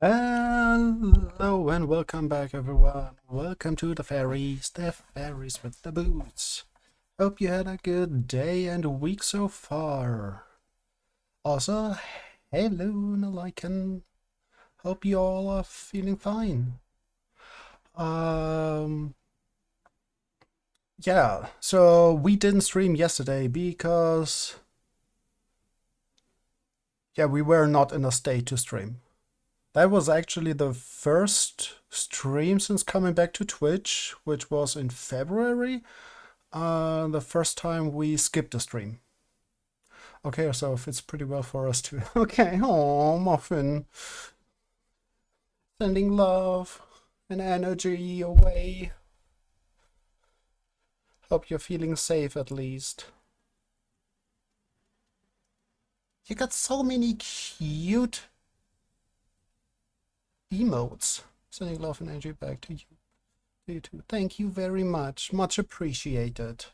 Hello and welcome back, everyone. Welcome to the fairies with the boots. Hope you had a good day and week so far. Also, hello, Naliken. Hope you all are feeling fine. Um, yeah, so we didn't stream yesterday because, yeah, we were not in a state to stream. That was actually the first stream since coming back to Twitch, which was in February. The first time we skipped a stream. Okay, so it fits pretty well for us too. Okay, oh, Muffin. Sending love and energy away. Hope you're feeling safe at least. You got so many cute emotes. Sending love and energy back to you. You too. Thank you very much. Much appreciated.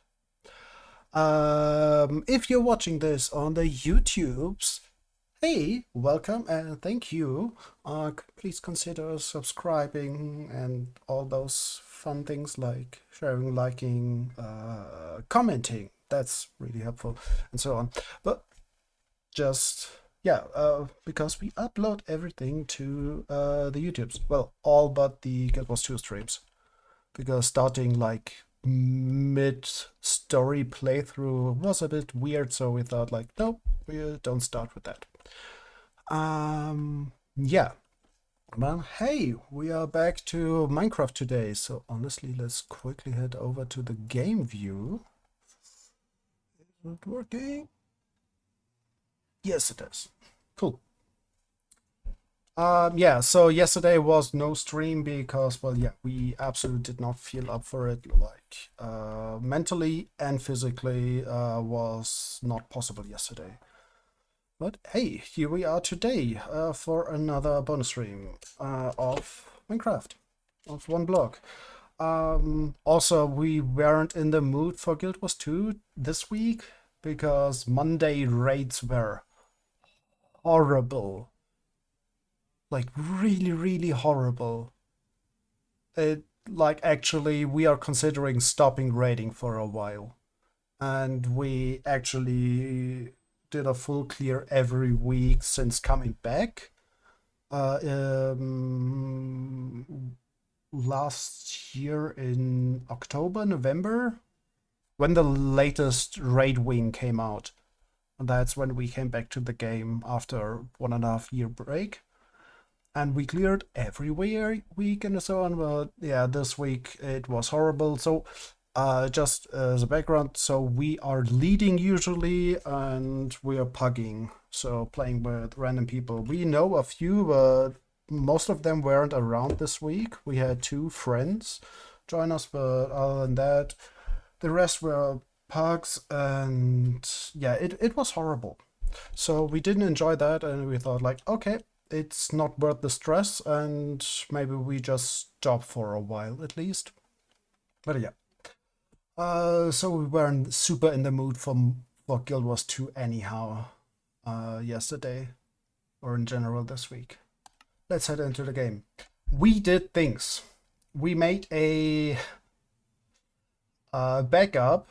If you're watching this on the YouTubes, hey, welcome and thank you. Please consider subscribing and all those fun things like sharing, liking, commenting. That's really helpful and so on. But just, yeah, because we upload everything to the YouTubes. Well, all but the Guild Wars 2 streams. Because starting like mid-story playthrough was a bit weird, so we thought like, nope, we don't start with that. Yeah. Well, hey, we are back to Minecraft today, so honestly, let's quickly head over to the game view. Is it working? Yes, it is. Cool. Yeah, so yesterday was no stream because, well, yeah, we absolutely did not feel up for it. Like, mentally and physically, was not possible yesterday. But hey, here we are today for another bonus stream of Minecraft, of one block. Also, we weren't in the mood for Guild Wars 2 this week because Monday raids were horrible. Like, really, really horrible. It, like, actually, we are considering stopping raiding for a while. And we actually did a full clear every week since coming back. Last year in October, November, when the latest raid wing came out. And that's when we came back to the game after 1.5 year break. And we cleared every week and so on. But yeah, this week it was horrible. So just as a background, so we are leading usually and we are pugging, so playing with random people. We know a few, but most of them weren't around this week. We had 2 friends join us, but other than that, the rest were pugs, and yeah, it was horrible. So we didn't enjoy that, and we thought like, okay, it's not worth the stress, and maybe we just stop for a while at least. But yeah. So we weren't super in the mood for Guild Wars 2 anyhow, yesterday, or in general this week. Let's head into the game. We did things. We made a backup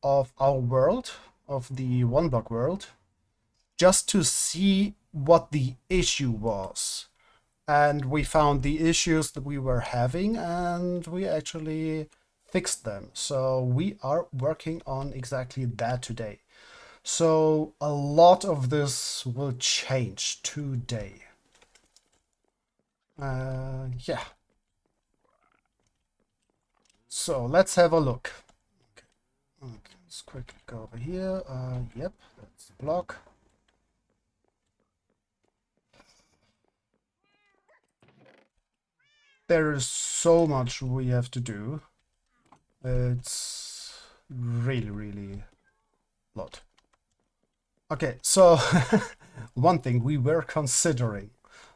of our world, of the one block world, just to see what the issue was. And we found the issues that we were having, and we actually fixed them. So we are working on exactly that today. So a lot of this will change today. Yeah. So let's have a look. Okay, let's quickly go over here. Yep, that's the block. There is so much we have to do. It's really, really a lot. Okay, so one thing we were considering.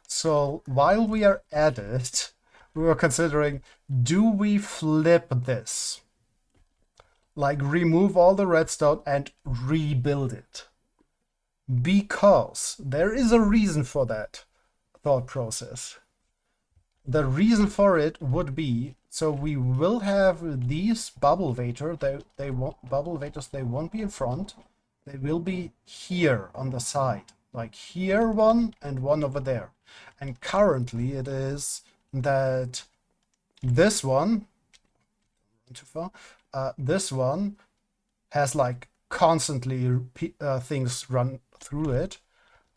So while we are at it, we were considering, do we flip this? Like remove all the redstone and rebuild it? Because there is a reason for that thought process. The reason for it would be, so we will have these bubble waiter, they won't bubble waiters, they won't be in front. They will be here on the side, like here one and one over there. And currently it is that this one, too far, this one has like constantly things run through it,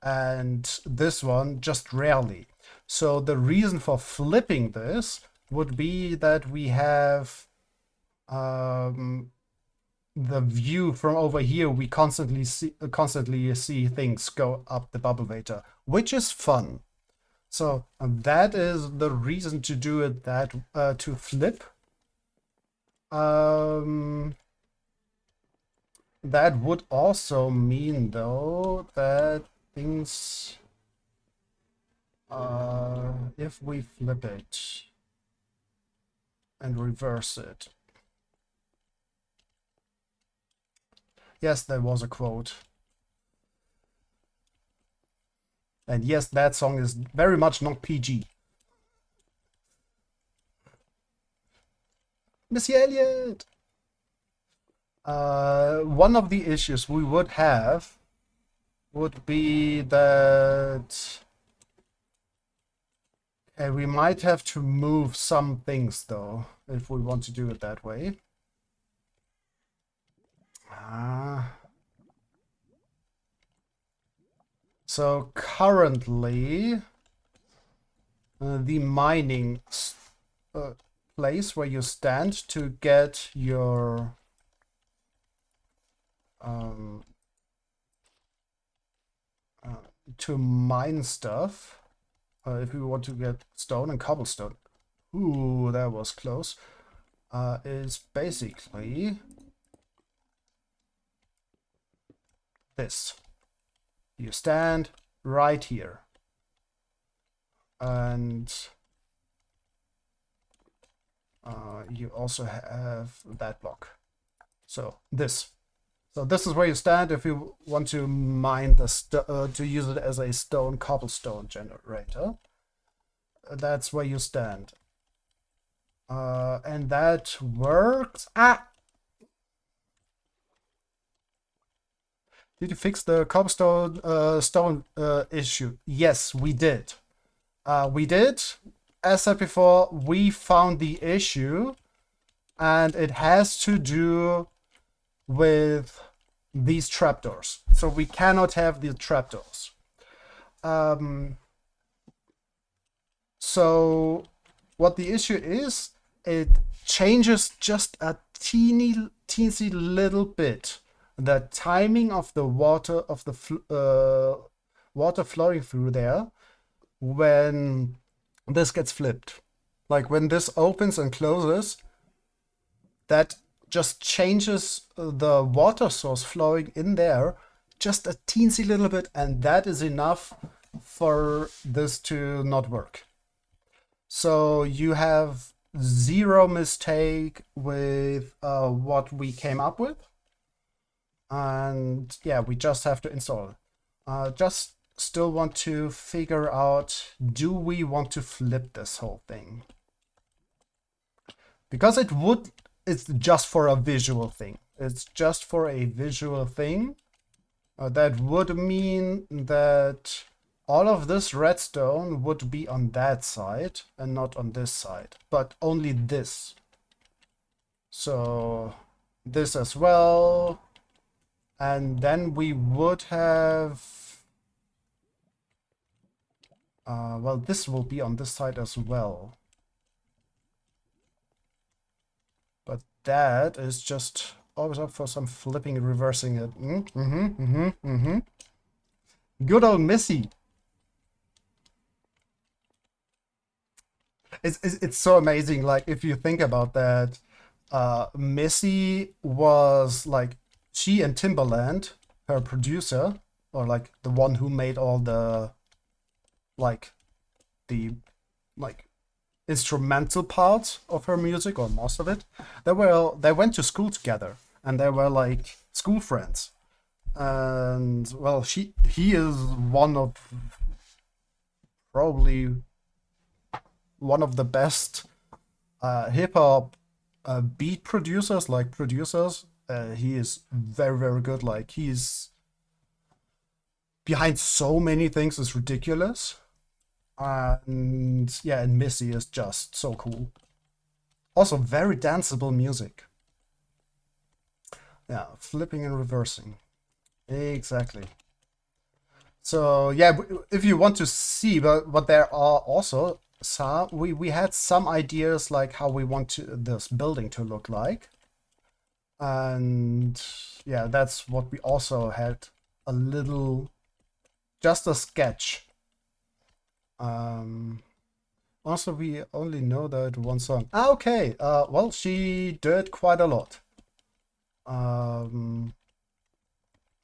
and this one just rarely. So the reason for flipping this would be that we have the view from over here. We constantly see things go up the bubble waiter, which is fun. So that is the reason to do it, that to flip. That would also mean, though, that things, if we flip it and reverse it. Yes, there was a quote. And yes, that song is very much not PG. Missy Elliott! One of the issues we would have would be that we might have to move some things, though, if we want to do it that way. So currently, the mining place where you stand to get your to mine stuff, if we want to get stone and cobblestone, ooh, that was close, is basically this. You stand right here, and you also have that block. So this is where you stand if you want to mine the to use it as a stone cobblestone generator. That's where you stand, and that works. Did you fix the cobblestone stone issue? Yes, we did. We did. As said before, we found the issue, and it has to do with these trapdoors. So we cannot have the trapdoors. So what the issue is, it changes just a teensy little bit the timing of the water, of the water flowing through there when this gets flipped. Like when this opens and closes, that just changes the water source flowing in there just a teensy little bit, and that is enough for this to not work. So you have zero mistake with what we came up with. And yeah, we just have to install it. Just still want to figure out, do we want to flip this whole thing? Because it's just for a visual thing. It's just for a visual thing. That would mean that all of this redstone would be on that side and not on this side, but only this. So this as well. And then we would have, well, this will be on this side as well. But that is just always up for some flipping and reversing it. Good old Missy. It's so amazing, like, if you think about that, Missy was like, she and Timbaland, her producer, or like the one who made all the instrumental parts of her music, or most of it, they went to school together, and they were like school friends. And well, he is one of probably one of the best hip hop beat producers, like producers. He is very, very good. Like, he's behind so many things, it's ridiculous. And yeah, and Missy is just so cool. Also, very danceable music. Yeah, flipping and reversing. Exactly. So yeah, if you want to see, but there are also some we had some ideas like how we want this building to look like, and yeah, that's what we also had a little, just a sketch. Um, Also, we only know that one song. Ah, okay. Well, she did quite a lot. Um,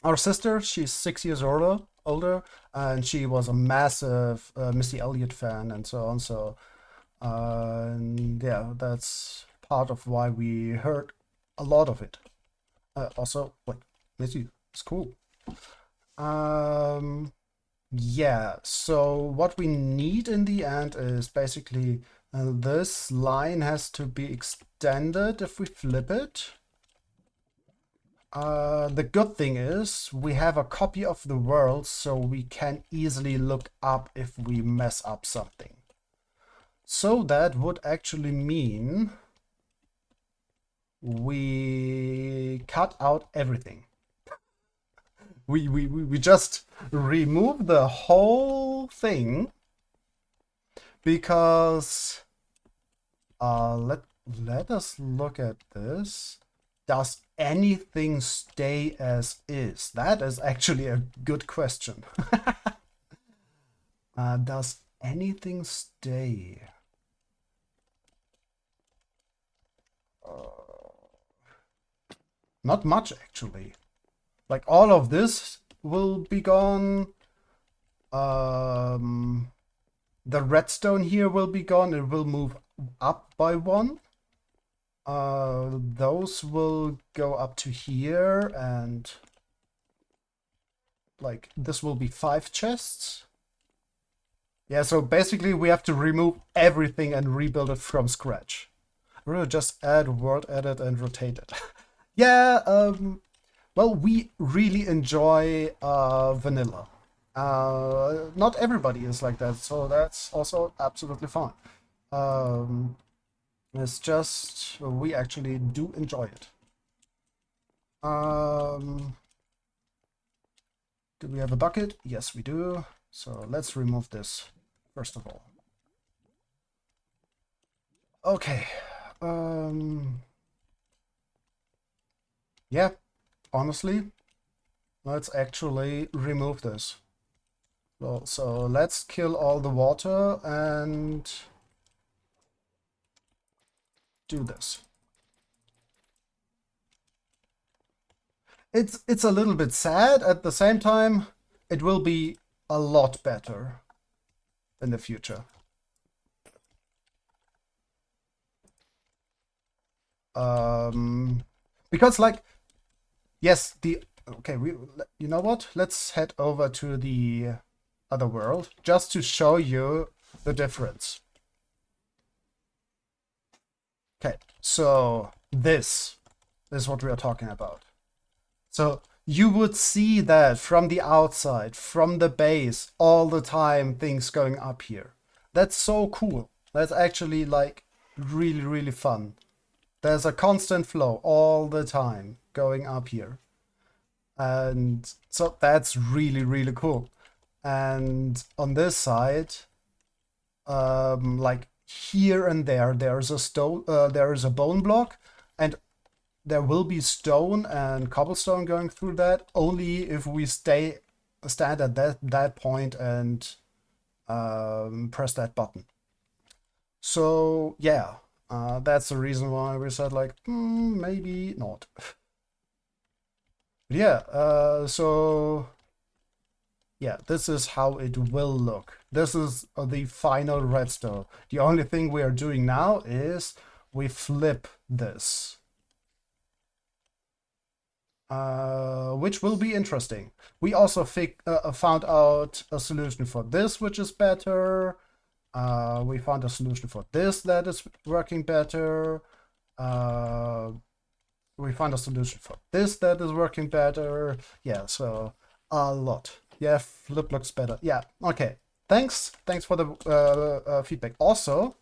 our sister, she's 6 years older, and she was a massive Missy Elliott fan and so on. So, and yeah, that's part of why we heard a lot of it. Also, like, Missy, it's cool. Yeah, so what we need in the end is basically this line has to be extended if we flip it. The good thing is we have a copy of the world, so we can easily look up if we mess up something. So that would actually mean we cut out everything. We just remove the whole thing because let us look at this. Does anything stay as is? That is actually a good question. Does anything stay? Not much, actually. Like, all of this will be gone. The redstone here will be gone. It will move up by one. Those will go up to here, and like this will be 5 chests. Yeah, so basically we have to remove everything and rebuild it from scratch. We'll just add world edit and rotate it. Yeah, well, we really enjoy vanilla. Not everybody is like that, so that's also absolutely fine. It's just we actually do enjoy it. Do we have a bucket? Yes, we do. So let's remove this first of all. Okay. Yeah, honestly, let's actually remove this. Well, so let's kill all the water and do this. It's a little bit sad. At the same time, it will be a lot better in the future. Because like, yes, okay, you know what? Let's head over to the other world just to show you the difference. Okay, so this is what we are talking about. So you would see that from the outside, from the base, all the time things going up here. That's so cool. That's actually like really, really fun. There's a constant flow all the time going up here. And so that's really, really cool. And on this side, like here and there's a bone block, and there will be stone and cobblestone going through that only if we stand at that point and press that button. So yeah, that's the reason why we said like maybe not. Yeah, so yeah, this is how it will look. This is the final redstone. The only thing we are doing now is we flip this. Which will be interesting. We also found out a solution for this, which is better. We found a solution for this that is working better. We found a solution for this that is working better. Yeah, so a lot. Yeah, flip looks better. Yeah, okay. Thanks for the feedback. Also,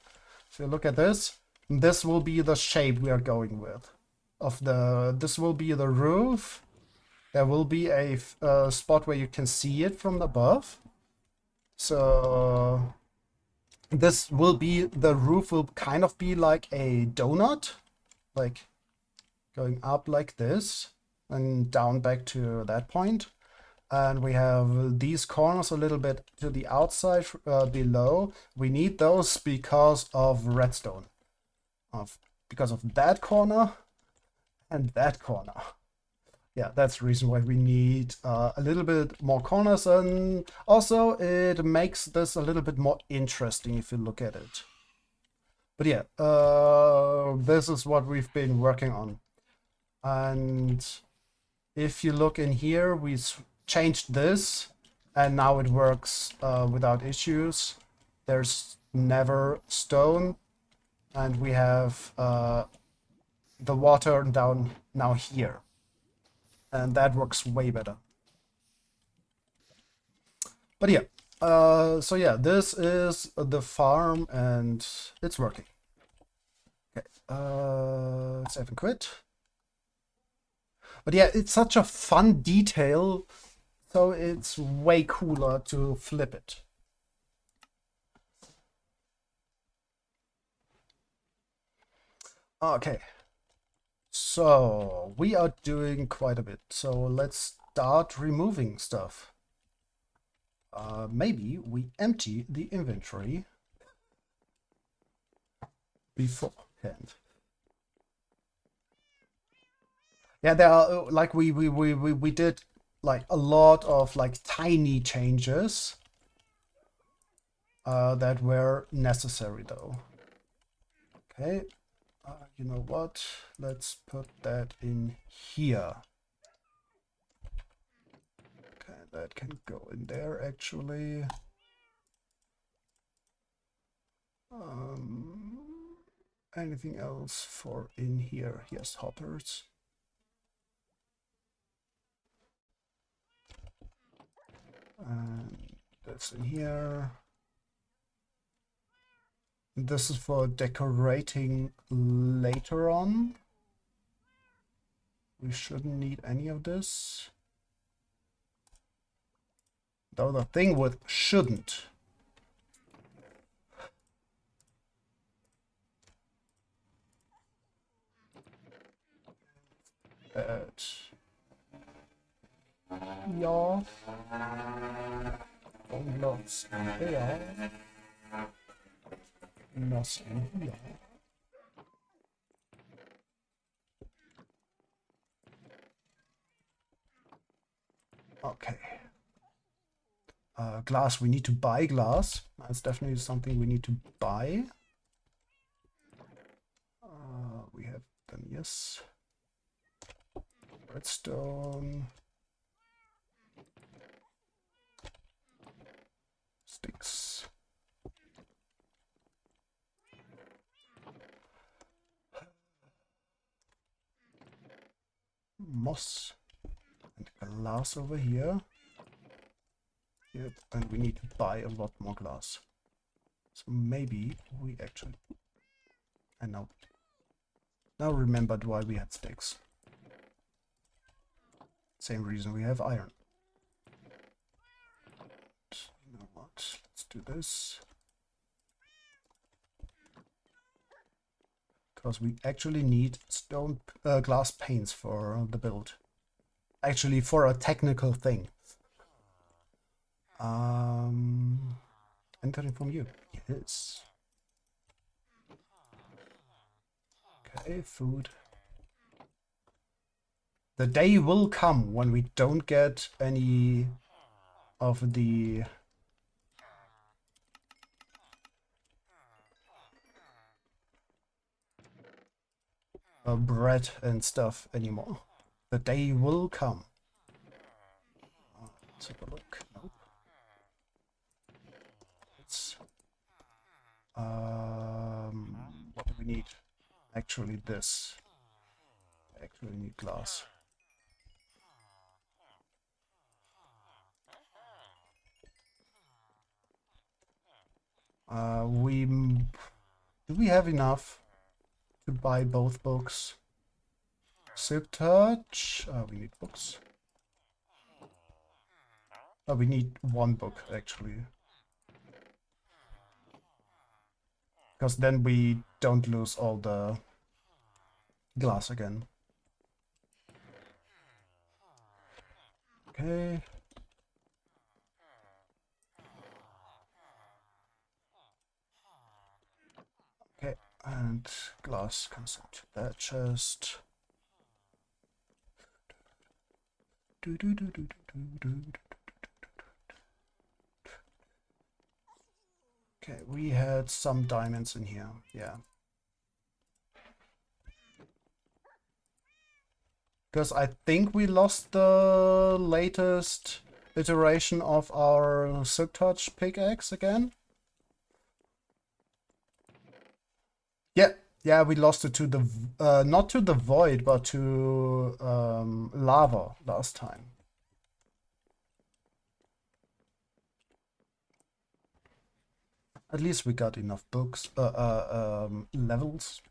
if you look at this, this will be the shape we are going with. This will be the roof. There will be a spot where you can see it from above. So this will be, the roof will kind of be like a donut, like going up like this and down back to that point. And we have these corners a little bit to the outside below. We need those because of redstone. Because of that corner and that corner. Yeah, that's the reason why we need a little bit more corners, and also it makes this a little bit more interesting if you look at it. But yeah, this is what we've been working on. And if you look in here, we changed this, and now it works without issues. There's never stone, and we have the water down now here. And that works way better. But yeah, so yeah, this is the farm and it's working. Okay, save and quit. But yeah, it's such a fun detail, so it's way cooler to flip it. Okay. So we are doing quite a bit. So let's start removing stuff. Maybe we empty the inventory beforehand. Yeah, there are like we did like a lot of like tiny changes that were necessary though. Okay. You know what? Let's put that in here. Okay, that can go in there actually. Anything else for in here? Yes, hoppers. And that's in here. This is for decorating later on. We shouldn't need any of this. Though the thing with shouldn't. That. Ja. Und los. Ja. Nothing here. Okay. Glass, we need to buy glass. That's definitely something we need to buy. We have them, yes. Redstone. Sticks. Moss. And glass over here. Yep, and we need to buy a lot more glass. So maybe we actually... I know. Now remembered why we had sticks. Same reason we have iron. You know what? Let's do this. Because we actually need stone glass panes for the build. Actually, for a technical thing. Entering from you. Yes. Okay, food. The day will come when we don't get any of the bread and stuff anymore. The day will come. Let's have a look. Nope. Let's Actually, this. I actually need glass. Do we have enough to buy both books? Silk Touch. We need books. Oh, we need one book actually, because then we don't lose all the glass again. Okay. Okay, and glass comes into that chest. Okay, we had some diamonds in here, yeah. Because I think we lost the latest iteration of our Silk Touch pickaxe again. Yeah, we lost it to the, not to the void, but to lava last time. At least we got enough books, levels.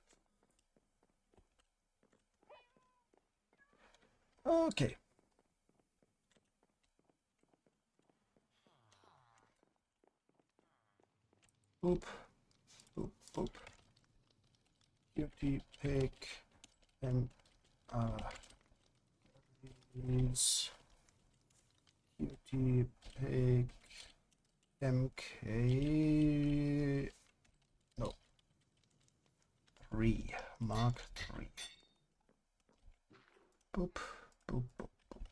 Okay. Boop, boop, boop. Cutie pig and is cutie pig MK, no, 3, Mark 3. Boop, boop, boop, boop.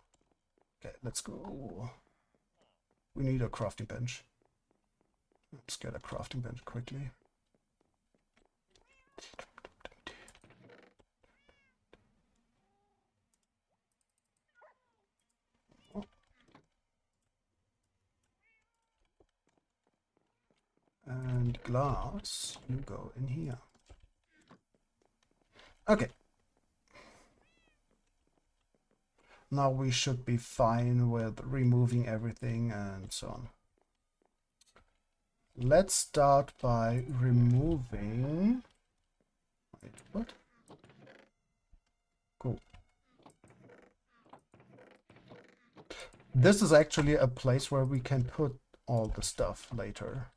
Okay, let's go. We need a crafting bench. Let's get a crafting bench quickly. And glass, you go in here. Okay. Now we should be fine with removing everything and so on. Let's start by removing... Wait, what? Cool. This is actually a place where we can put all the stuff later.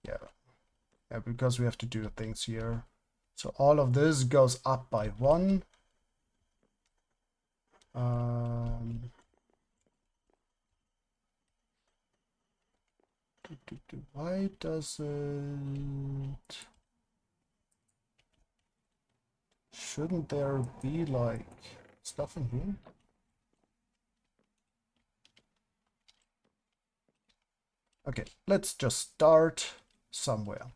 Yeah, because we have to do things here. So all of this goes up by 1. Why does it... Shouldn't there be like stuff in here? Okay, let's just start somewhere.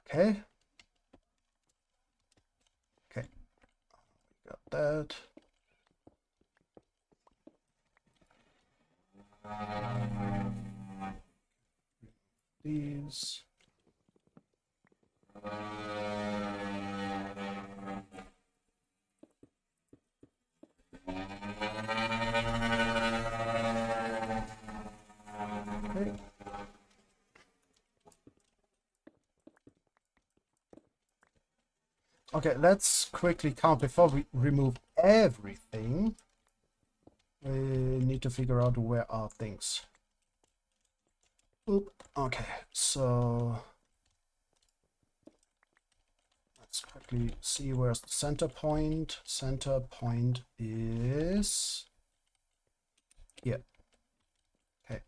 Okay. Okay. Got that. These. Okay. Okay, let's quickly count before we remove everything. We need to figure out where are things. Oop. Okay, so let's quickly see where's the center point. Center point is here. Okay,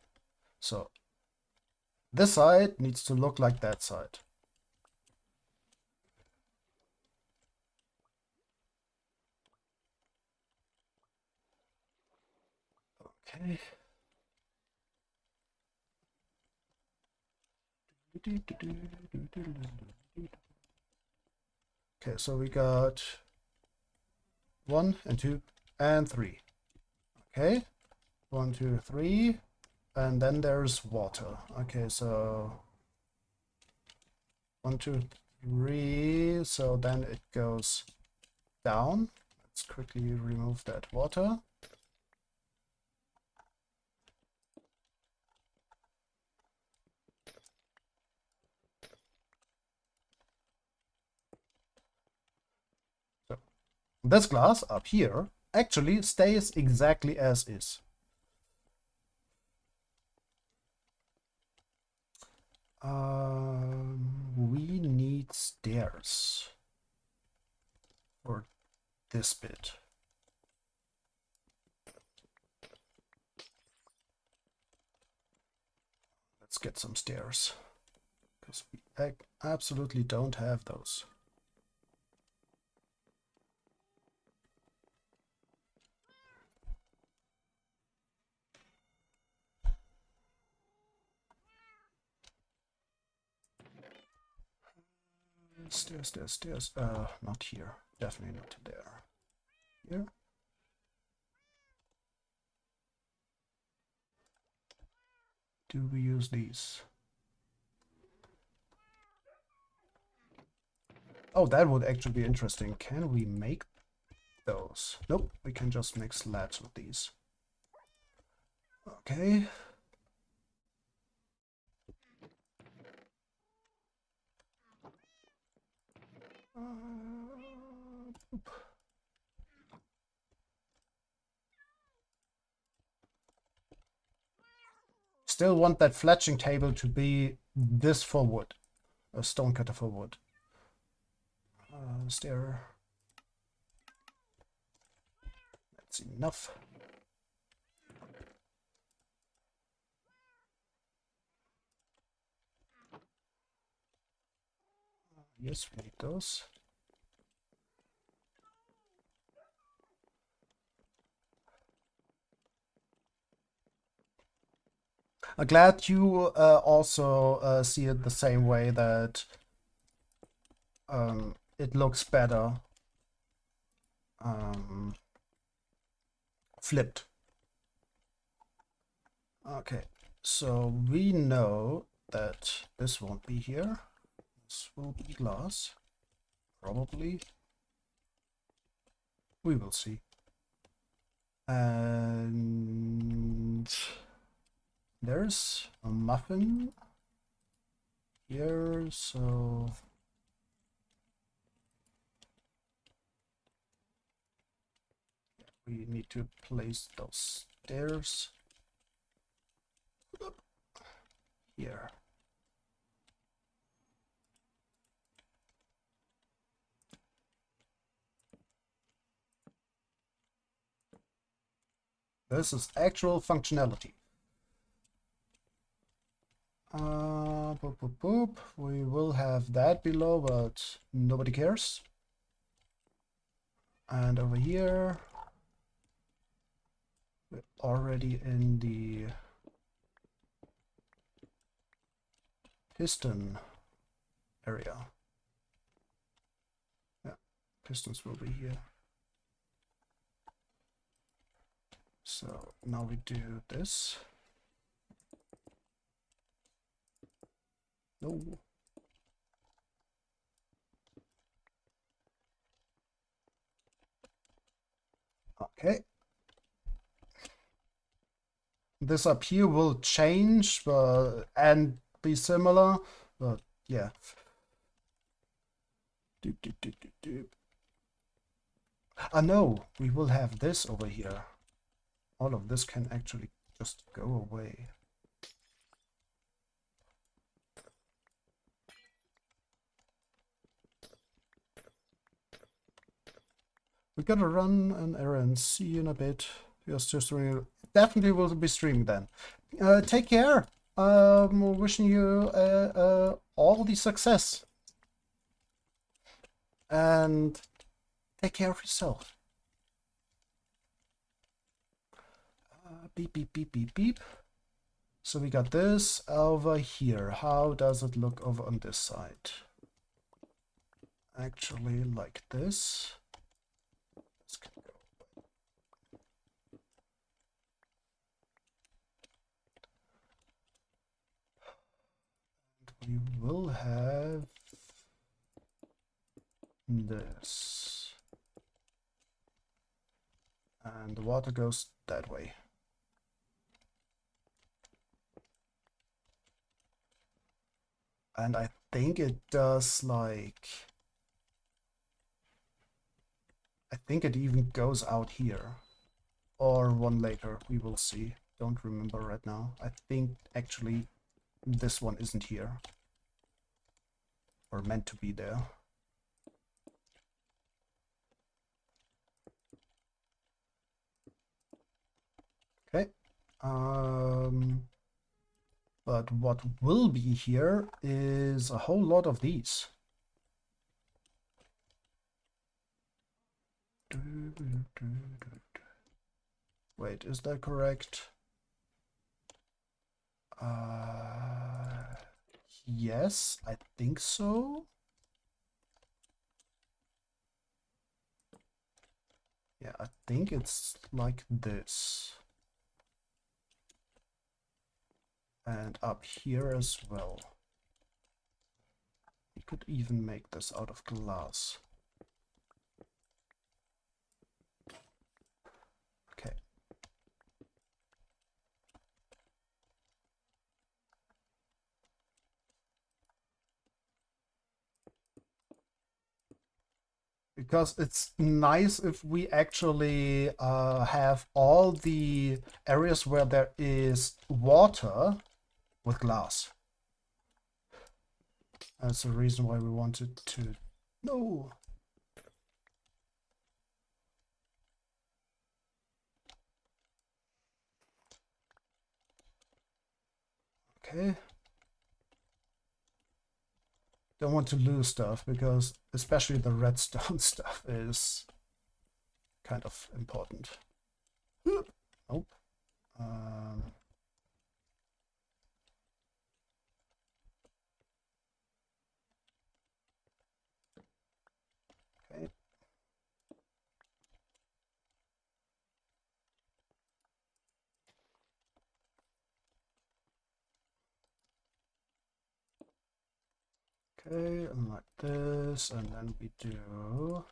so this side needs to look like that side. Okay. Okay, so we got 1 and 2 and 3. Okay, 1, 2, 3, and then there's water. Okay, so 1, 2, 3. So then it goes down. Let's quickly remove that water. So this glass up here actually stays exactly as is. We need stairs for this bit. Let's get some stairs, because we absolutely don't have those. Stairs, stairs, stairs. Not here. Definitely not there. Here. Do we use these? Oh, that would actually be interesting. Can we make those? Nope, we can just make slabs with these. Okay. Still want that fletching table to be this for wood. A stone cutter for wood. Stair. That's enough. Yes, we need those. I'm glad you also see it the same way, that it looks better flipped. Okay, so we know that this won't be here. This will be glass. Probably. We will see. And there's a muffin here, so we need to place those stairs here. This is actual functionality. Boop, boop, boop. We will have that below, but nobody cares. And over here, we're already in the piston area. Yeah, pistons will be here. So now we do this. No. Okay. This up here will change and be similar, but yeah. No, we will have this over here. All of this can actually just go away. We gotta run an errand. See you in a bit. Just definitely will be streaming then. Take care. Wishing you all the success. And take care of yourself. Beep, beep, beep, beep, beep. So we got this over here. How does it look over on this side? Actually, like this. This can go. And we will have this. And the water goes that way. And I think it does like... I think it even goes out here. Or one later, we will see. Don't remember right now. I think actually this one isn't here. Or meant to be there. Okay. But what will be here is a whole lot of these. Wait, is that correct? Yes, I think so. Yeah, I think it's like this. And up here as well. We could even make this out of glass. Okay. Because it's nice if we actually have all the areas where there is water with glass. That's the reason why we wanted to... No! Okay. Don't want to lose stuff, because especially the redstone stuff is kind of important. Nope. Okay. Okay, and like this, and then we do...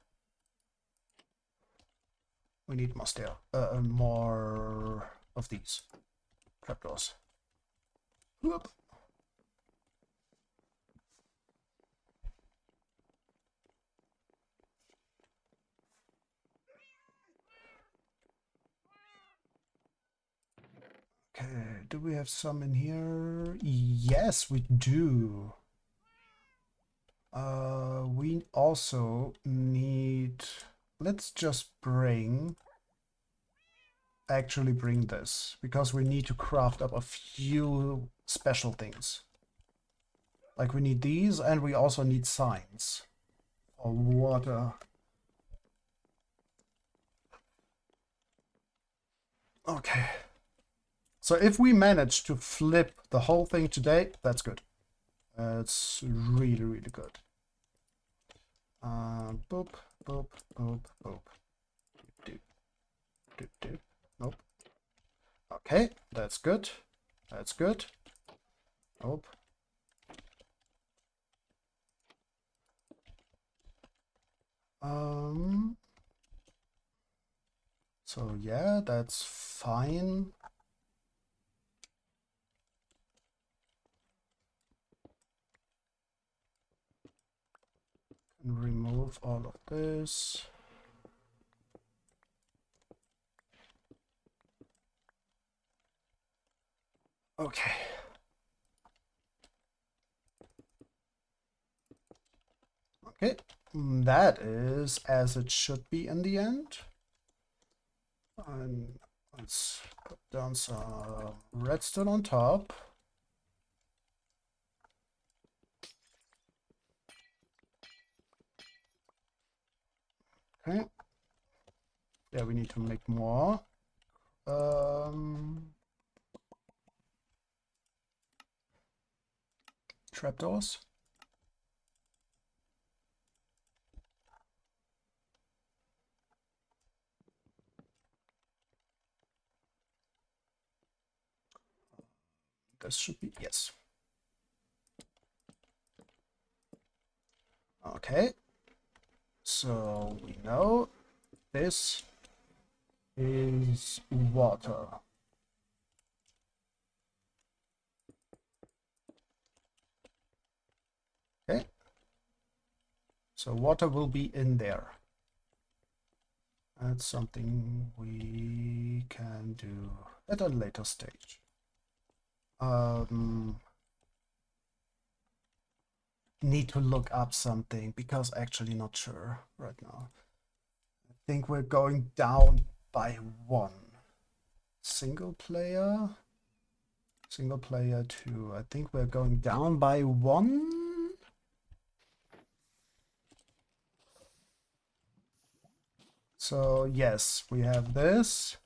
We need more stair, more of these trapdoors. Whoop. Okay, do we have some in here? Yes, we do. We also need... Let's just actually bring this, because we need to craft up a few special things. Like we need these, and we also need signs for water. Okay. So if we manage to flip the whole thing today, that's good. It's really, really good. Boop, boop, boop, boop. Doop, doop, doop. Nope. Okay, that's good. That's good. Nope. So yeah, that's fine. And remove all of this. Okay. Okay, that is as it should be in the end. And let's put down some redstone on top. Okay. Yeah, we need to make more. trapdoors. This should be, yes. Okay. So we know this is water. Okay. So water will be in there. That's something we can do at a later stage. Need to look up something because actually not sure right now. I think we're going down by 1. Single player 2. I think we're going down by 1. So yes, we have this.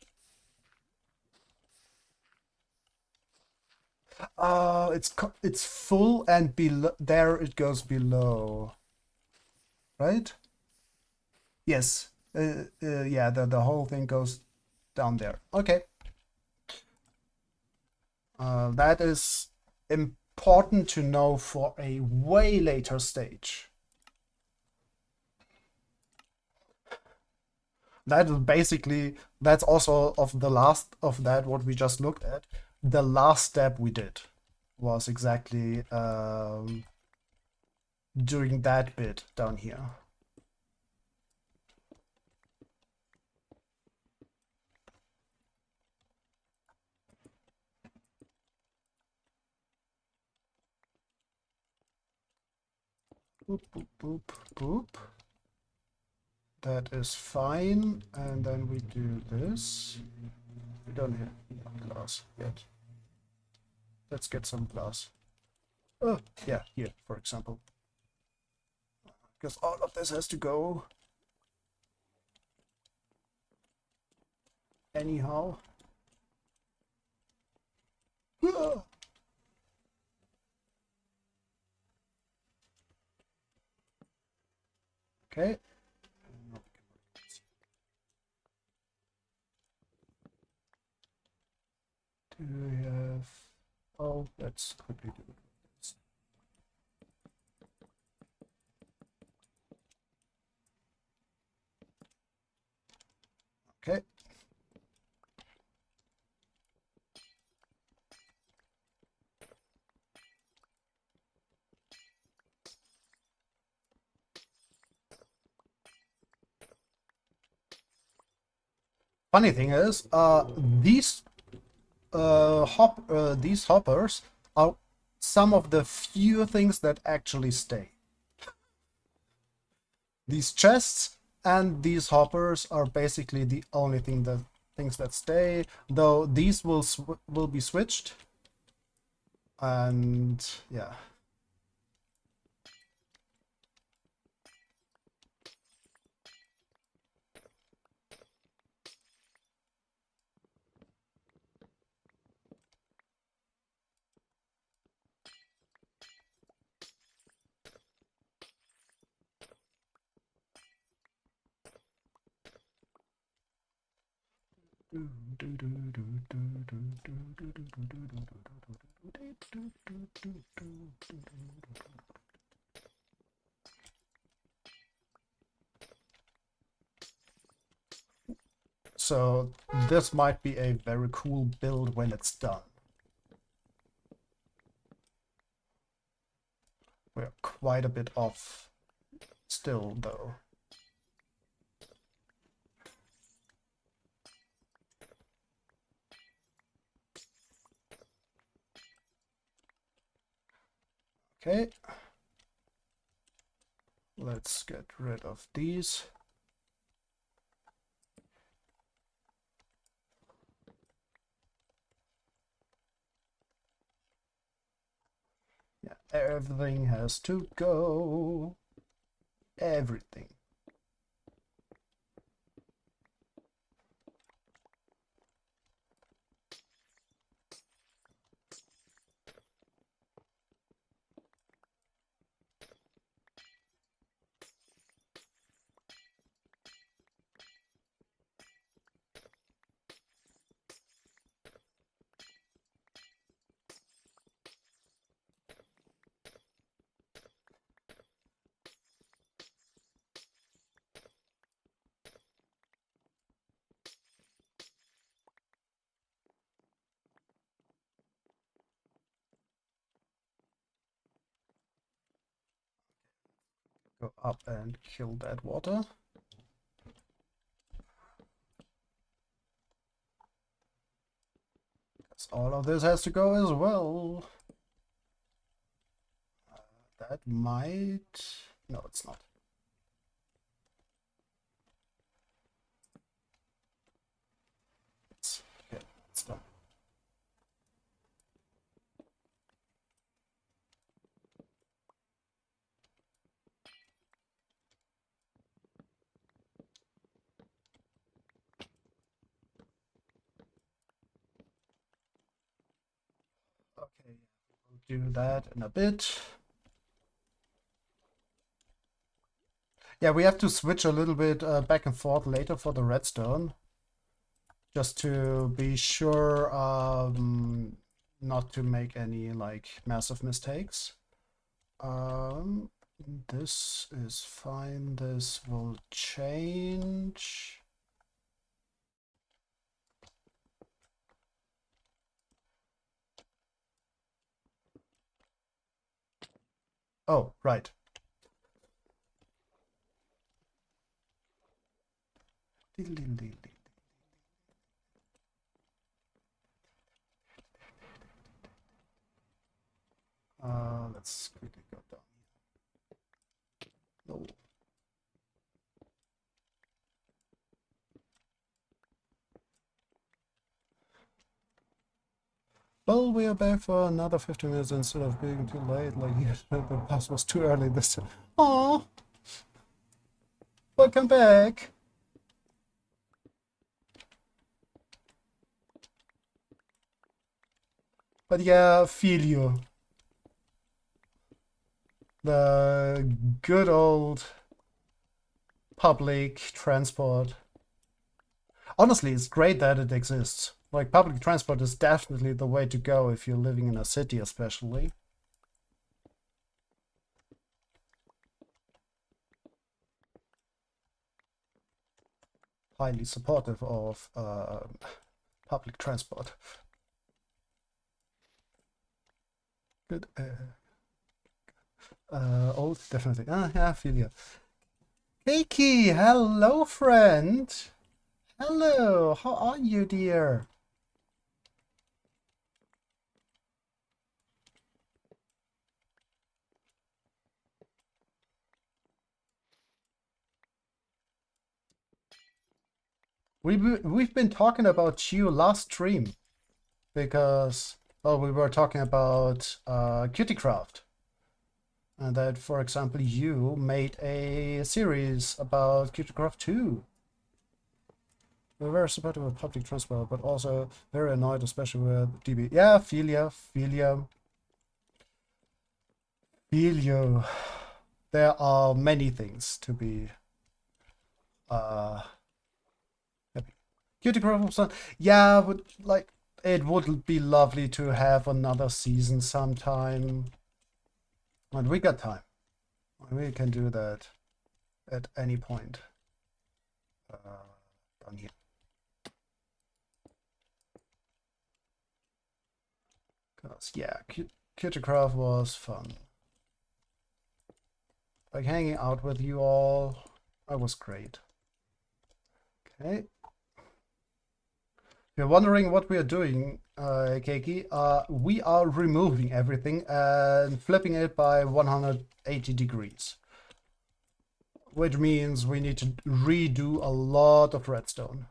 It's full, and below there it goes below, right? Yes. Yeah, the whole thing goes down there. Okay. That is important to know for a way later stage. That is basically, that's also of the last of that what we just looked at. The last step we did was exactly during that bit down here. Boop, boop, boop, boop. That is fine. And then we do this. We don't have glass yet. Let's get some glass. Oh, yeah, here, for example. Because all of this has to go. Anyhow. Okay. Do we have... Oh, let's quickly do this. Okay. Funny thing is, these these hoppers are some of the few things that actually stay. These chests and these hoppers are basically the only things that stay. Though these will be switched, and yeah. So this might be a very cool build when it's done. We're quite a bit off still, though. Okay. Let's get rid of these. Yeah, everything has to go. Everything. Go up and kill that water. Because all of this has to go as well. That might... No, it's not. Okay, it's done. Okay, we'll do that in a bit. Yeah, we have to switch a little bit back and forth later for the redstone. Just to be sure not to make any like massive mistakes. This is fine. This will change. Oh, right. Let's quickly go down here. No. Well, we are back for another 50 minutes instead of being too late. Like, the bus was too early this time. Aww! Welcome back! But yeah, feel you. The good old public transport. Honestly, it's great that it exists. Like, public transport is definitely the way to go if you're living in a city, especially. Highly supportive of public transport. Good. Oh, definitely. Yeah, I feel you. Keiki, hello, friend. Hello, how are you, dear? We've been talking about you last stream because, well, we were talking about QTCraft. And that, for example, you made a series about QTCraft 2. We're very supportive of public transport, but also very annoyed, especially with DB. Yeah, feel you. There are many things to be happy. QTCraft was fun. Yeah, but like it would be lovely to have another season sometime. And we got time. We can do that at any point. Down here. Because, yeah, QTCraft was fun. Like hanging out with you all, that was great. Okay. If you're wondering what we are doing, Keiki, we are removing everything and flipping it by 180 degrees. Which means we need to redo a lot of redstone.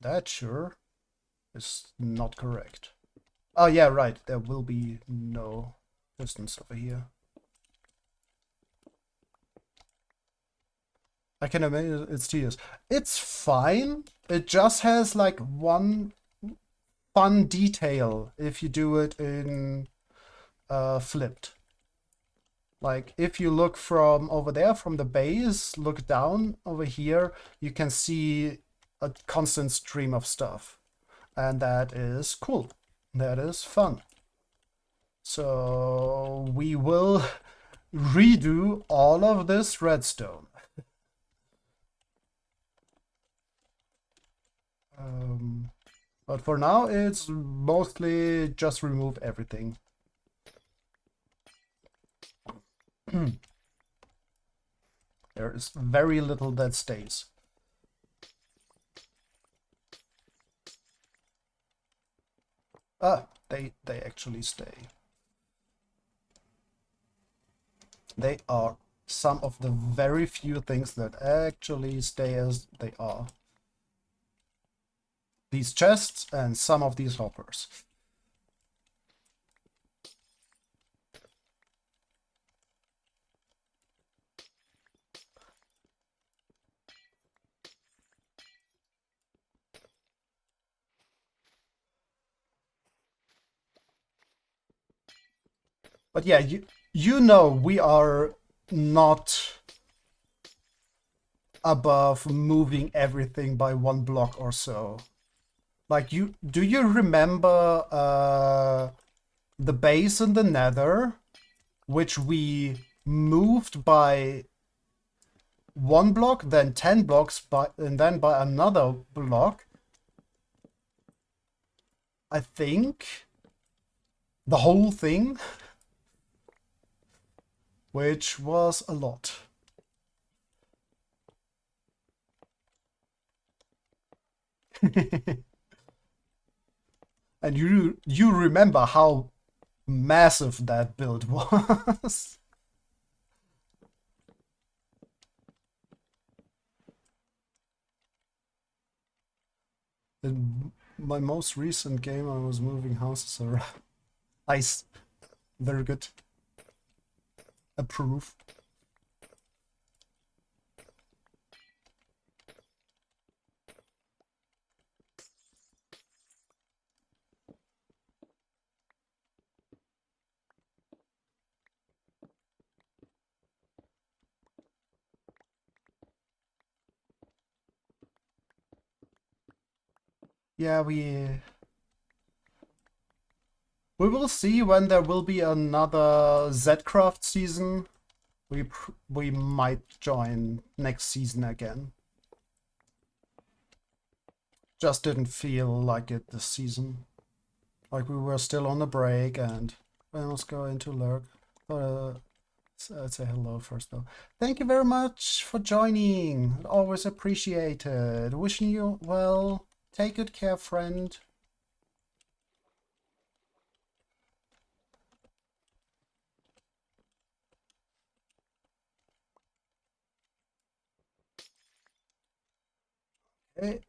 That sure is not correct. Oh yeah, right. There will be no distance over here. I can imagine it's tedious. It's fine. It just has like one fun detail if you do it in flipped. Like if you look from over there from the base, look down over here, you can see a constant stream of stuff. And that is cool. That is fun. So we will redo all of this redstone. But for now, it's mostly just remove everything. There is very little that stays. Ah, they actually stay. They are some of the very few things that actually stay as they are. These chests and some of these hoppers. But yeah, you know we are not above moving everything by 1 block or so. Like do you remember the base in the Nether, which we moved by 1 block, then 10 blocks, and then by another block? I think the whole thing, which was a lot. And you remember how massive that build was. In my most recent game, I was moving houses around. Nice. Very good. Approve. Yeah, we will see when there will be another Zcraft season. We might join next season again. Just didn't feel like it this season. Like we were still on a break, and let's go into lurk. I'd say hello first though. Thank you very much for joining. Always appreciated. Wishing you well. Take good care, friend. Okay.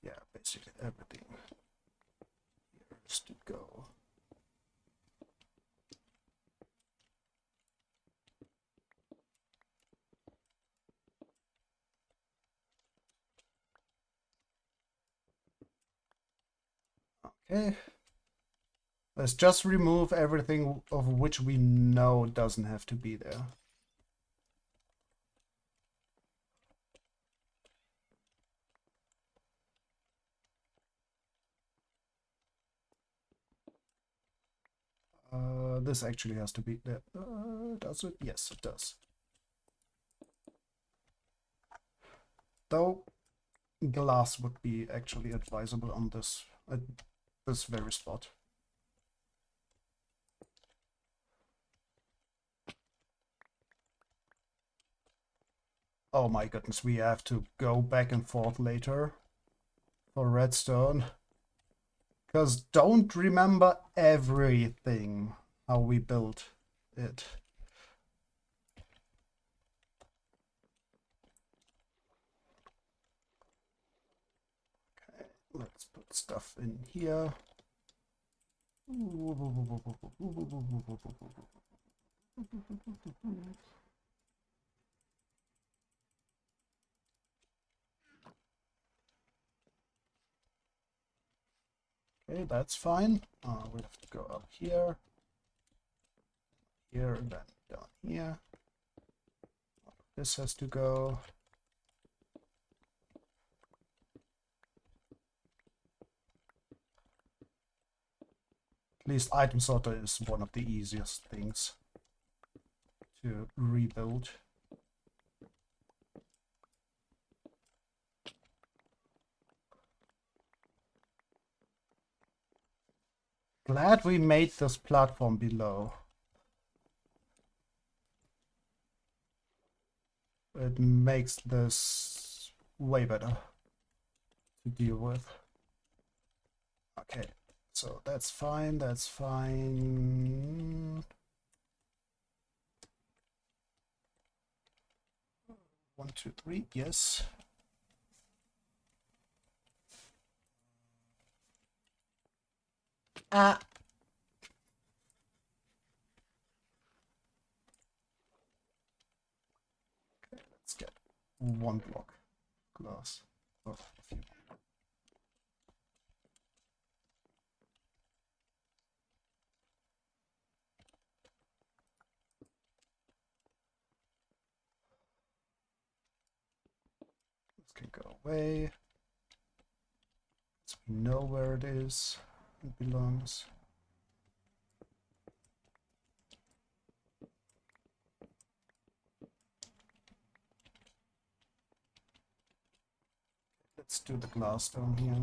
Yeah, basically everything has to go. Okay. Let's just remove everything of which we know doesn't have to be there. This actually has to be there. Does it? Yes, it does. Though glass would be actually advisable on this this very spot. Oh my goodness, we have to go back and forth later for redstone. Because don't remember everything how we built it. Okay, let's put stuff in here. Okay, that's fine. We have to go up here, here, and then down here. This has to go. At least item sorter is one of the easiest things to rebuild. Glad we made this platform below. it makes this way better to deal with. Okay, so that's fine, that's fine. 1, 2, 3, yes. Ah. Okay, let's get 1 block glass. Oh, a few. This can go away. So we know where it is. It belongs. Let's do the glass down here.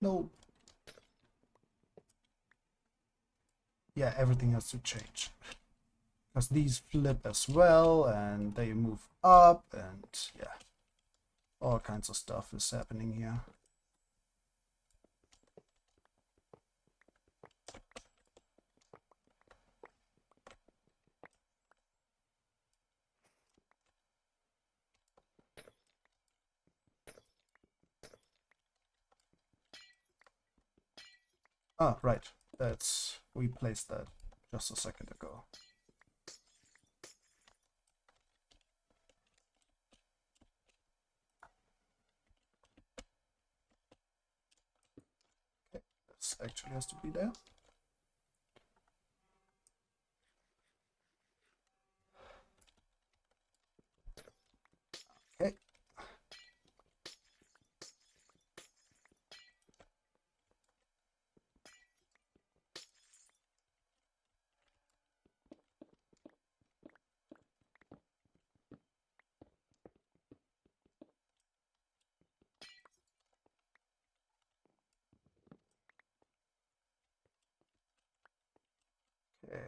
No. Yeah, everything has to change. Because these flip as well, and they move up, and yeah. All kinds of stuff is happening here. Ah, right. We placed that just a second ago. Okay, this actually has to be there. Okay. Okay.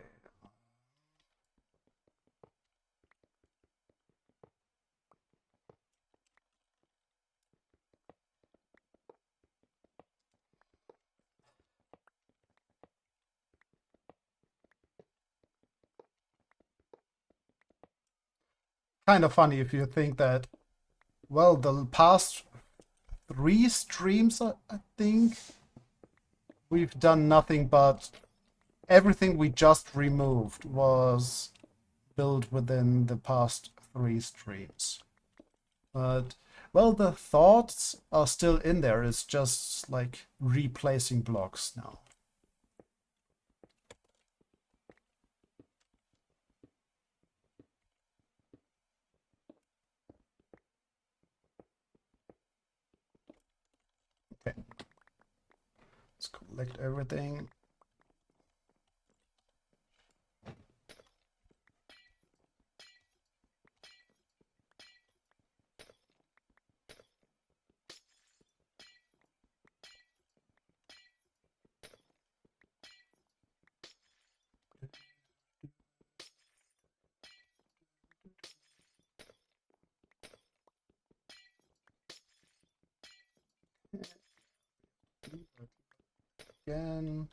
Kind of funny if you think that, well, the past 3 streams, I think, we've done nothing but everything we just removed was built within the past 3 streams. But, well, the thoughts are still in there. It's just like replacing blocks now. Okay. Let's collect everything. Again.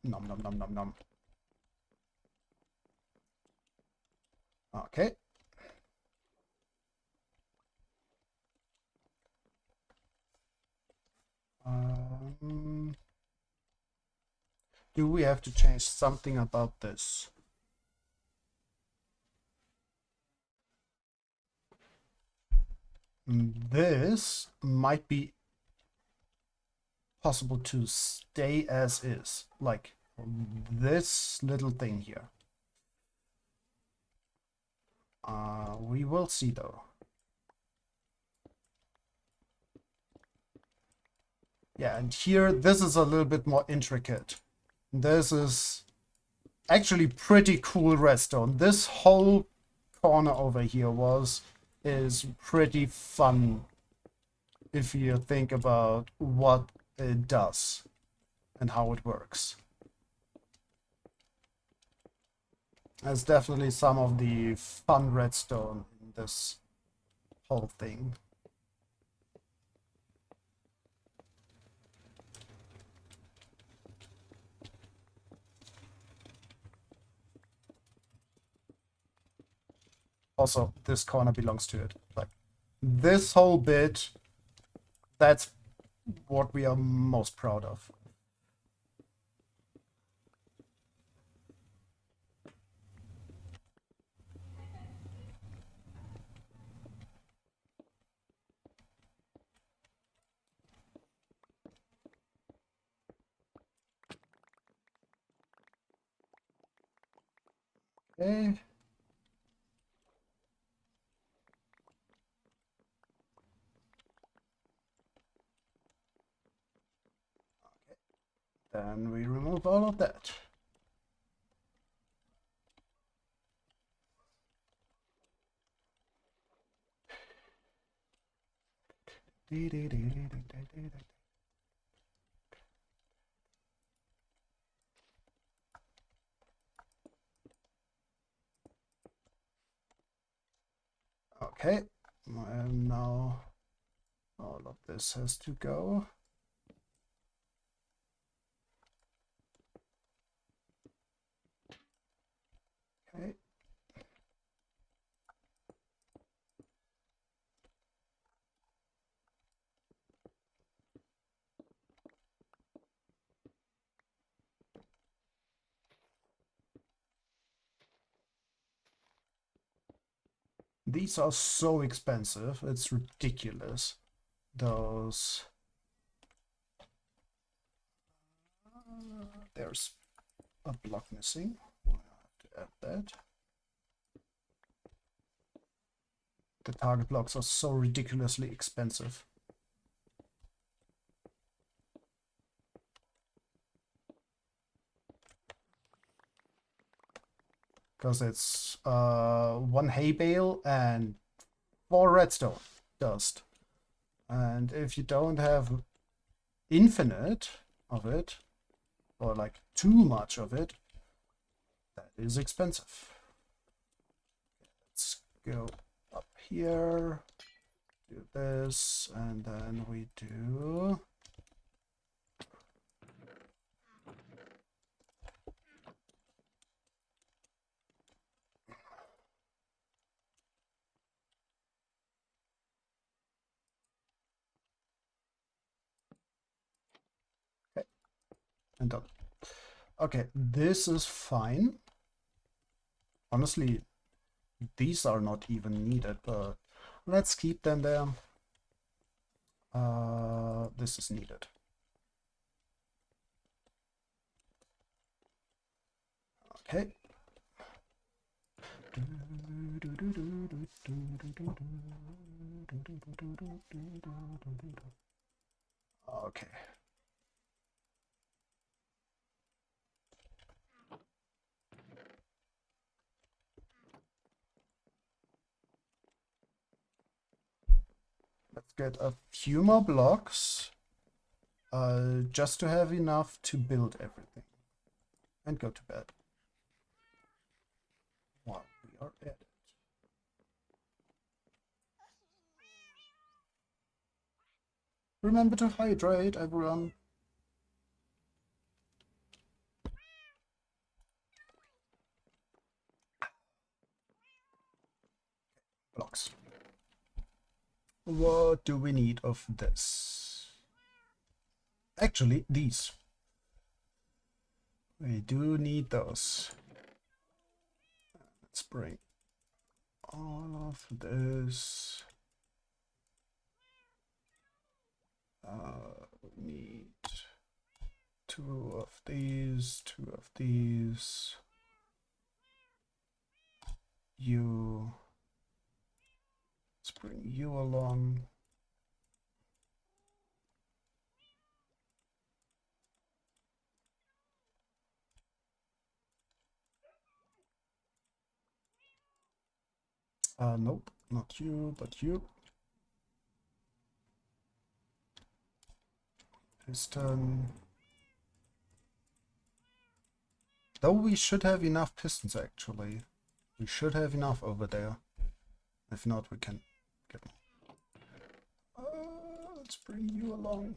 Nom nom nom nom nom. Okay. Do we have to change something about this? This might be possible to stay as is, like this little thing here. We will see though. Yeah, and here, this is a little bit more intricate. This is actually pretty cool redstone. This whole corner over here is pretty fun if you think about what it does and how it works. There's definitely some of the fun redstone in this whole thing. Also, this corner belongs to it. Like, this whole bit, that's what we are most proud of. Okay. Then we remove all of that. Okay, and now all of this has to go. Okay. These are so expensive, it's ridiculous. Those... there's a block missing. We'll have to add that. The target blocks are so ridiculously expensive. Because it's 1 hay bale and 4 redstone dust. And if you don't have infinite of it, or like too much of it, that is expensive. Let's go up here, do this, and then we do... okay, and done. Okay, this is fine. Honestly, these are not even needed, but let's keep them there. This is needed. Okay. Okay. Let's get a few more blocks, just to have enough to build everything. And go to bed. While we are at it. Remember to hydrate, everyone. Blocks. What do we need of this? Actually, these. We do need those. Let's bring all of this. Need two of these, two of these. You. Let's bring you along. Nope, not you, but you. Piston. Though we should have enough pistons, actually. We should have enough over there. If not, we can get more. Let's bring you along.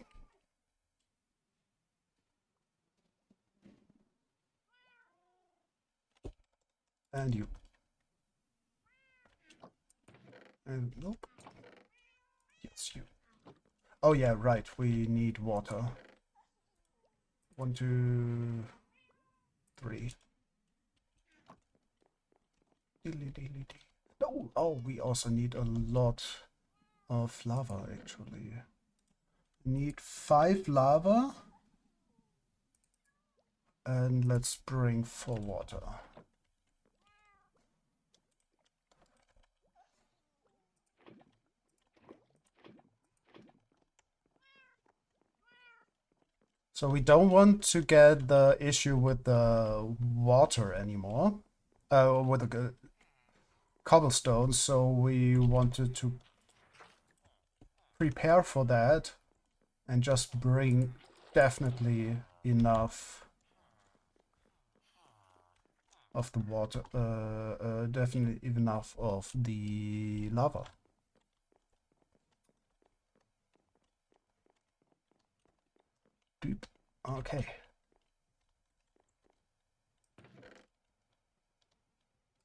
And you. And nope. Yes, you. Oh yeah, right. We need water. 1, 2, 3. No. Oh, we also need a lot of lava, actually. Need 5 lava. And let's bring 4 water. So we don't want to get the issue with the water anymore. With the cobblestone, so we wanted to prepare for that and just bring definitely enough of the water, definitely enough of the lava. Doop. Okay.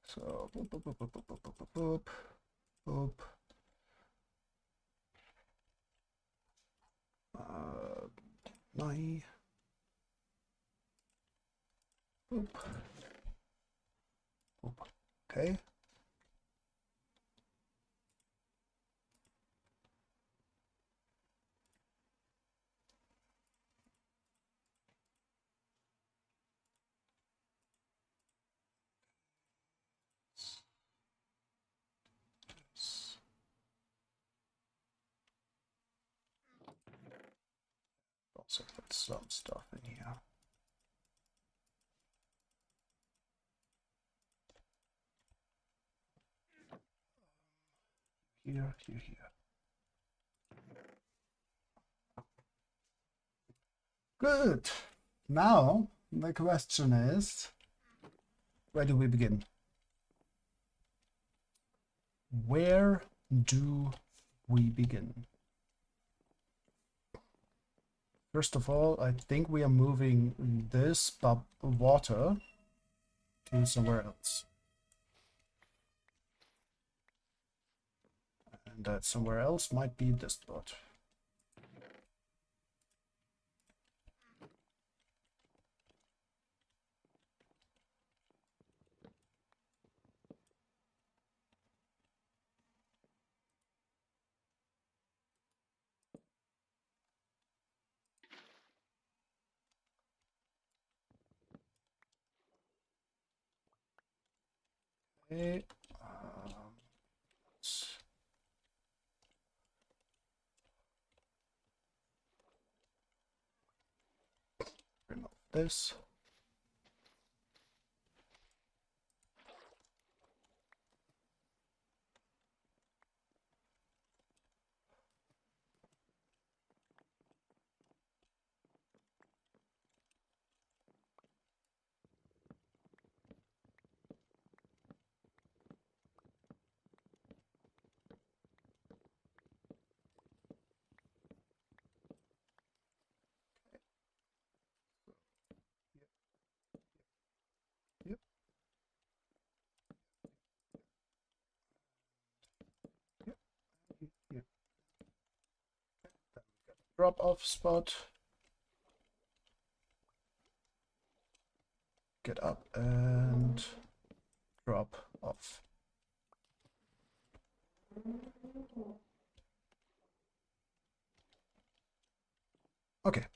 So boop, boop, boop, boop, boop, boop, boop, boop, boop. Nine. Boop. Boop. Okay. Also put some stuff in here. Here, here, here. Good. Now the question is, where do we begin? Where do we begin? First of all, I think we are moving this water to somewhere else. And that somewhere else might be this spot. Okay. Let's remove this. Yep. Yep. Yep. Drop off spot. get up and drop off. Okay.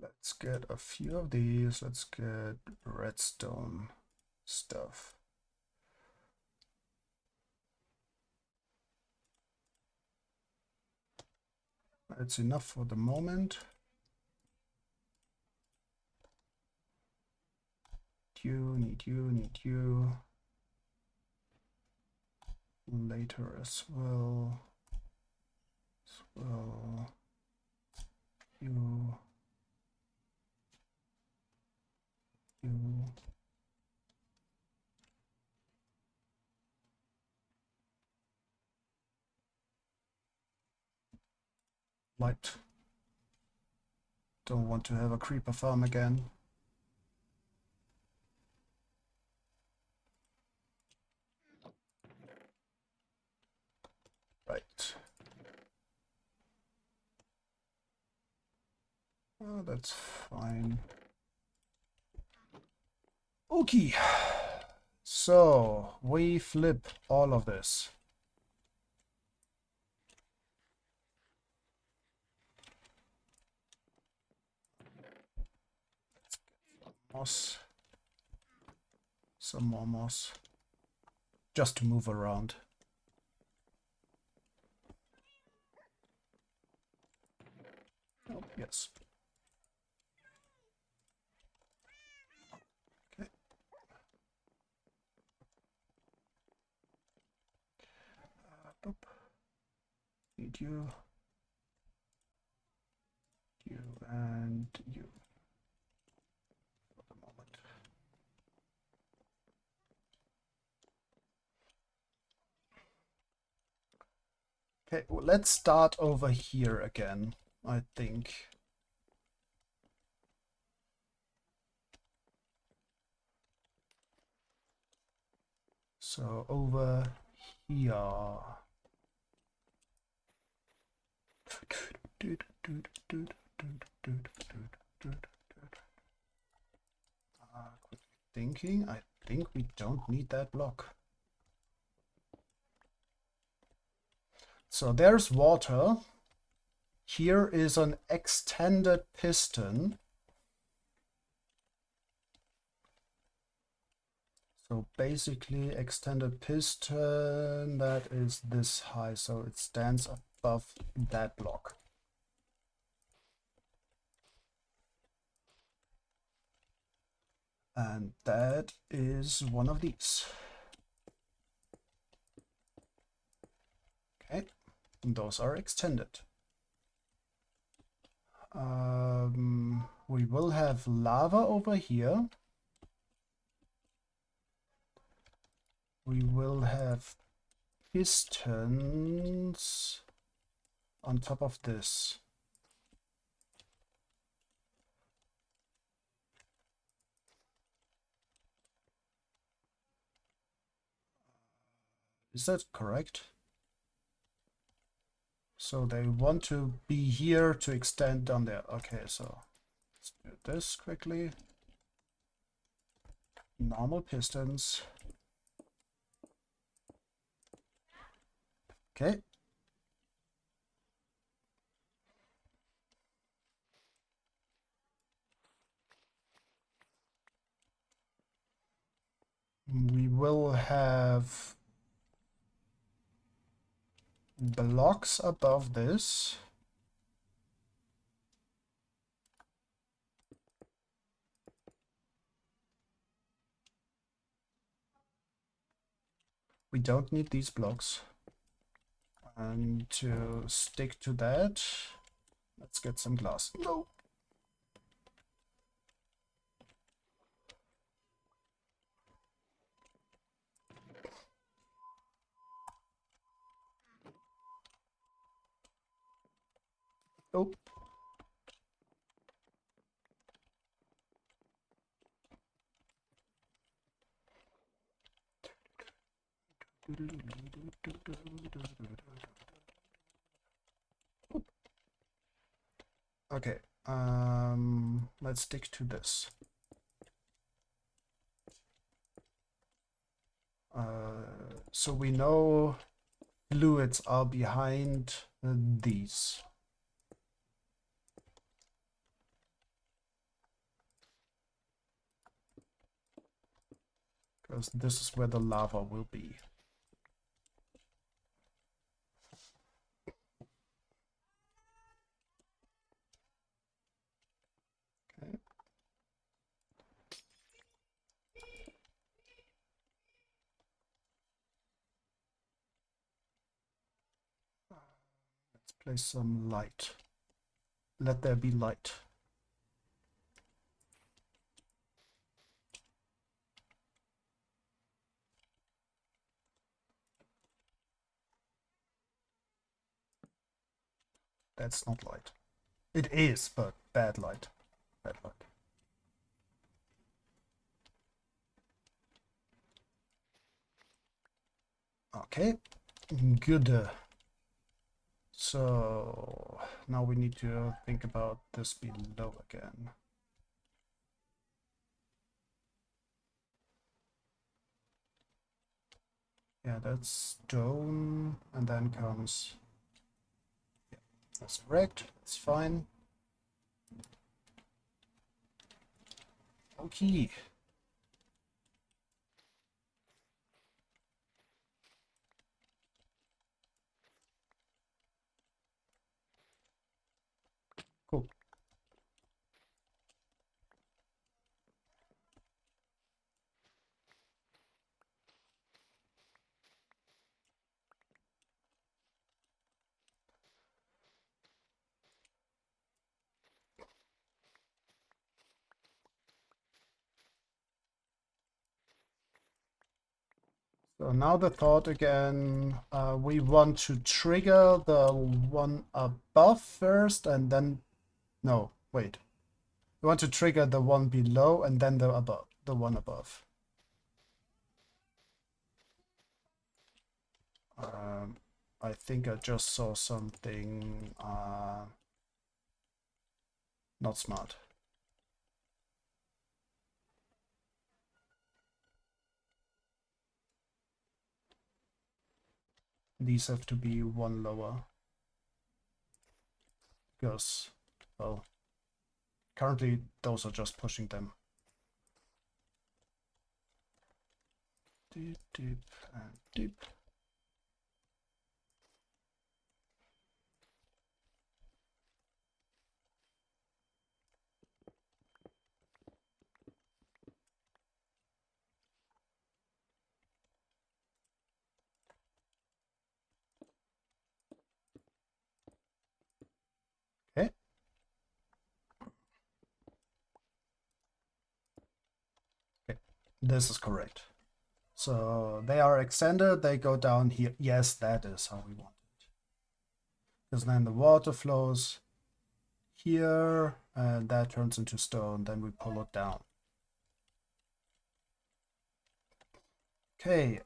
Let's get a few of these. Let's get redstone stuff. That's enough for the moment. Need you. Later as well. You. Light. Don't want to have a creeper farm again. Right. Oh, that's fine. Okay. So we flip all of this. Moss. Some more moss. Just to move around. Oh, yes. Okay. Boop. Need you. You and you. For the moment. Okay, well, let's start over here again, I think. So over here. Quick thinking, I think we don't need that block. So there's water. Here is an extended piston. So basically extended piston that is this high, so it stands above that block. And that is one of these. Okay, and those are extended. We will have lava over here. We will have pistons on top of this. Is that correct? So they want to be here to extend down there. Okay, so let's do this quickly. Normal pistons. Okay. We will have blocks above this. We don't need these blocks. And to stick to that, let's get some glass. No. Oh. Okay, let's stick to this. So we know fluids are behind these. Because this is where the lava will be. Okay. Let's place some light. Let there be light. That's not light. It is, but bad light. Bad light. Okay, good. So now we need to think about this below again. Yeah, that's stone, and then comes... Yeah, that's correct, that's fine. Okay. Cool. So now the thought again, we want to trigger the one above first and then... No, wait. We want to trigger the one below and then the above, the one above. I think I just saw something not smart. These have to be one lower. Because, well, currently those are just pushing them. Deep, deep, and deep. Okay. Okay, this is correct. So they are extended, they go down here. Yes, that is how we want it. Because then the water flows here, and that turns into stone, then we pull it down. Okay,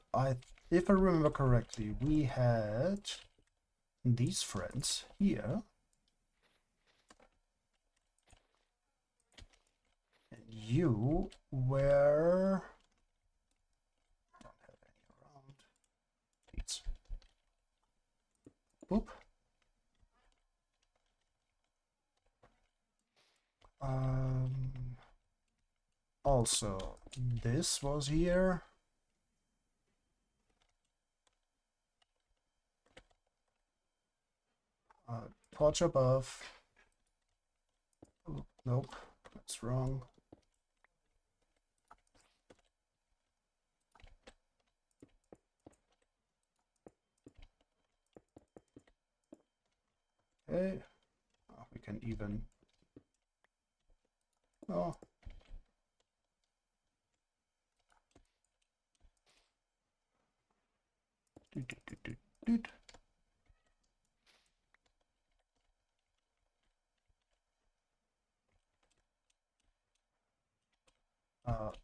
if I remember correctly, we had these friends here. And you were... Don't have any around. Please. Boop. Also, this was here. Torch above. Oh, nope, that's wrong. Okay, we can even... Oh. Doot, doot, doot, doot, doot.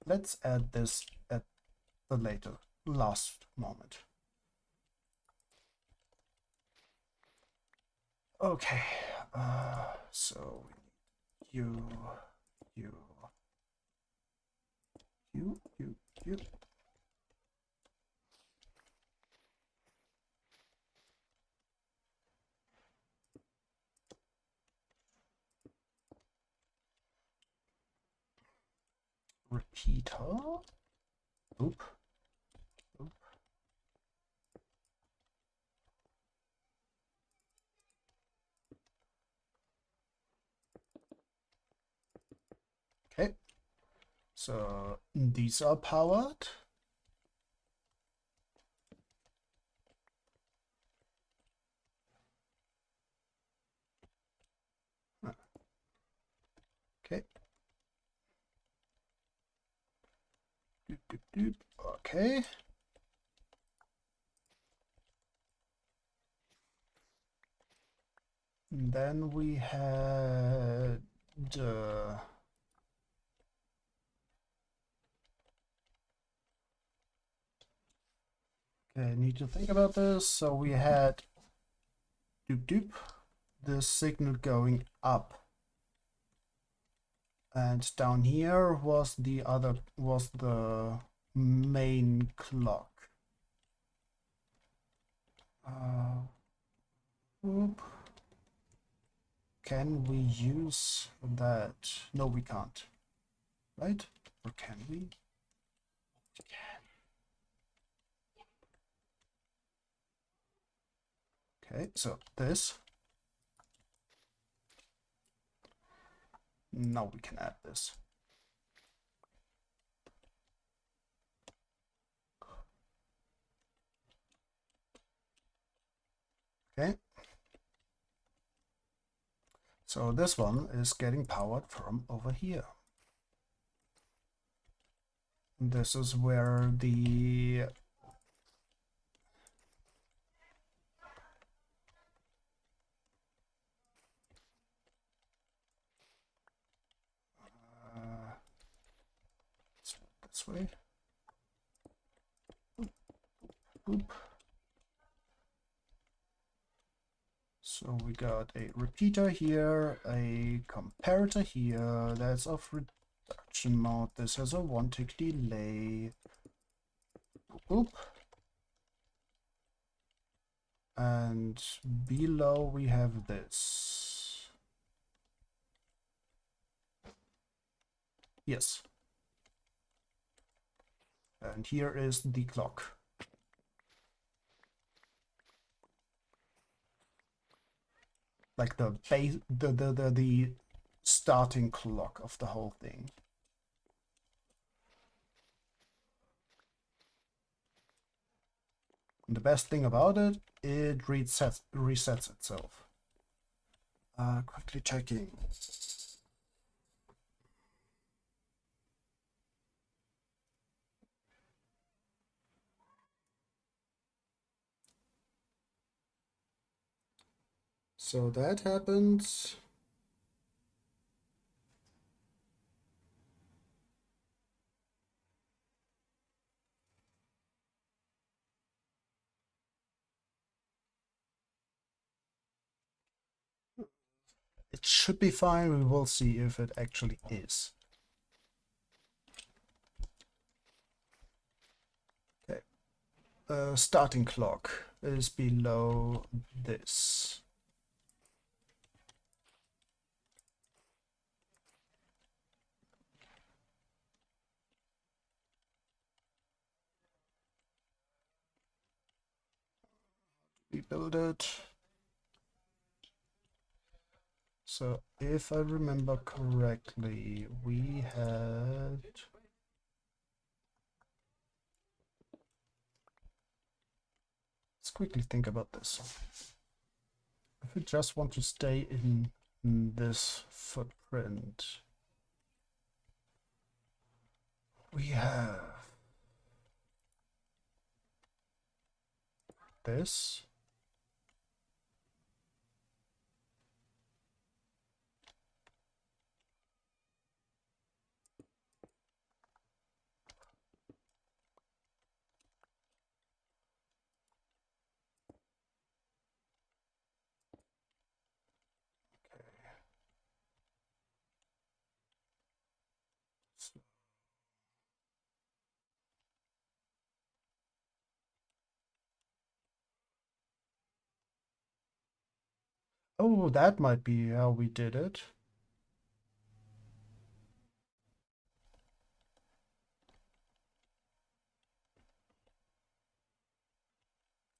Let's add this at the last moment. Okay, so you, you, you. Repeater. Oop. Oop. Okay. So these are powered. Okay. Doop, doop, doop. Okay. And then we had okay, I need to think about this. So we had doop doop, the signal going up. And down here was the main clock. Whoop. Can we use that? No, we can't. Right? Or can we? We can. Okay, so this. Now we can add this. Okay. So this one is getting powered from over here. This is where the this way. Boop. So we got a repeater here, a comparator here, that's of reduction mode. This has a 1-tick delay. Boop. And below we have this. Yes. And here is the clock. Like the base, the starting clock of the whole thing. And the best thing about it, it resets itself. Quickly checking. So that happens. It should be fine. We will see if it actually is. Okay. Starting clock is below this. We build it. So if I remember correctly, we had let's quickly think about this. If we just want to stay in this footprint, we have this. Oh, that might be how we did it.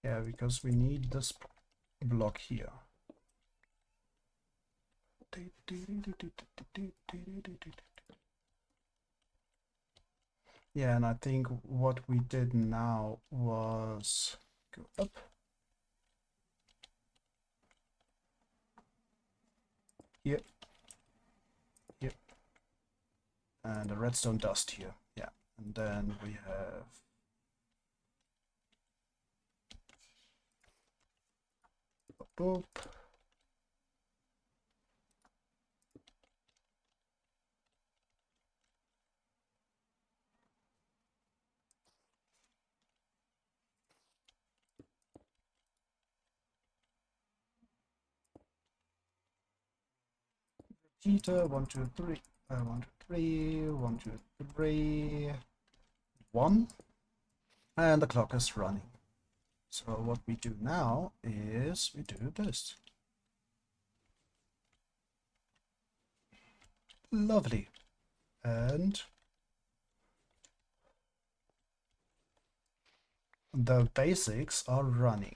Yeah, because we need this block here. Yeah, and I think what we did now was go up. Here. Here. And the redstone dust here. Yeah. And then we have boop. Cheetah, 1, 2, 3. 1, 2, 3. 1, 2, 3. 1. And the clock is running. So what we do now is we do this. Lovely. And the basics are running.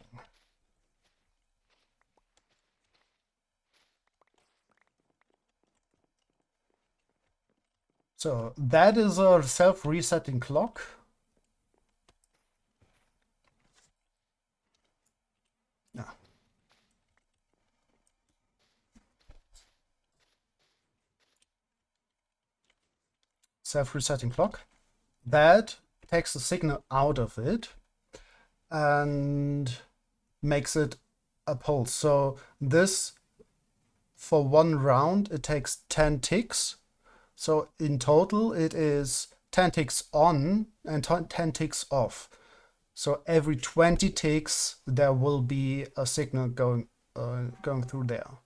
So that is a self-resetting clock. Yeah. Self-resetting clock. That takes the signal out of it and makes it a pulse. So this, for one round, it takes 10 ticks. So in total, it is 10 ticks on and 10 ticks off. So every 20 ticks, there will be a signal going through there.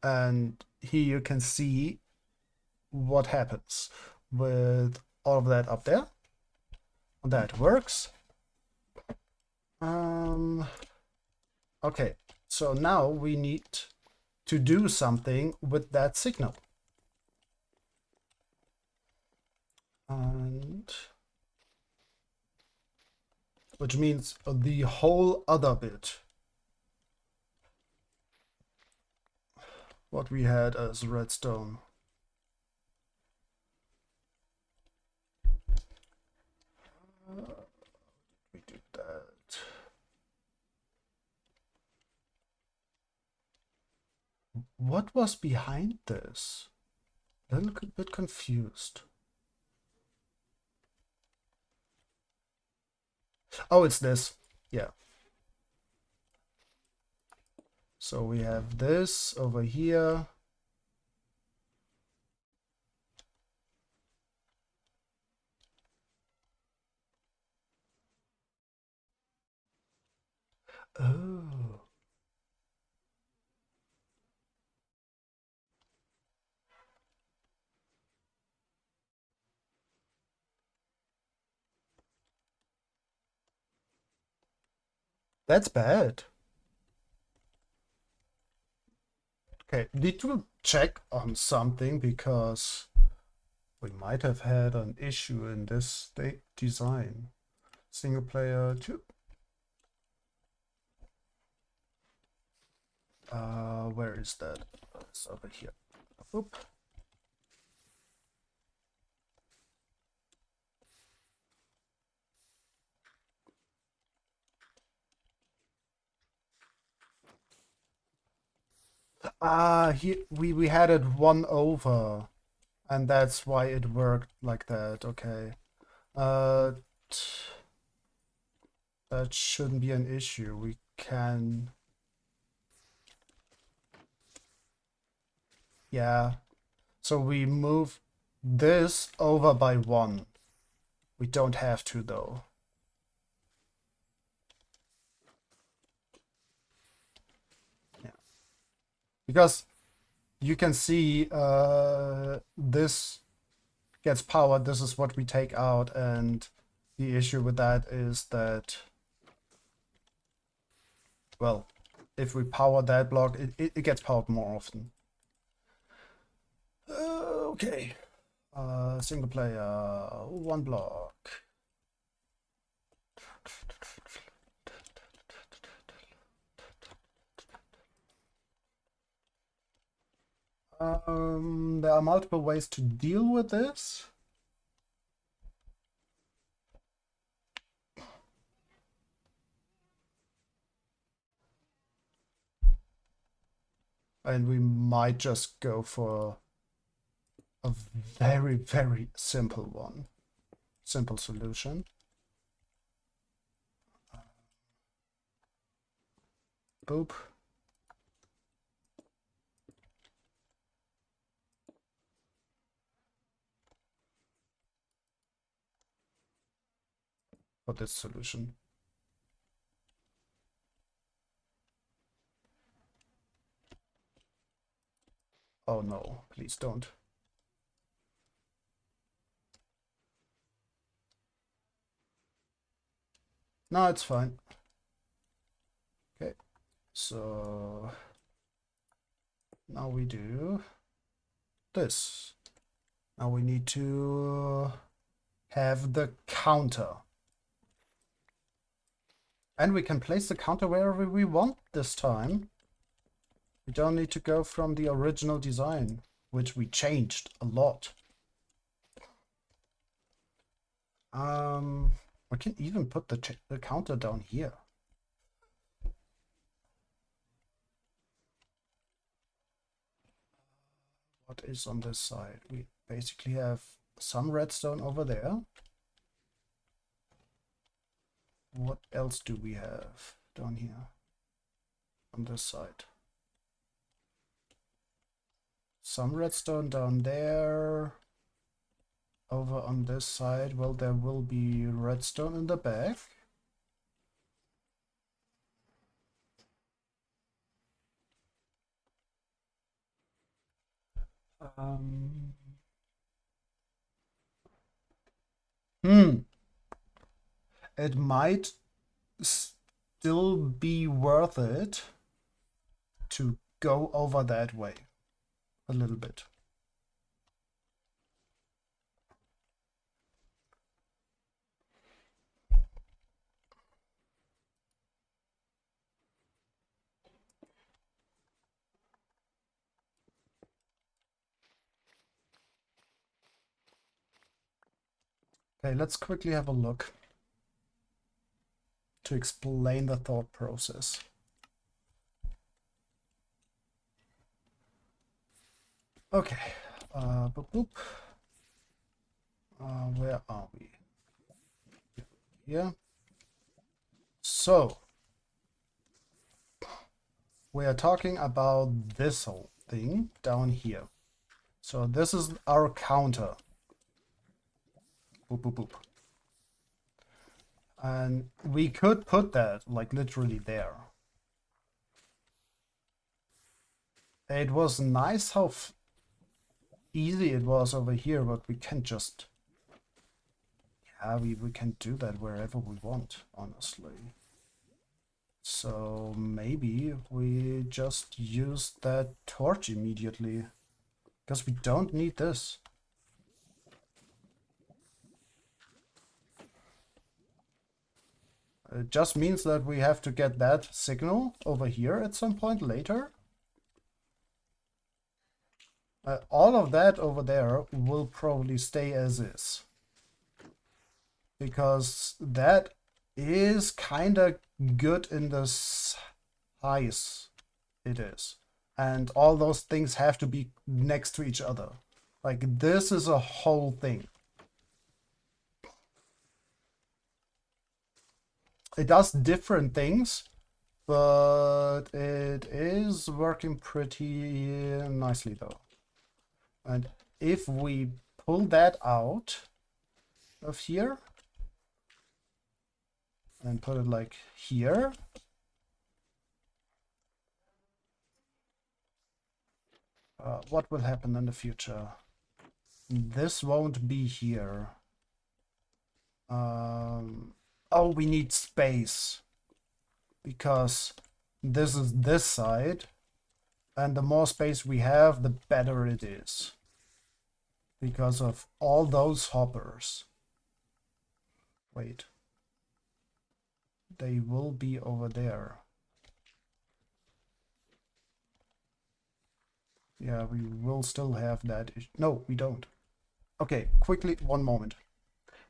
And here you can see what happens with all of that up there. That works. Okay, so now we need to do something with that signal. And which means the whole other bit. What we had as redstone. We did that. What was behind this? A little bit confused. Oh, it's this. Yeah. So we have this over here. Oh. That's bad. Okay, need to check on something because we might have had an issue in this design. Single player 2. Where is that? It's over here. Oop. Here we had it one over, and that's why it worked like that. Okay. That shouldn't be an issue. We can. Yeah. So we move this over by 1. We don't have to though. Yeah. Because you can see this gets powered. This is what we take out, and the issue with that is that Well, if we power that block, it gets powered more often. Okay. Single player, one block. There are multiple ways to deal with this. And we might just go for a very, very simple one. Simple solution. Boop. For this solution. Oh no, please don't. No, it's fine. Okay, so now we do this. Now we need to have the counter. And we can place the counter wherever we want this time. We don't need to go from the original design, which we changed a lot. I can even put the counter down here. What is on this side? We basically have some redstone over there. What else do we have down here on this side? Some redstone down there. Over on this side, well, there will be redstone in the back. It might still be worth it to go over that way a little bit. Okay, let's quickly have a look to explain the thought process. Okay, boop, boop. Where are we? Here. So, we are talking about this whole thing down here. So this is our counter. Boop, boop, boop. And we could put that like literally there. It was nice how easy it was over here, but we can just, yeah, we can do that wherever we want, honestly. So maybe we just use that torch immediately, because we don't need this. It just means that we have to get that signal over here at some point later. All of that over there will probably stay as is, because that is kind of good in the size it is. And all those things have to be next to each other. Like, this is a whole thing. It does different things, but it is working pretty nicely though. And if we pull that out of here and put it like here, what will happen in the future? This won't be here. Oh, we need space, because This is this side. And the more space we have, the better it is. Because of all those hoppers. Wait. They will be over there. Yeah, we will still have that. No, we don't. Okay, quickly, one moment.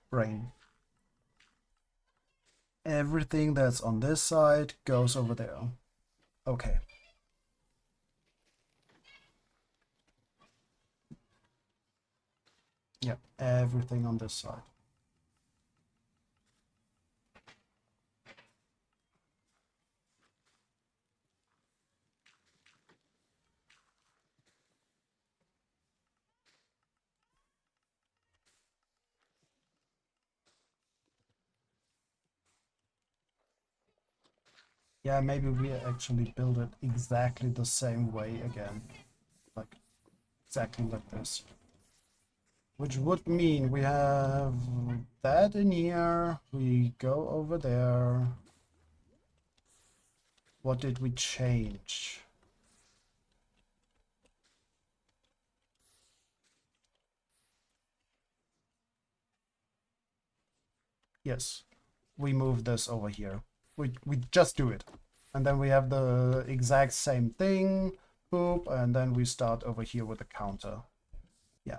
Brain. Everything that's on this side goes over there. Okay. Yeah, everything on this side. Yeah, maybe we actually build it exactly the same way again. Like, exactly like this. Which would mean we have that in here, we go over there. What did we change? Yes, we move this over here. We just do it. And then we have the exact same thing, boop, and then we start over here with the counter. Yeah.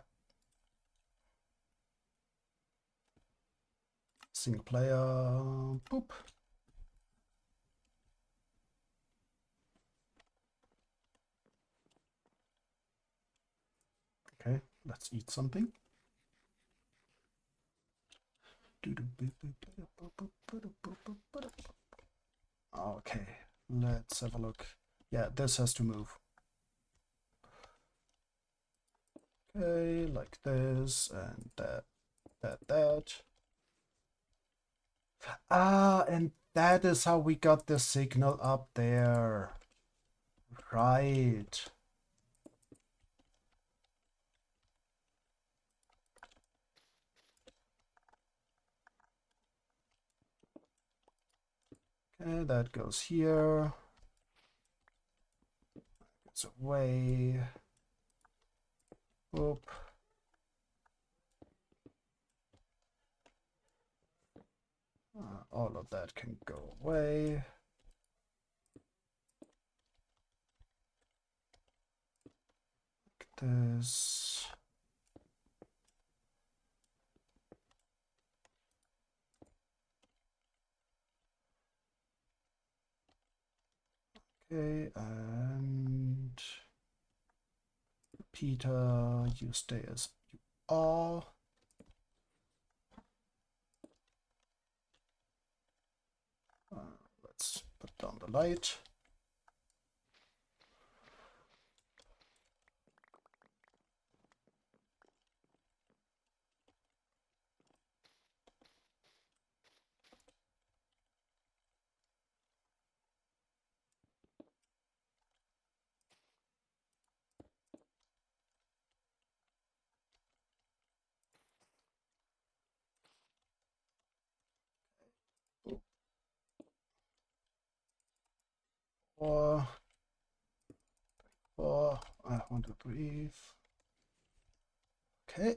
Single player, boop. Okay, let's eat something. Okay, let's have a look. Yeah, this has to move. Okay, like this, and that. Ah, and that is how we got the signal up there. Right. Okay, that goes here. It's away. Oop. All of that can go away. Like this. Okay, and Peter, you stay as you are. Let's put down the light. Four, 1, 2, 3. Okay.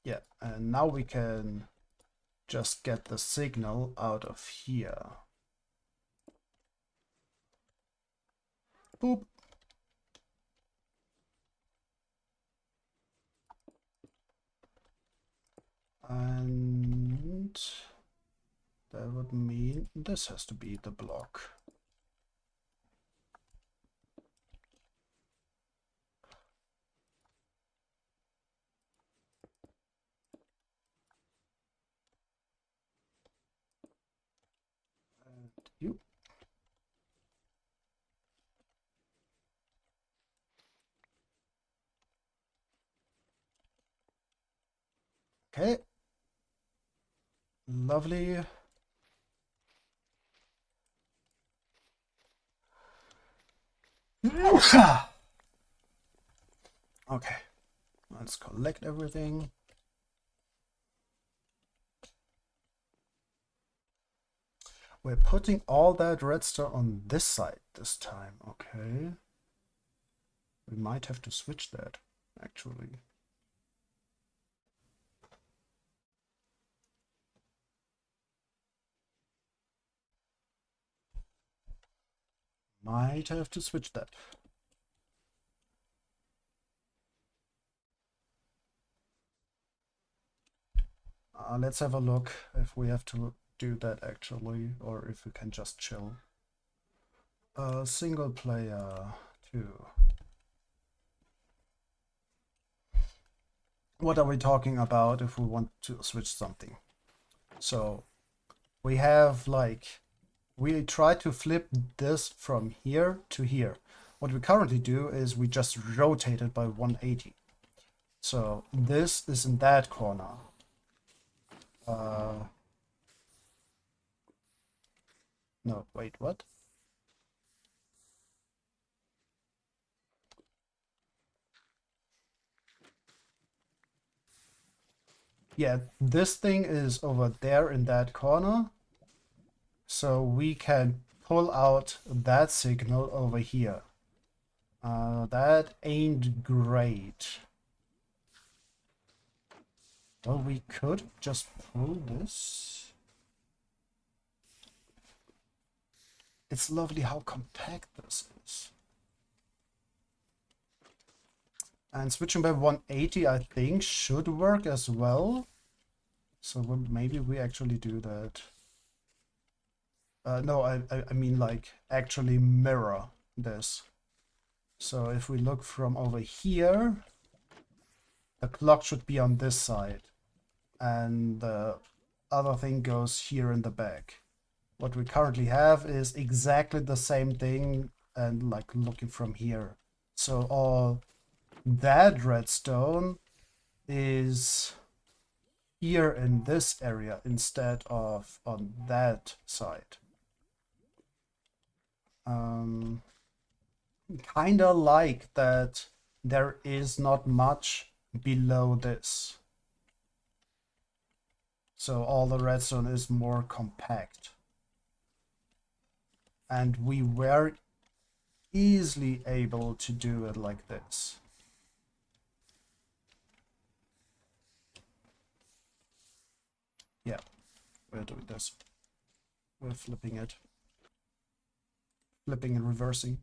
Yeah, and now we can just get the signal out of here. Boop. And that would mean this has to be the block. And you. Okay. Lovely. Okay. Let's collect everything. we're putting all that redstone on this side this time. Okay. We might have to switch that, actually. Might have to switch that. Let's have a look if we have to do that actually, or if we can just chill. Single player 2. What are we talking about if we want to switch something? So we have like, we try to flip this from here to here. What we currently do is we just rotate it by 180. So this is in that corner. No, wait, what? Yeah, this thing is over there in that corner. So we can pull out that signal over here. That ain't great. Well, we could just pull this. It's lovely how compact this is. And switching by 180, I think, should work as well. So maybe we actually do that. No, I mean like actually mirror this. So if we look from over here, the clock should be on this side. And the other thing goes here in the back. What we currently have is exactly the same thing and like looking from here. So all that redstone is here in this area instead of on that side. Kinda like that there is not much below this. So all the redstone is more compact. And we were easily able to do it like this. Yeah, we're doing this. We're flipping it. Flipping and reversing.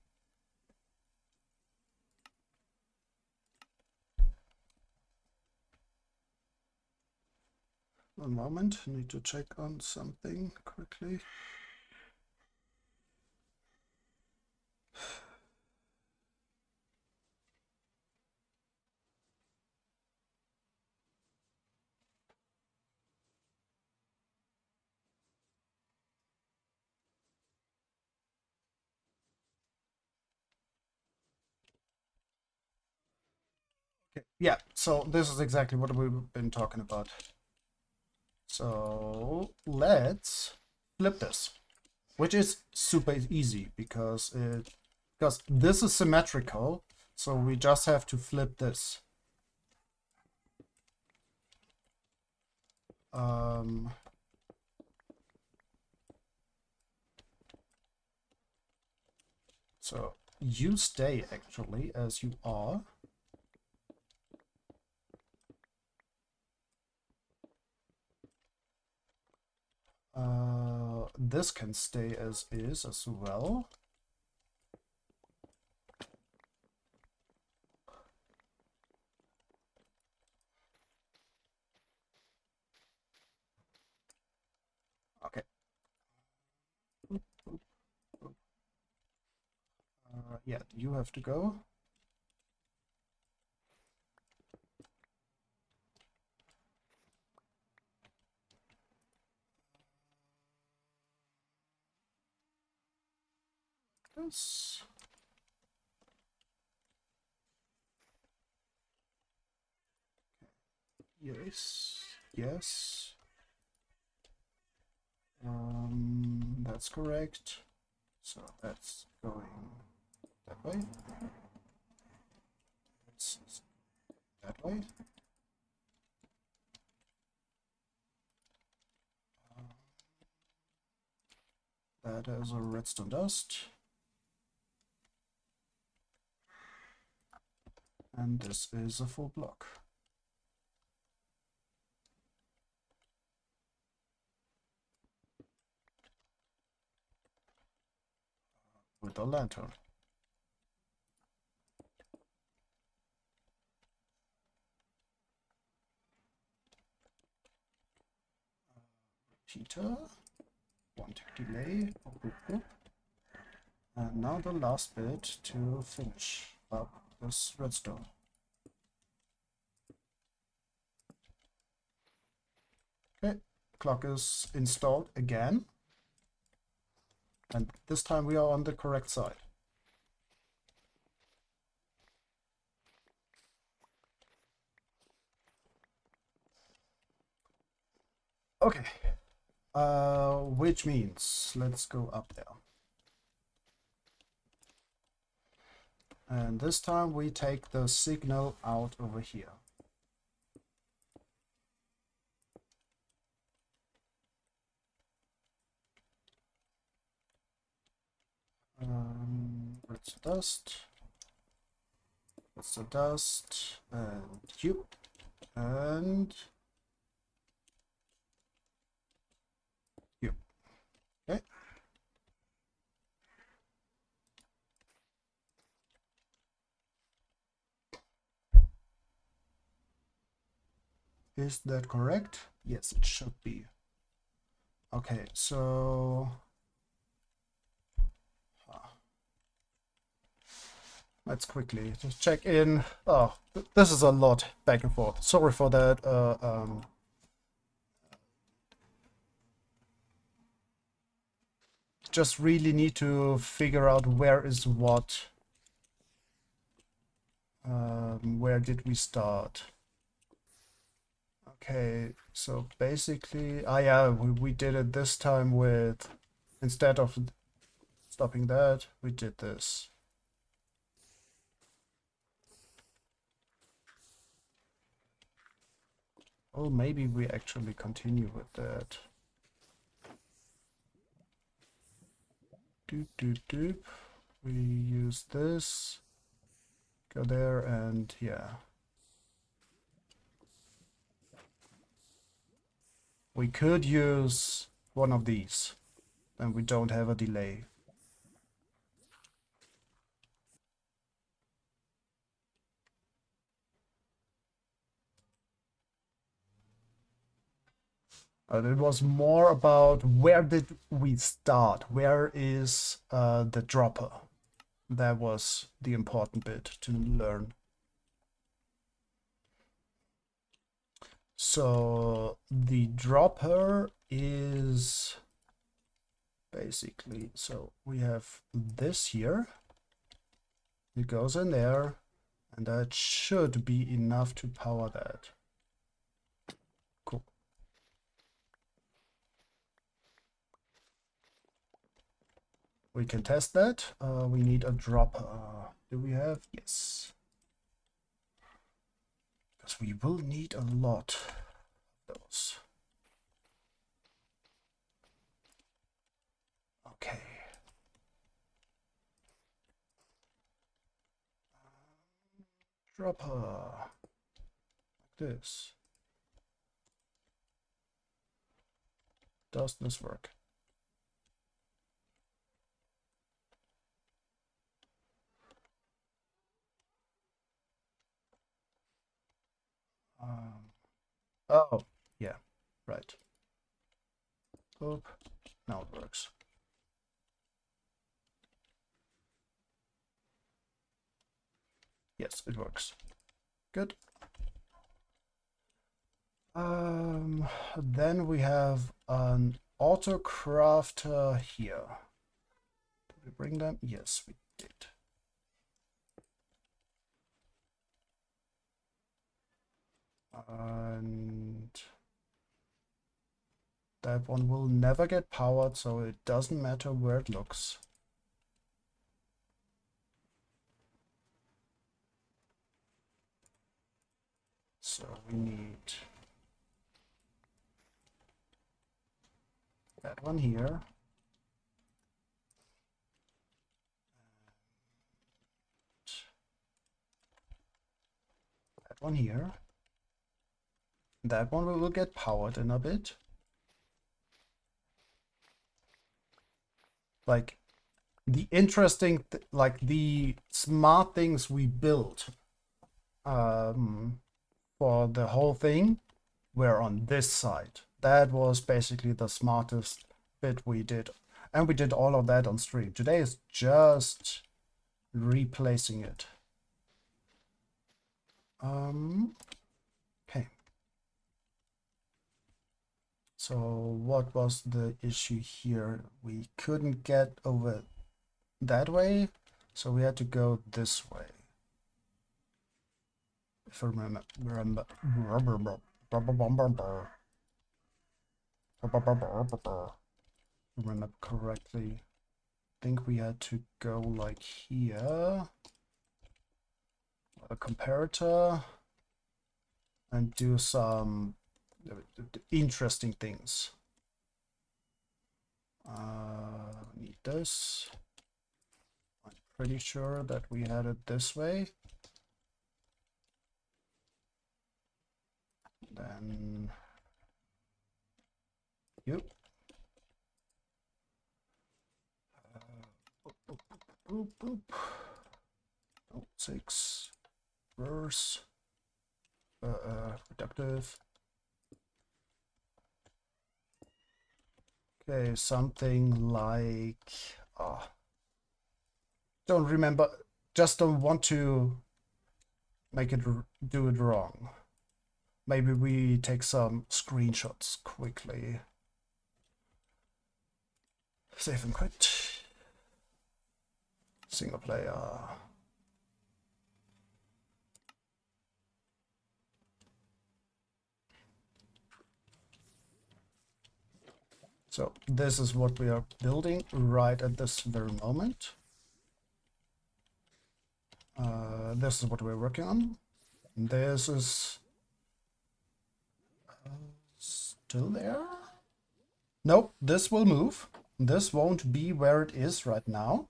One moment, I need to check on something quickly. Okay. Yeah, so this is exactly what we've been talking about. So let's flip this, which is super easy because this is symmetrical, so we just have to flip this. So you stay actually as you are. This can stay as is as well. Okay. Yeah, you have to go. Yes. Yes. Yes. That's correct. So that's going that way. It's that way. That is a redstone dust. And this is a full block. With a lantern. Cheater. 1 tick delay. Boop, boop, boop. And now the last bit to finish up this redstone. Okay, clock is installed again. And this time we are on the correct side. Okay, which means let's go up there. And this time we take the signal out over here. Where's the dust? What's the dust? And you. And you. Okay. Is that correct? Yes, it should be. Okay, so let's quickly just check in. Oh, this is a lot back and forth. Sorry for that. Just really need to figure out where is what. Where did we start? Okay, so basically, yeah, we did it this time with, instead of stopping that, we did this. Oh, maybe we actually continue with that. Doop, doop, doop. We use this, go there, and yeah. We could use one of these, and we don't have a delay. It was more about where did we start? Where is the dropper? That was the important bit to learn. So the dropper is basically, so we have this here. It goes in there, and that should be enough to power that. Cool. We can test that. We need a dropper. Do we have? Yes. Because we will need a lot of those. Okay. Dropper. Like this. Does this work? Oh, yeah, right. Oop. Now it works. Yes, it works. Good. Then we have an auto crafter here. Did we bring them? Yes, we did. And that one will never get powered, so it doesn't matter where it looks. So we need that one here. one here. That one will get powered in a bit. Like the interesting, like the smart things we built for the whole thing were on this side. That was basically the smartest bit we did. And we did all of that on stream. Today is just replacing it. Okay. So what was the issue here? We couldn't get over that way, so we had to go this way. If I remember correctly, I think we had to go like here, a comparator, and do some interesting things. Need this. I'm pretty sure that we had it this way. Then you. Boop, boop. Oh, 6. Verse. Reductive. Okay, something like. Don't remember. Just don't want to make it do it wrong. Maybe we take some screenshots quickly. Save and quit. Single player. So this is what we are building right at this very moment. This is what we're working on. This is still there. Nope, this will move. This won't be where it is right now.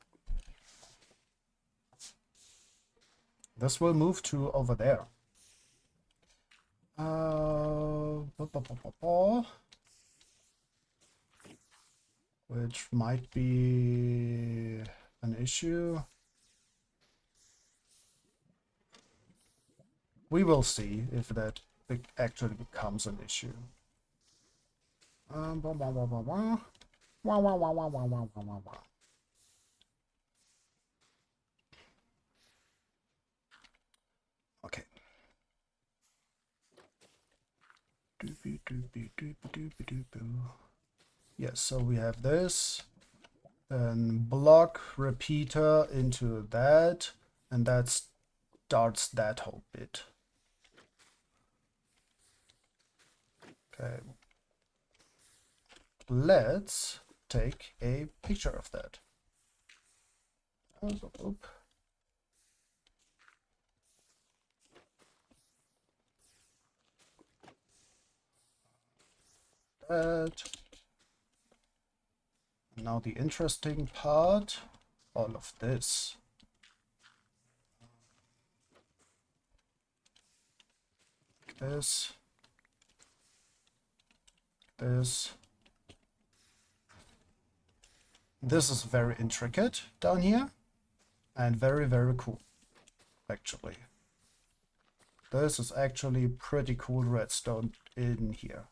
This will move to over there. Which might be an issue. We will see if that actually becomes an issue. Okay. Yes, so we have this, then block repeater into that, and that starts that whole bit. Okay. Let's take a picture of that. That. Now the interesting part, all of this. This. This. This is very intricate down here and very, very cool, actually. This is actually pretty cool redstone in here.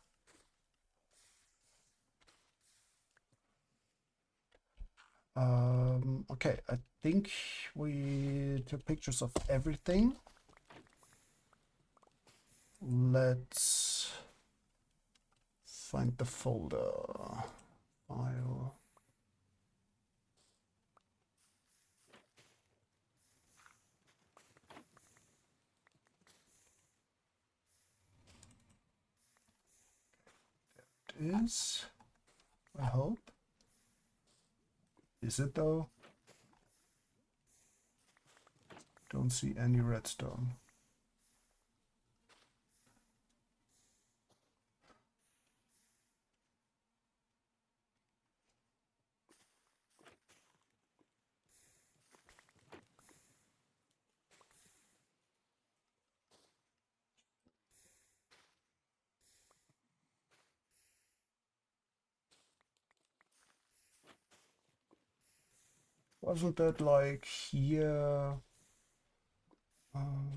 Okay, I think we took pictures of everything. Let's find the folder. File. There it is. I hope. Is it though? Don't see any redstone. Wasn't that like here? Um,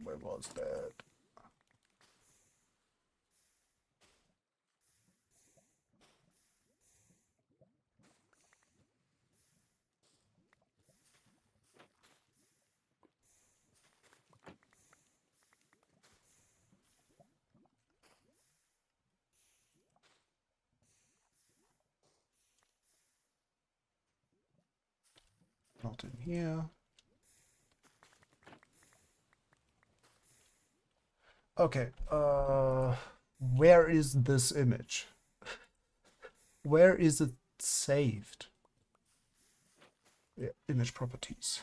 where was that? Not in here. Okay, where is this image? Where is it saved? Yeah, image properties.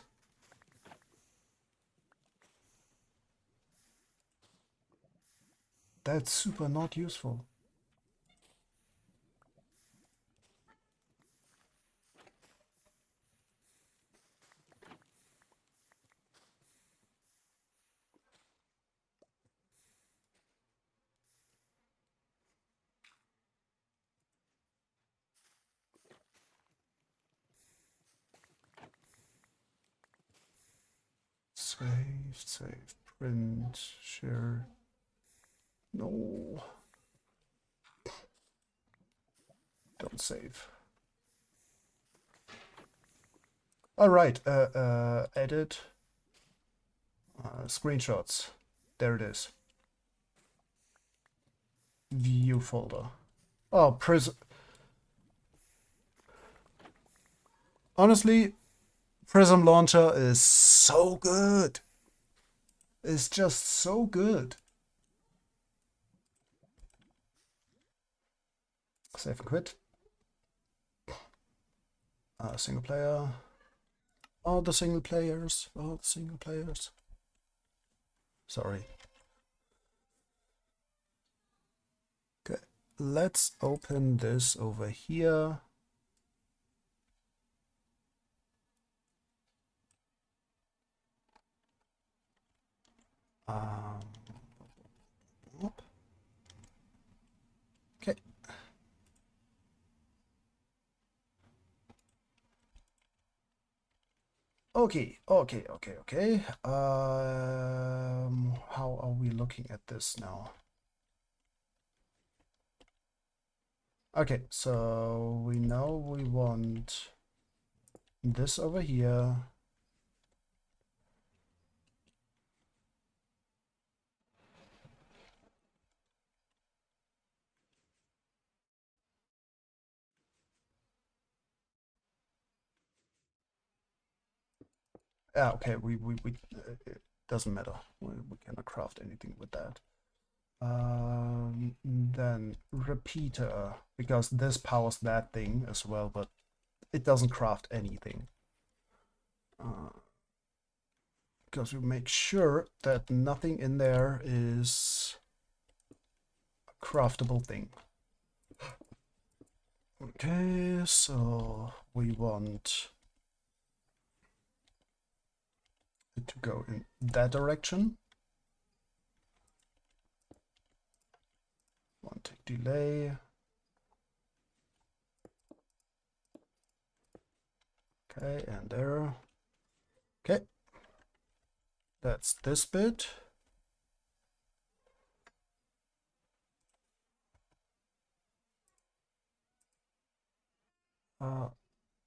That's super not useful. Save, print, share. No. Don't save. All right, edit, screenshots. There it is. View folder. Oh, Prism. Honestly, Prism Launcher is so good. It's just so good. Save and quit. Single player. All the single players. All the single players. Sorry. Okay, let's open this over here. Whoop. Okay. Okay. How are we looking at this now? Okay, so we know we want this over here. Yeah, okay, it doesn't matter. We cannot craft anything with that. Then repeater, because this powers that thing as well, but it doesn't craft anything. Because we make sure that nothing in there is a craftable thing. Okay, so we want it to go in that direction. One tick delay. Okay, and there. Okay. That's this bit.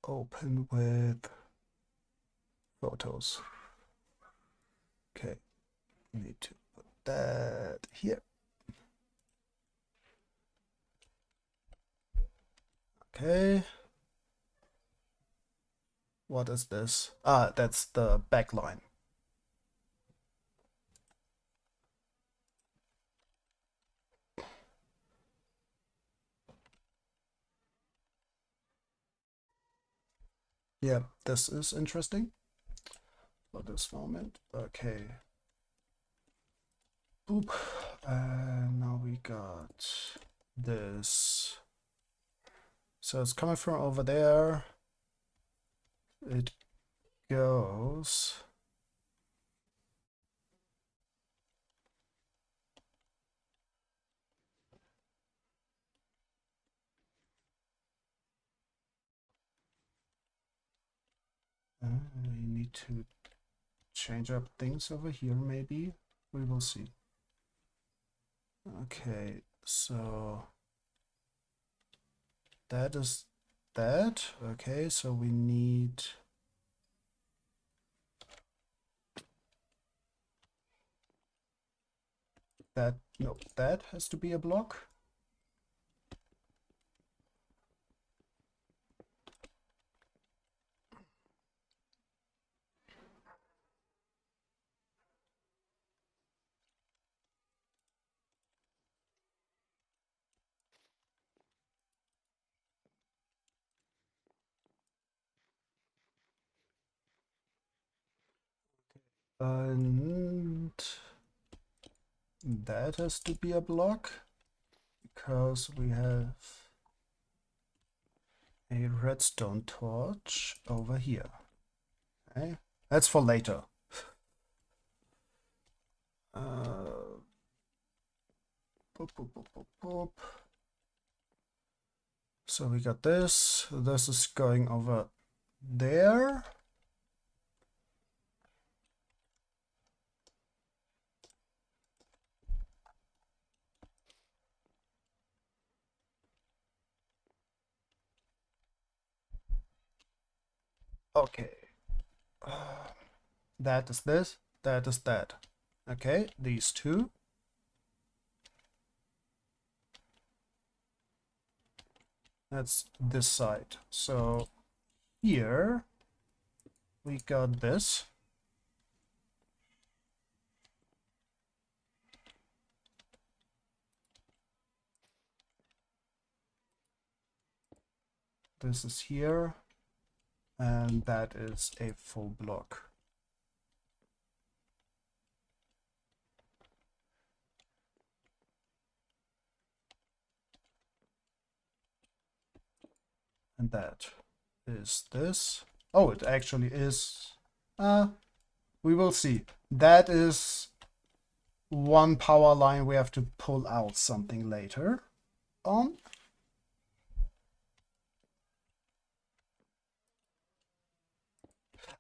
Open with photos. Okay, need to put that here. Okay. What is this? Ah, that's the backline. Yeah, this is interesting for this moment. Okay. Boop. Now we got this. So it's coming from over there. It goes. We need to change up things over here, maybe. We will see. Okay, so that is that. Okay, so we need that. No, that has to be a block. And that has to be a block because we have a redstone torch over here. Okay, that's for later. Boop, boop, boop, boop, boop. So we got this. This is going over there. Okay. That is this. That is that. Okay, these two. That's this side. So here we got this. This is here. And that is a full block. And that is this. Oh, it actually is. We will see. That is one power line we have to pull out something later on.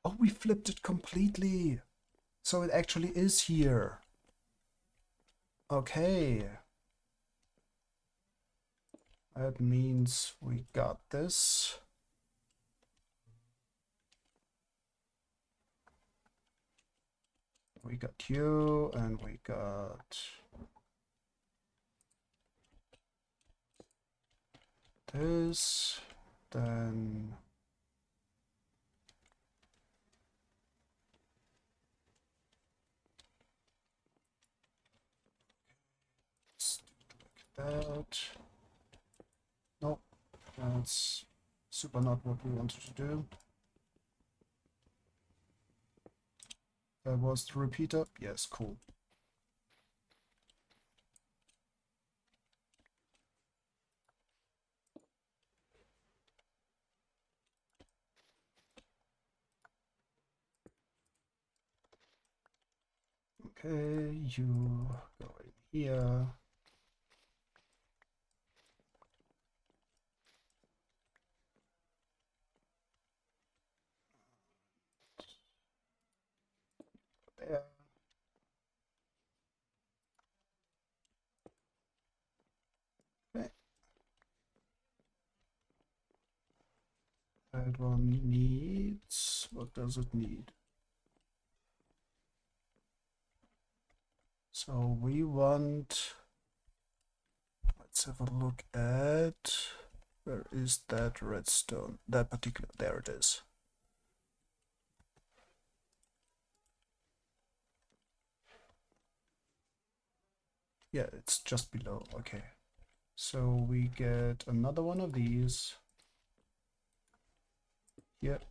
Oh, we flipped it completely. So it actually is here. Okay. That means we got this. We got you, and we got this. Then that. Nope, that's super not what we wanted to do. That was the repeater. Yes, cool. Okay, you go in here. There. Okay. That one needs, what does it need? So we want, let's have a look at, where is that redstone? That particular, there it is. Yeah, it's just below, okay. So we get another one of these. Yep.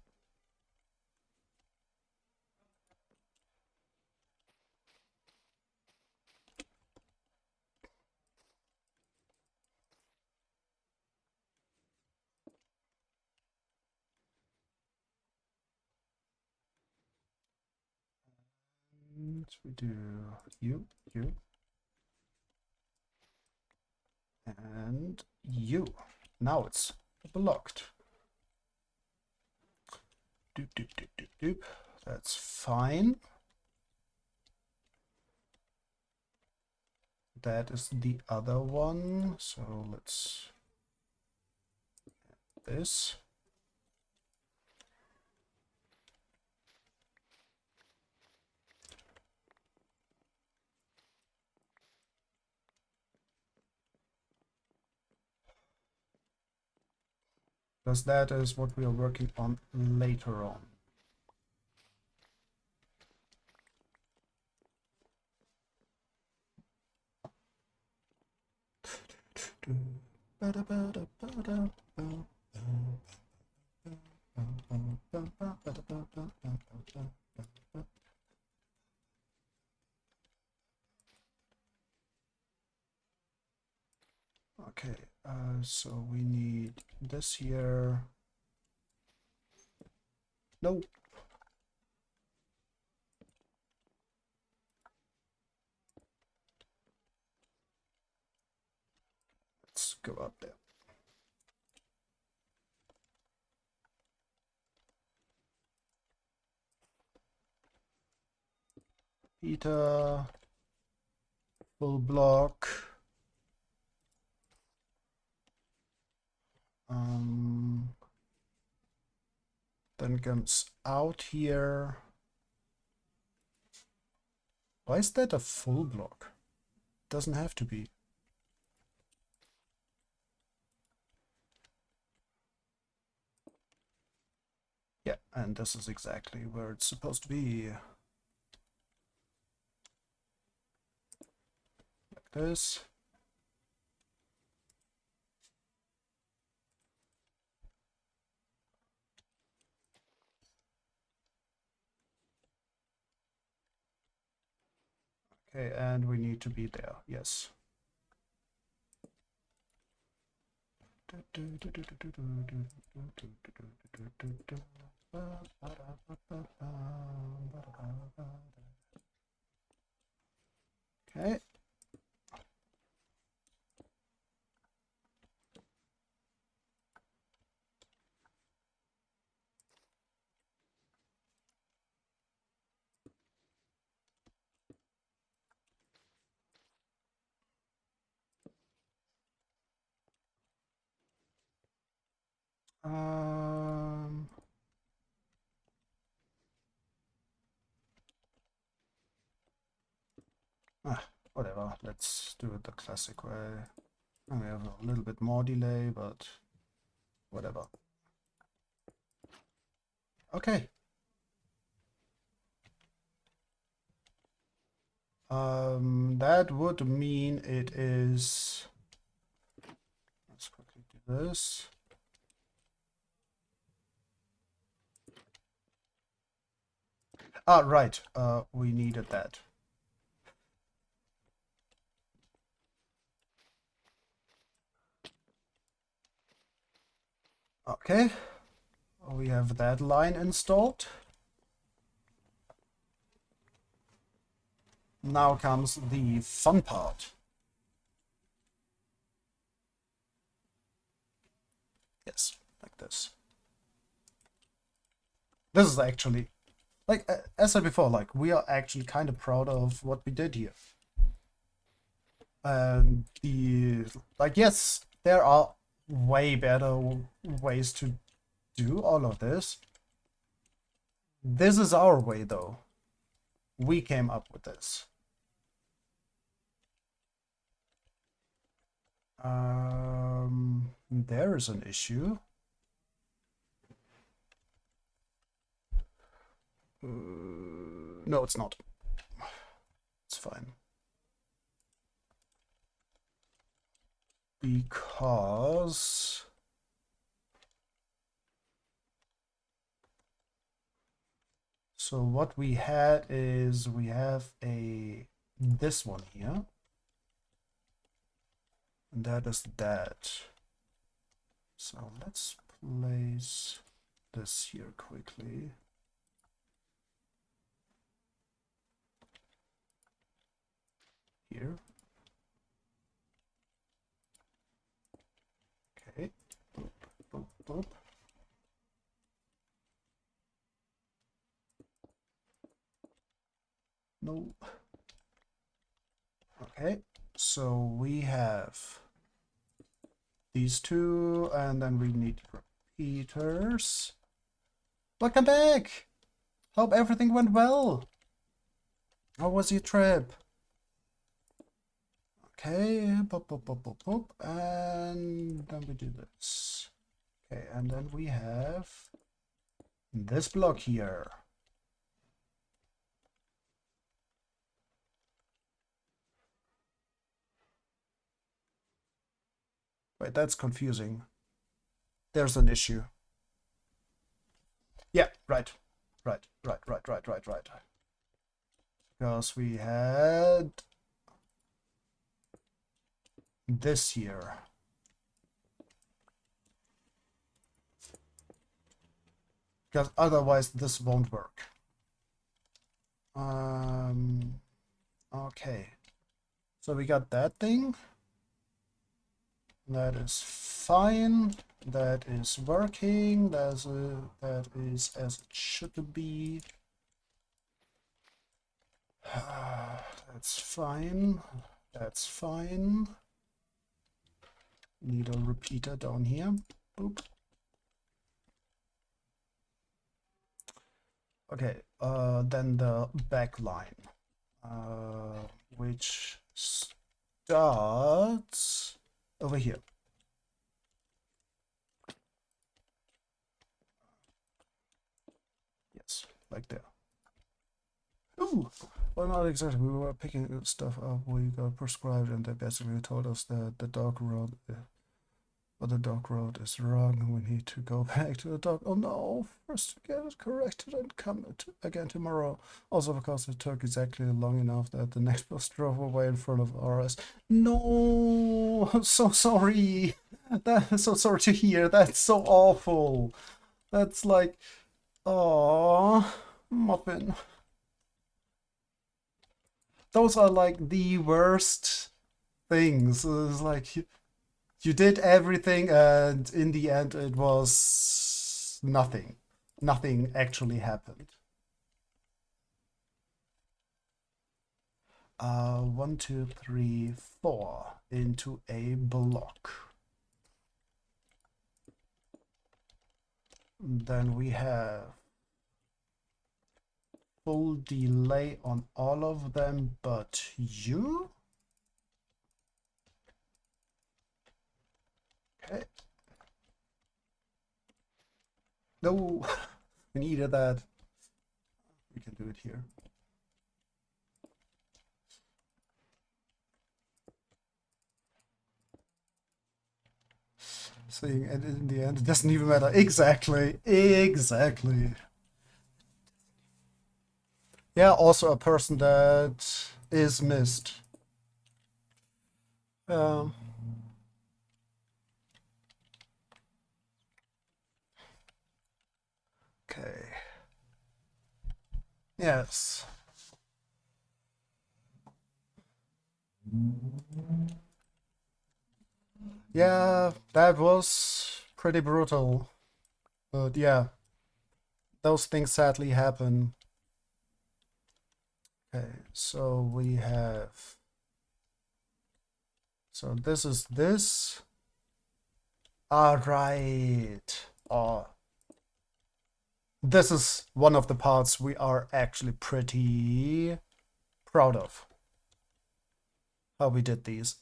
we do you, and you. Now it's blocked. Doop, doop, doop, doop, doop. That's fine. That is the other one. So let's add this. Because that is what we are working on later on. Okay, so we need this here. No. Let's go up there. Peter, full block. Then comes out here. Why is that a full block? Doesn't have to be. Yeah, and this is exactly where it's supposed to be. Like this. Okay, and we need to be there, yes. Okay. Whatever, let's do it the classic way. And we have a little bit more delay, but whatever. Okay. That would mean it is... Let's quickly do this. Ah, right. We needed that. Okay. We have that line installed. Now comes the fun part. Yes, like this. This is actually, like, as I said before, like, we are actually kind of proud of what we did here. And yes, there are way better ways to do all of this. This is our way, though. We came up with this. There is an issue. No, it's not. It's fine. Because... So what we had is we have this one here. And that is that. So let's place this here quickly. here. Okay. Boop, boop, boop. No. Okay, so we have these two, and then we need repeaters. Welcome back! Hope everything went well. How was your trip? Okay, pop, pop, pop, pop, pop, and then we do this. Okay, and then we have this block here. Wait, that's confusing. There's an issue. Yeah, right. Right. Because we had this here. Because otherwise this won't work. Okay. So we got that thing. That is fine. That is working. That is as it should be. That's fine. That's fine. Need a repeater down here. Boop. Okay, then the back line, which starts over here. Yes, like there. Ooh, well, not exactly. We were picking stuff up we got prescribed, and they basically told us that the dog road, the dog road is wrong. We need to go back to the dog. Oh no! First to get it corrected and come again tomorrow. Also because it took exactly long enough that the next bus drove away in front of ours. No, I'm so sorry. That's so sorry to hear. That's so awful. That's like, oh, Muffin. Those are like the worst things. It's like you did everything, and in the end, it was nothing. Nothing actually happened. 1, 2, 3, 4 into a block. Then we have full delay on all of them but you. Okay. No, we needed that. We can do it here. Seeing, and in the end, it doesn't even matter. Exactly. Yeah, also a person that is missed. Um, okay. Yes. Yeah, that was pretty brutal. But yeah, those things sadly happen. Okay, so we have... So this is this. Alright. Oh. This is one of the parts we are actually pretty proud of. How we did this.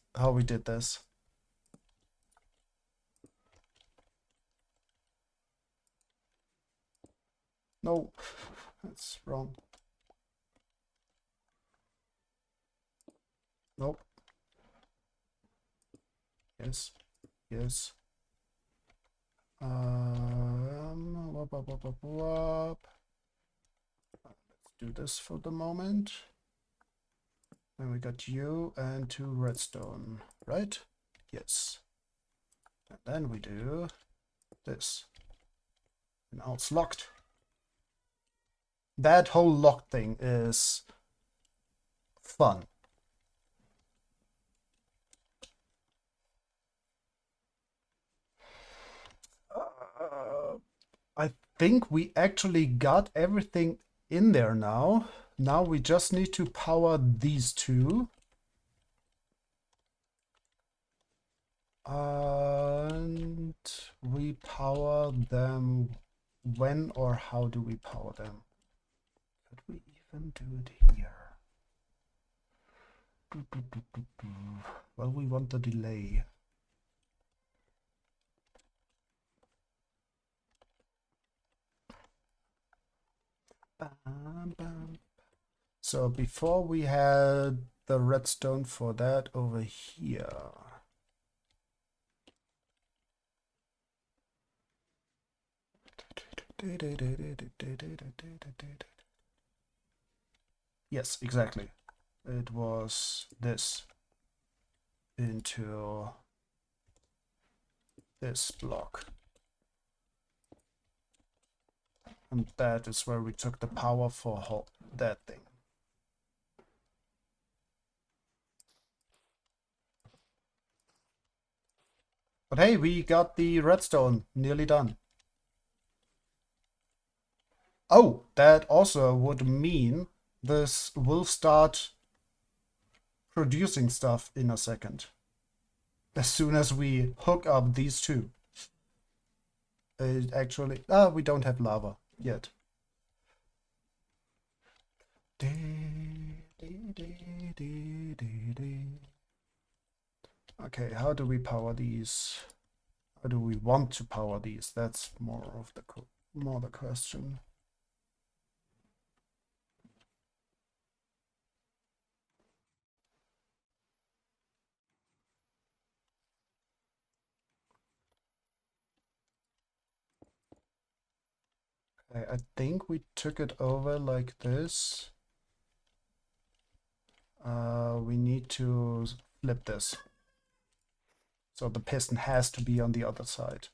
No, that's wrong. Nope. Yes. Yes. Wop, wop, wop, wop, wop. Let's do this for the moment. Then we got you and 2 redstone, right? Yes. And then we do this. And now it's locked. That whole lock thing is fun. think we actually got everything in there now. Now we just need to power these two. And we power them when or how do we power them? Could we even do it here? Well, we want the delay. Bam, bam. So before we had the redstone for that over here. Yes, exactly. It was this into this block. And that is where we took the power for that thing. But hey, we got the redstone nearly done. Oh, that also would mean this will start producing stuff in a second. As soon as we hook up these two. It actually... we don't have lava yet. Okay, how do we power these? How do we want to power these? That's more of the question. Okay, I think we took it over like this. We need to flip this. So the piston has to be on the other side.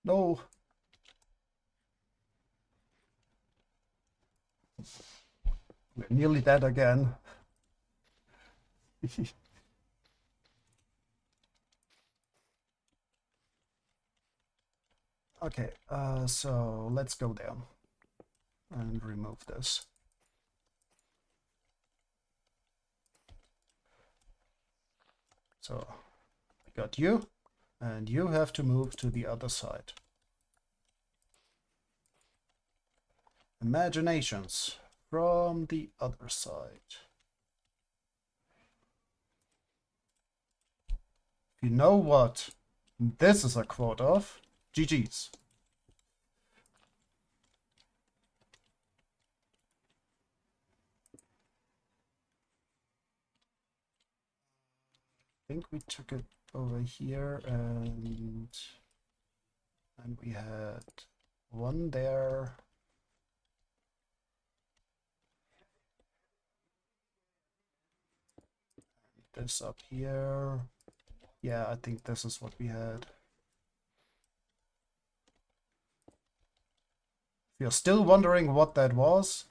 No. We're nearly dead again. Okay, so let's go there and remove this. So we got you, and you have to move to the other side. Imaginations from the other side. You know what this is a quote of? GG's. I think we took it over here and we had one there. This up here. Yeah, I think this is what we had. If you're still wondering what that was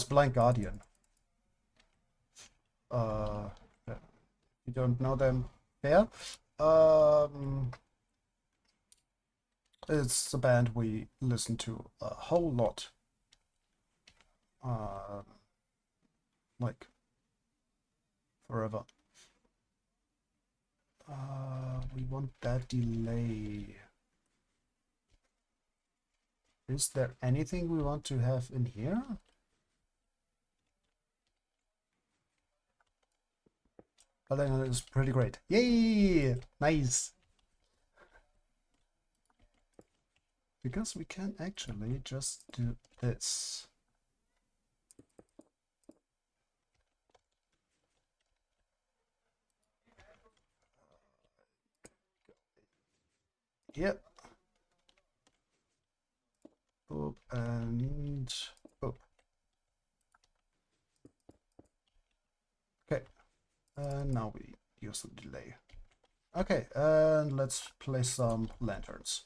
Blind Guardian. You don't know them there. It's a band we listen to a whole lot. Like forever. We want that delay. Is there anything we want to have in here? But then it's pretty great. Yay! Nice! Because we can actually just do this. Yep. Boop and boop. Okay. And now we use the delay. Okay, and let's place some lanterns.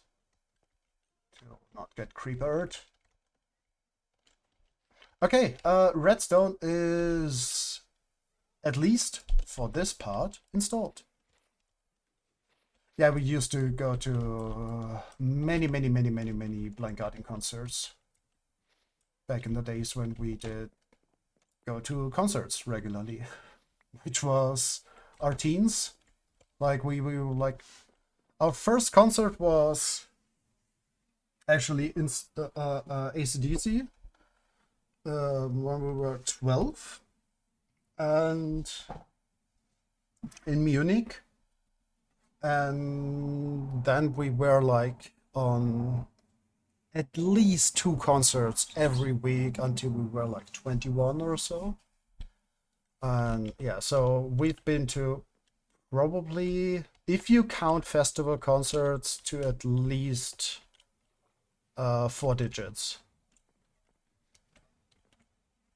to not get creepered. Okay, redstone is, at least for this part, installed. Yeah, we used to go to many Blind Guardian concerts back in the days when we did go to concerts regularly, which was our teens. Like we were like, our first concert was actually in AC/DC when we were 12, and in Munich, and then we were like on at least 2 concerts every week until we were like 21 or so. And yeah, so we've been to probably, if you count festival concerts, to at least 4 digits.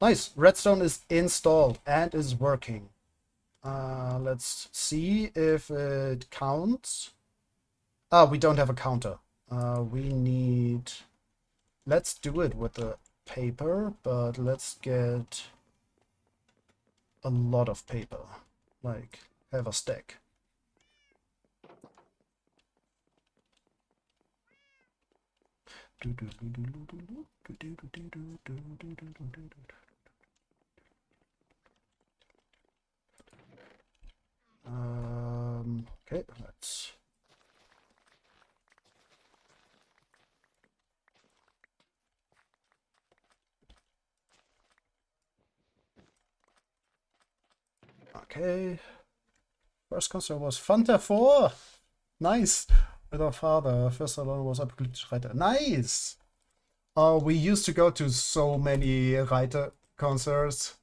Nice, redstone is installed and is working. Let's see if it counts. Ah, we don't have a counter. We need, let's do it with the paper, but let's get a lot of paper, like have a stack. Okay, let's. Okay. First concert was Fanta 4. Nice. With our father. First alone was abgeglückt Reiter. Nice. We used to go to so many Reiter concerts.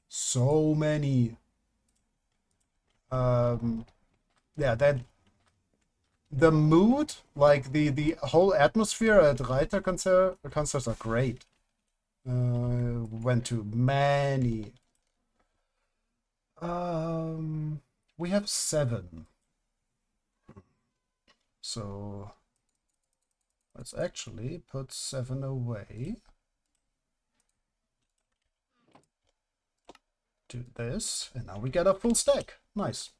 So many. Yeah, that the mood, like the whole atmosphere at Reiter concerts are great. Went to many. We have 7. So let's actually put 7 away. Do this, and now we get a full stack. Nice.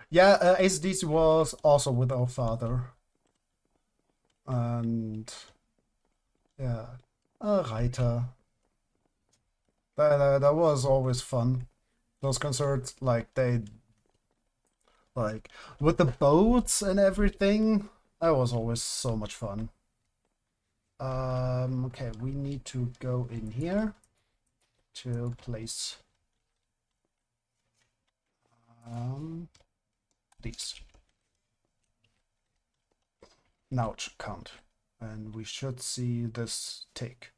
Yeah, AC/DC was also with our father. And yeah, a Reiter. That was always fun. Those concerts, like like with the boats and everything, that was always so much fun. Okay, we need to go in here to place these. Now it should count, and we should see this tick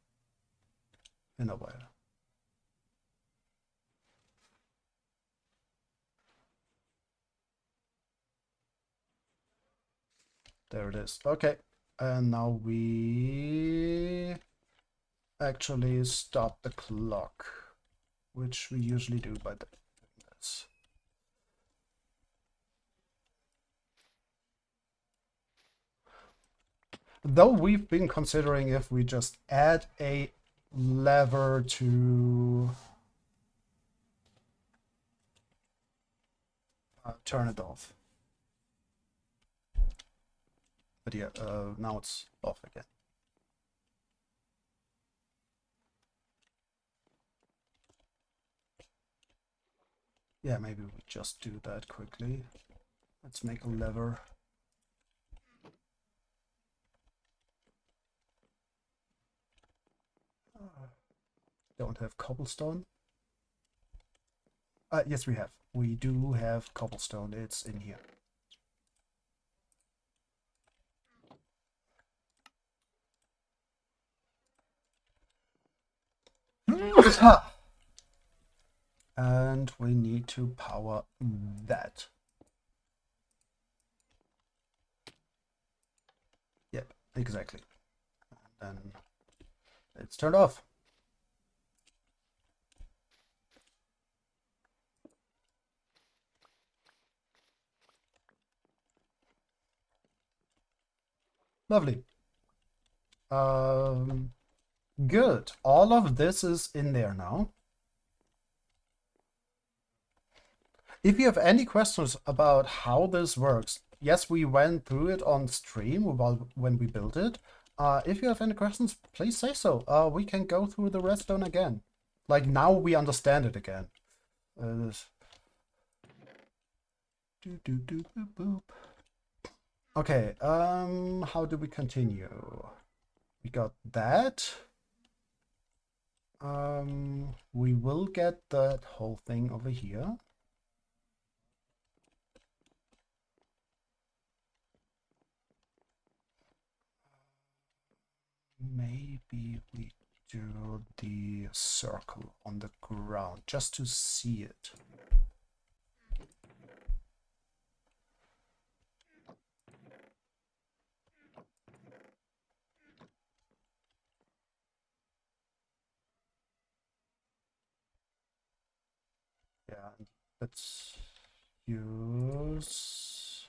in a while. There it is. Okay, and now we actually stop the clock, which we usually do by doing this. Though we've been considering if we just add a lever to turn it off. But yeah, now it's off again. Yeah, maybe we just do that quickly. Let's make a lever. Don't have cobblestone. Yes, we have. We do have cobblestone. It's in here. And we need to power that. Yep, exactly. And then it's turned off. Lovely. Good. All of this is in there now. If you have any questions about how this works, yes, we went through it on stream when we built it. If you have any questions, please say so. We can go through the redstone again. Like now we understand it again. Boop. Okay, how do we continue? We got that. We will get that whole thing over here. Maybe we do the circle on the ground just to see it. Yeah, let's use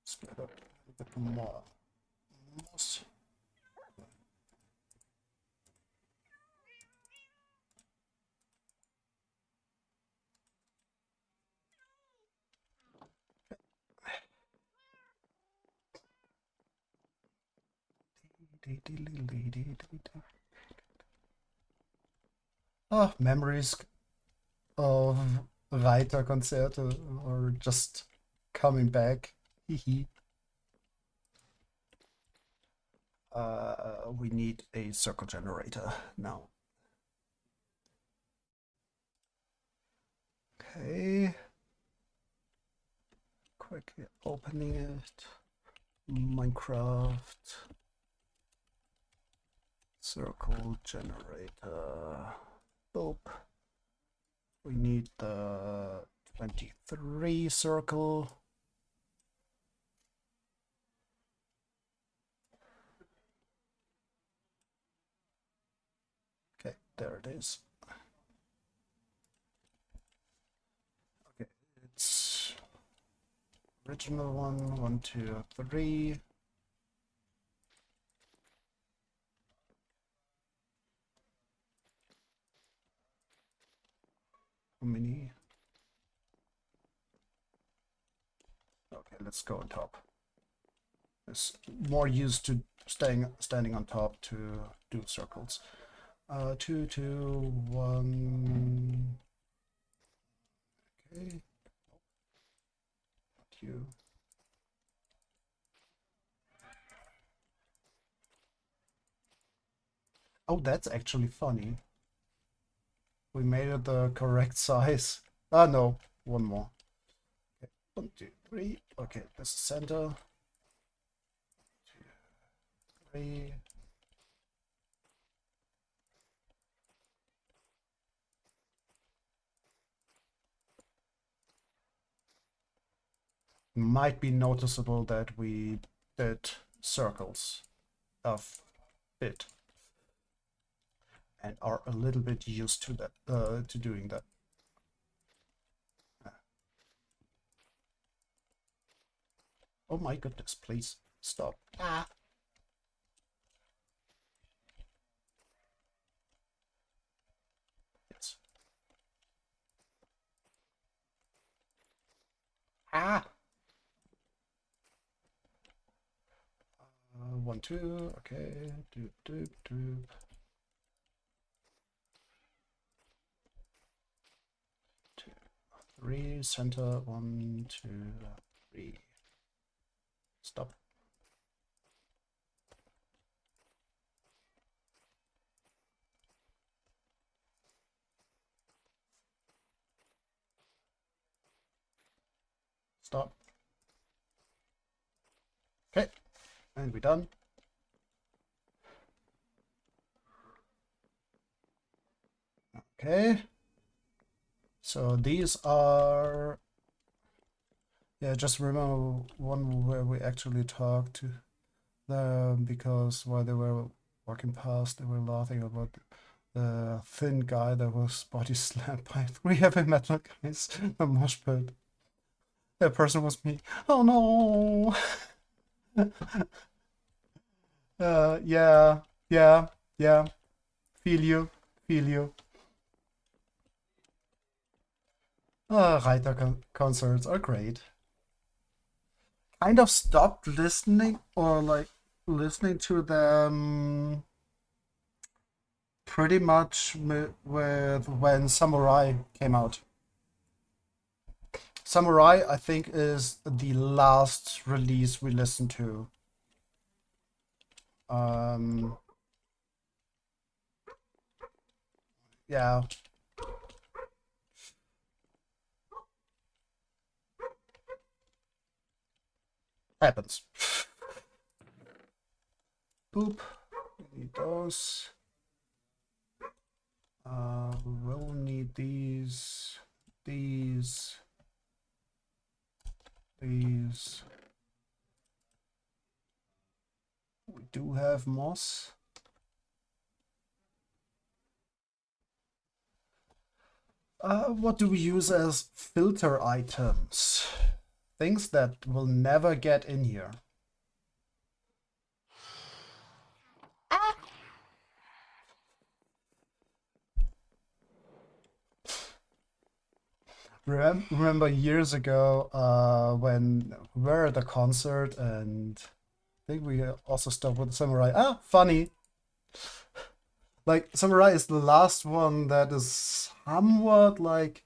split up a bit more. Oh, memories of Reiterkonzerte are just coming back. Hehe. We need a circle generator now. Okay. Quickly opening it. Minecraft. Circle generator. Boop. We need the 23 circle. Okay, there it is. Okay, it's original one, 1, 2, 3. How many? Okay, let's go on top. It's more used to standing on top to do circles. 2, 2, 1. Okay. Not you. Oh, that's actually funny. We made it the correct size. Ah, no, one more. Okay. 1, 2, 3. Okay, that's the center. 2, 3. Might be noticeable that we did circles of bit and are a little bit used to that, to doing that. Oh my goodness, please stop. Ah. Yes. Ah. 1, 2. Okay. Doop, doop, doop. 2, 3. Center. 1, 2, 3. Stop. Stop. Okay, and we're done. Okay, so these are, yeah, just remember one where we actually talked to them because while they were walking past, they were laughing about the thin guy that was body slammed by 3 heavy metal guys in the mosh pit. That person was me. Oh no! Yeah, yeah, yeah. Feel you, feel you. Reiter concerts are great. Kind of stopped listening or like listening to them pretty much with when Samurai came out. Samurai, I think, is the last release we listened to. Um, yeah, happens. Boop. We need those. We'll need these, these. We do have moss. What do we use as filter items? Things that will never get in here. Remember years ago when we were at a concert and I think we also stopped with Samurai. Ah, funny. Like, Samurai is the last one that is somewhat like,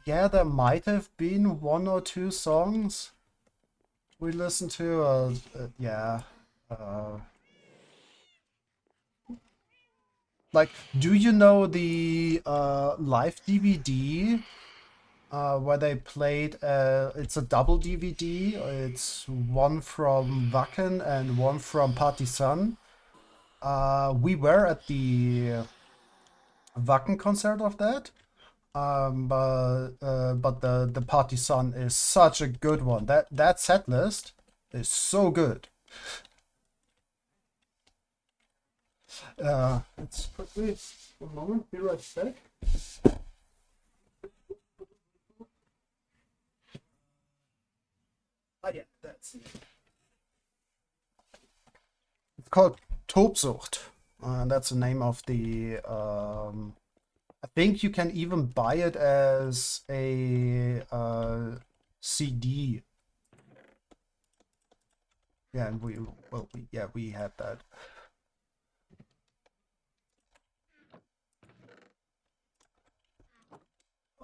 yeah, there might have been 1 or 2 songs we listened to. Yeah. Like, do you know the live DVD where they played? It's a double DVD. It's one from Wacken and one from Partisan. We were at the Wacken concert of that. But the Partisan is such a good one. That set list is so good. Let's quickly, 1 moment, be right back. Ah, yeah, that's it. It's called Tobsucht. And that's the name of the. I think you can even buy it as a CD. Yeah, and we had that.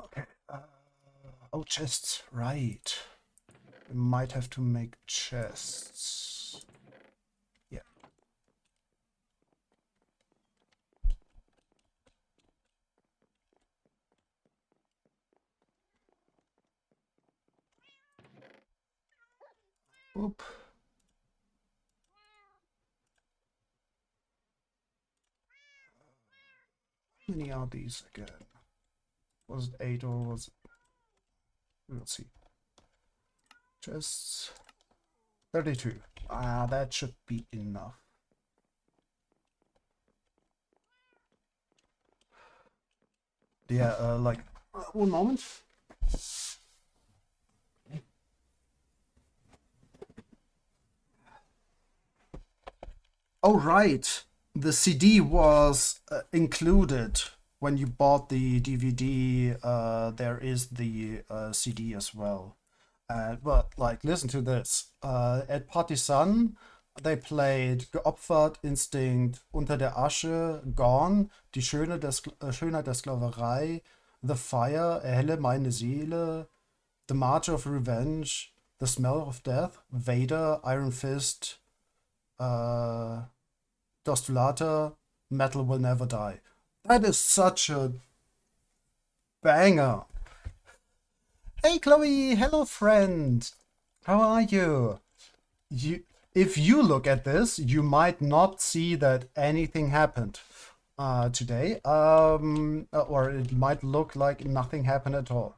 Okay. Oh, chests, right. We might have to make chests. Yeah. Oop. How many are these again? Was it 8 or was it? We'll see. Chests. 32. Ah, that should be enough. Yeah, like, 1 moment. Oh, right. The CD was included when you bought the DVD. There is the CD as well. But, like, listen to this. At Partisan, they played Geopfert, Instinct, Unter der Asche, Gone, Die Schönheit der Sklaverei, The Fire, Erhelle meine Seele, The March of Revenge, The Smell of Death, Vader, Iron Fist, Dostulata, Metal Will Never Die. That is such a banger. Hey Chloe, hello friend. How are you? If you look at this, you might not see that anything happened today. Or it might look like nothing happened at all.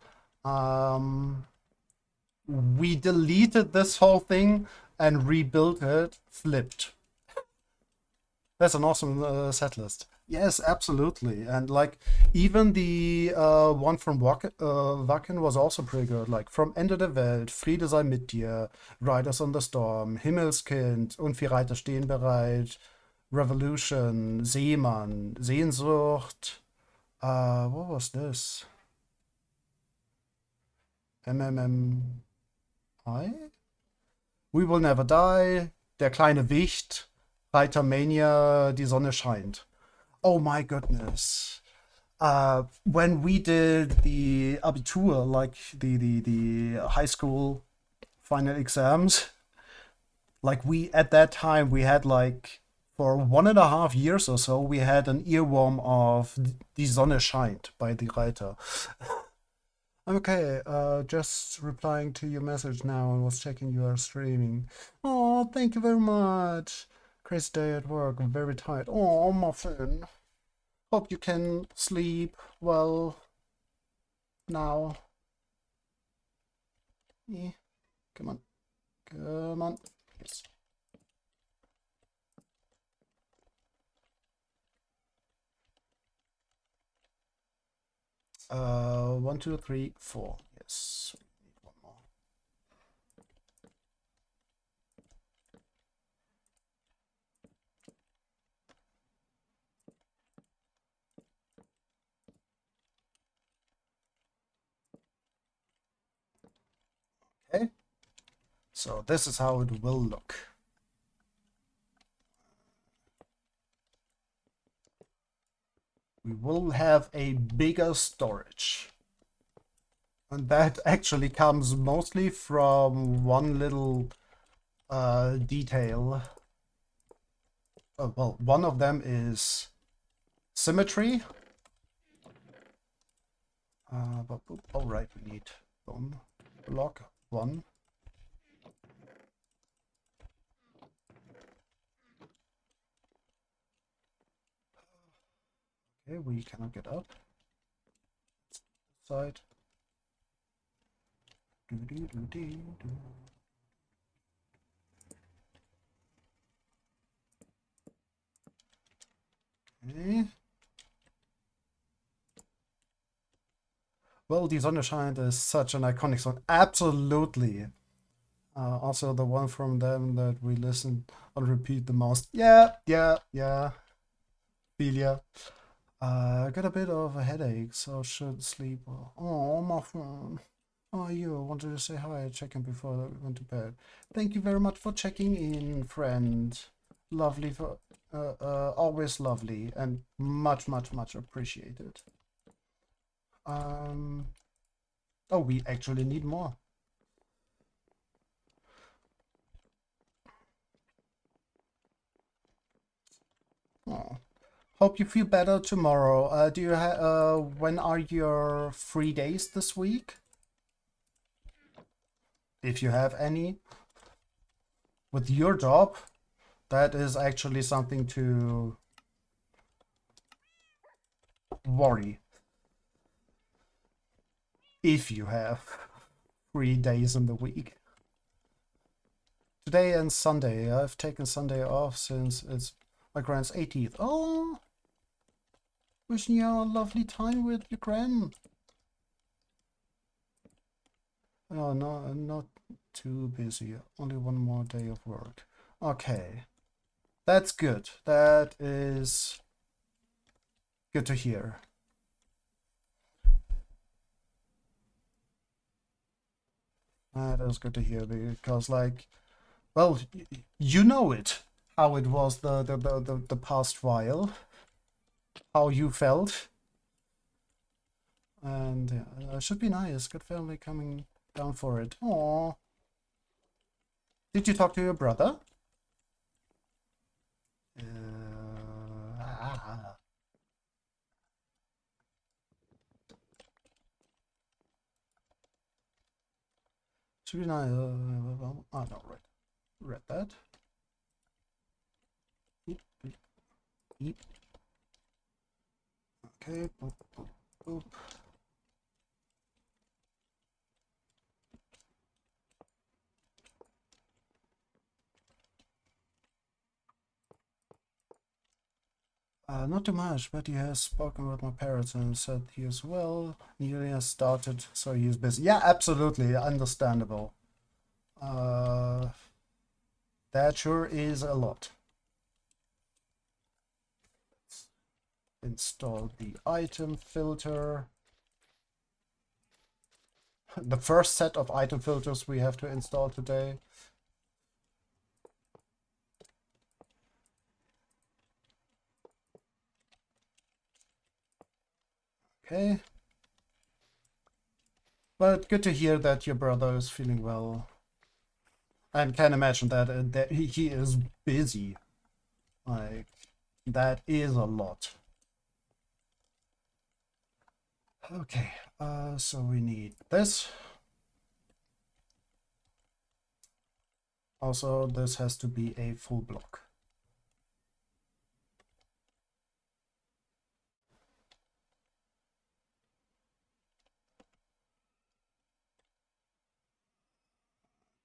We deleted this whole thing and rebuilt it flipped. That's an awesome set list. Yes, absolutely. And like even the one from Wacken was also pretty good. Like From Ende der Welt, Friede sei mit dir, Riders on the Storm, Himmelskind und vier Reiter stehen bereit, Revolution, Seemann, Sehnsucht. What was this? MMMI? We Will Never Die, Der kleine Wicht, Reitermania, Die Sonne scheint. Oh my goodness. When we did the Abitur, like the high school final exams, like we at that time we had like for 1.5 years or so we had an earworm of Die Sonne scheint by the Reiter. Okay, just replying to your message now and was checking you are streaming. Oh, thank you very much. Crazy day at work. I'm very tired. Oh, muffin. Hope you can sleep well now. Yeah. Come on. Come on. Yes. 1, 2, 3, 4. Yes. One more. Okay. So this is how it will look. We will have a bigger storage. And that actually comes mostly from one little detail. Well, one of them is symmetry. All right, we need bone block 1. Okay, we cannot get up. Side. Do, do, do, do, do. Okay. Well, Die Sonne scheint is such an iconic song. Absolutely. Also the one from them that we listen on repeat the most. Yeah, yeah, yeah. Feel ya. I got a bit of a headache, so should sleep well. Oh, my phone. Oh, you wanted to say hi, check in before I went to bed. Thank you very much for checking in, friend. Lovely for always lovely and much, much, much appreciated. Oh, we actually need more. Oh, hope you feel better tomorrow. Do you when are your free days this week? If you have any. With your job, that is actually something to worry. If you have 3 days in the week. Today and Sunday. I've taken Sunday off since it's my grand's 80th. Oh, wishing you a lovely time with your grand. Oh, no, I'm not too busy. Only one more day of work. Okay. That's good. That is good to hear. That is good to hear because, like, well, you know it, how it was the past while, how you felt, and yeah, it should be nice. Good family coming down for it. Aww. Did you talk to your brother? Ah. Should be nice. No, right. Read that. Eep, eep, eep. Okay. Boop, boop, boop. Not too much, but he has spoken with my parents and said he is well. He has started, so he is busy. Yeah, absolutely, understandable. That sure is a lot. Let's install the item filter. The first set of item filters we have to install today. Okay. But good to hear that your brother is feeling well. I can imagine that he is busy. Like, that is a lot. Okay, so we need this. Also, this has to be a full block.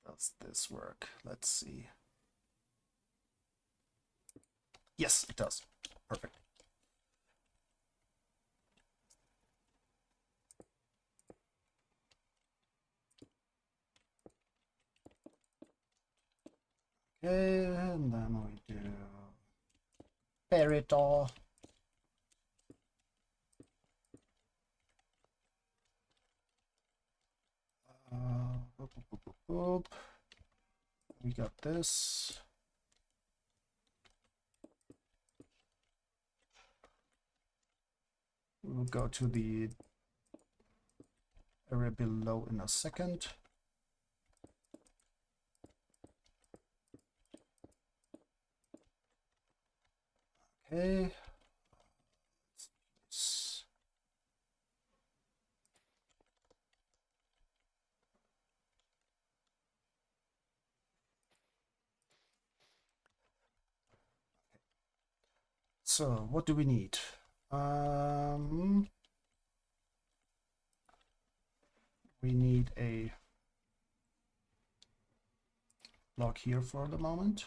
Does this work? Let's see. Yes, it does. Perfect. Okay, and then we do fairy doll. Boop, boop, boop, boop, boop. We got this. We'll go to the area below in a second. Okay. So, what do we need? We need a block here for the moment.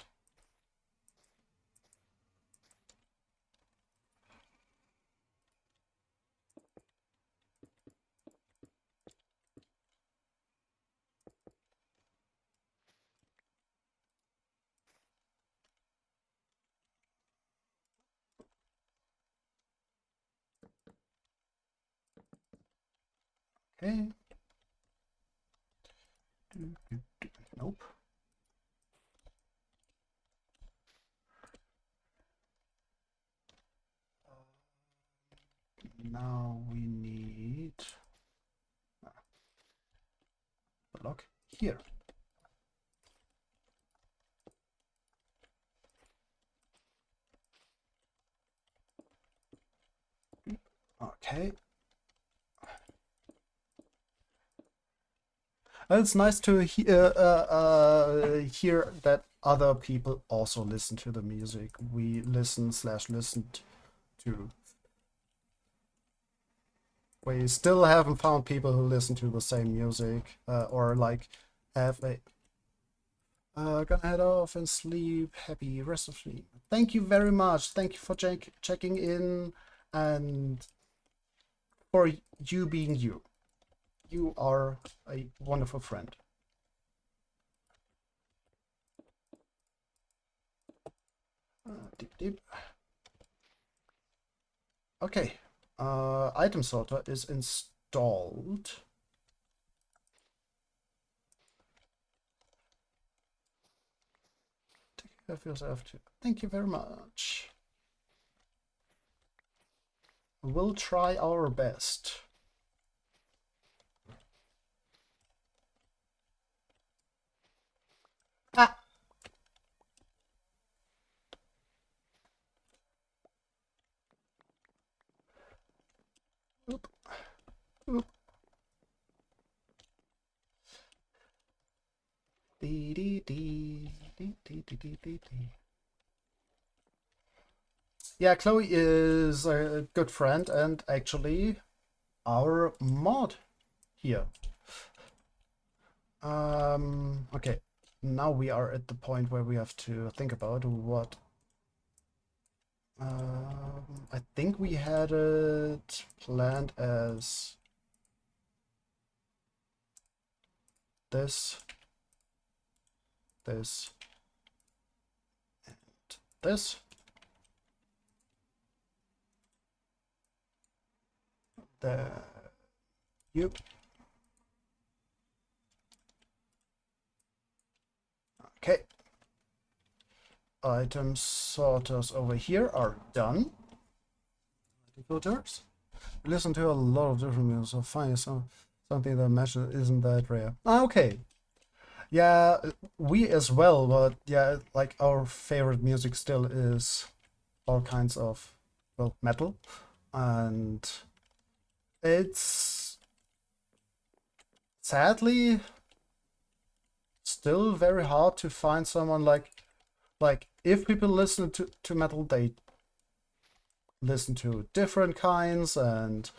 Okay. Nope. Now we need a block here. Okay. It's nice to hear that other people also listen to the music we listened to. We still haven't found people who listen to the same music or like have a gonna head off and sleep. Happy rest of sleep. Thank you very much. Thank you for checking in and for you being you. You are a wonderful friend. Deep, deep. Okay. Item sorter is installed. Take care of yourself too. Thank you very much. We'll try our best. Ah! Oop. Oop. Dee dee dee dee dee dee dee dee dee. Yeah, Chloe is a good friend and actually our mod here. Okay, now we are at the point where we have to think about what I think we had it planned as this, this, and this. There. Yep. Okay. Item sorters over here are done. Filters. Listen to a lot of different music, so find something that matches isn't that rare. Okay. Yeah, we as well, but yeah, like our favorite music still is all kinds of, well, metal. And it's sadly still very hard to find someone like if people listen to metal, they listen to different kinds, and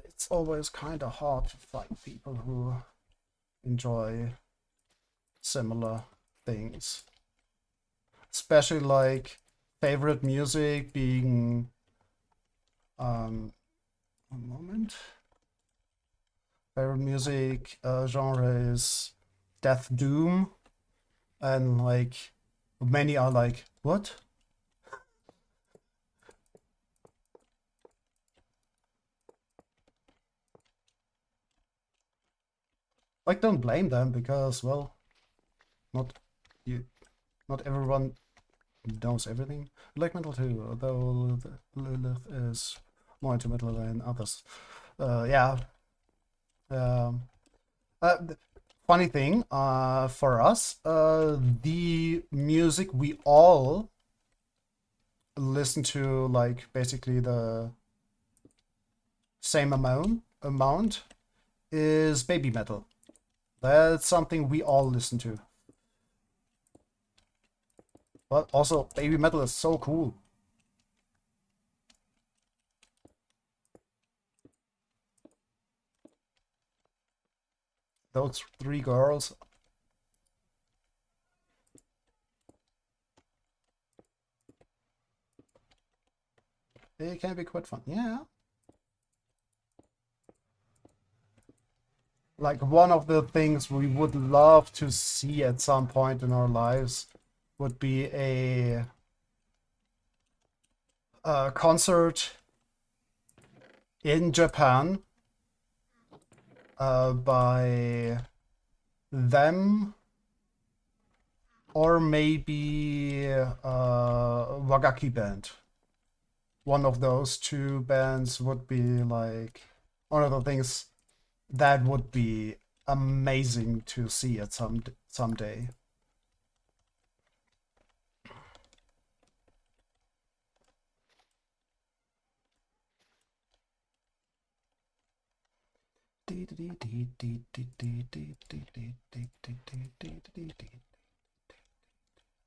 it's always kind of hard to find people who enjoy similar things, especially like favorite music being one moment. Favorite music genre is death doom, and like many are like, what? Like, don't blame them because, well, not you, not everyone knows everything. I like metal too, although Lilith is more into metal than others. Yeah. Um, Funny thing, for us, the music we all listen to, like basically the same amount, is baby metal. That's something we all listen to. But also, baby metal is so cool. Those three girls. They can be quite fun. Yeah. Like one of the things we would love to see at some point in our lives would be a concert in Japan by them or maybe Wagaki Band. One of those two bands would be like one of the things that would be amazing to see at someday.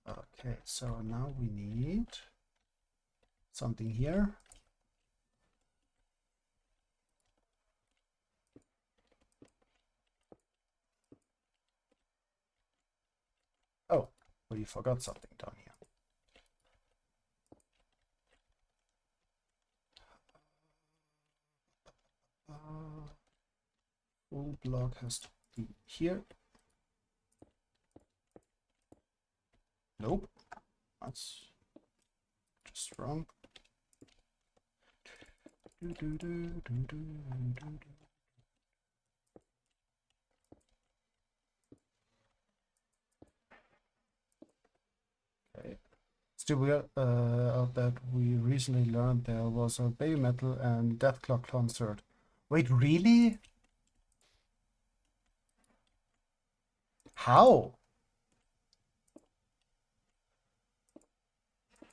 Okay, so now we need something here. Oh, we forgot something down here. Full block has to be here. Nope, that's just wrong. Okay. Still out that we recently learned there was a Baby Metal and Death Clock concert. Wait, really? How?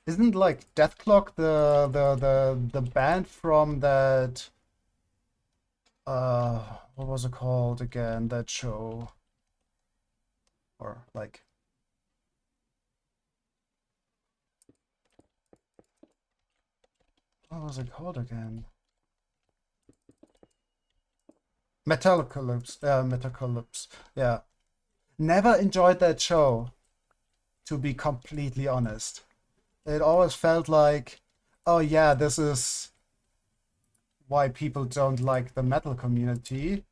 Isn't like Death Clock the band from that what was it called again? That show? Or like what was it called again? Metacalypse. Yeah. Never enjoyed that show, to be completely honest. It always felt like, oh yeah, this is why people don't like the metal community,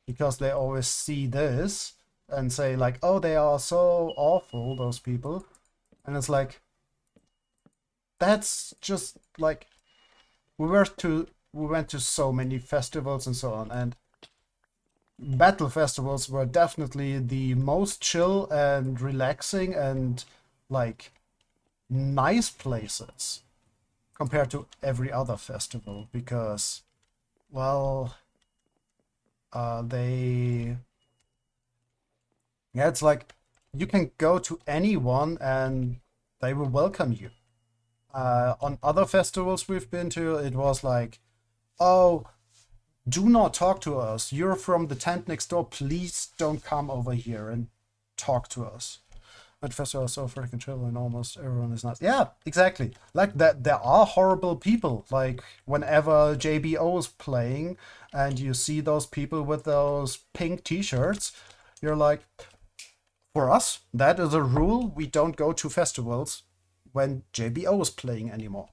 because they always see this and say like, oh, they are so awful, those people. And it's like, that's just like, we went to so many festivals and so on, and battle festivals were definitely the most chill and relaxing and like nice places compared to every other festival, because well, they yeah, it's like you can go to anyone and they will welcome you. On other festivals we've been to, it was like, oh, do not talk to us. You're from the tent next door. Please don't come over here and talk to us. But festival is so freaking chill and almost everyone is nice. Yeah, exactly. Like that, there are horrible people. Like whenever JBO is playing and you see those people with those pink t-shirts, you're like, for us, that is a rule. We don't go to festivals when JBO is playing anymore.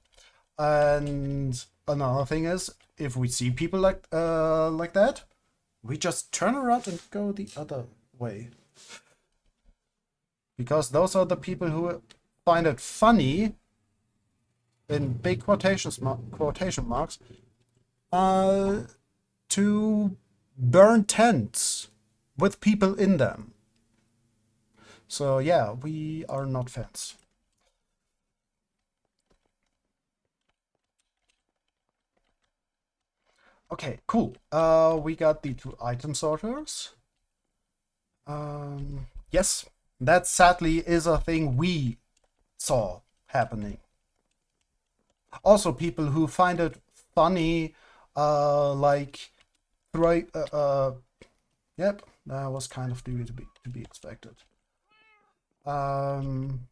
And another thing is, if we see people like that, we just turn around and go the other way. Because those are the people who find it funny, in big quotation marks, uh, to burn tents with people in them. So yeah, we are not fans. Okay, cool. We got the two item sorters. Yes, that sadly is a thing we saw happening. Also, people who find it funny, like throw. Yep, that was kind of to be expected. Um,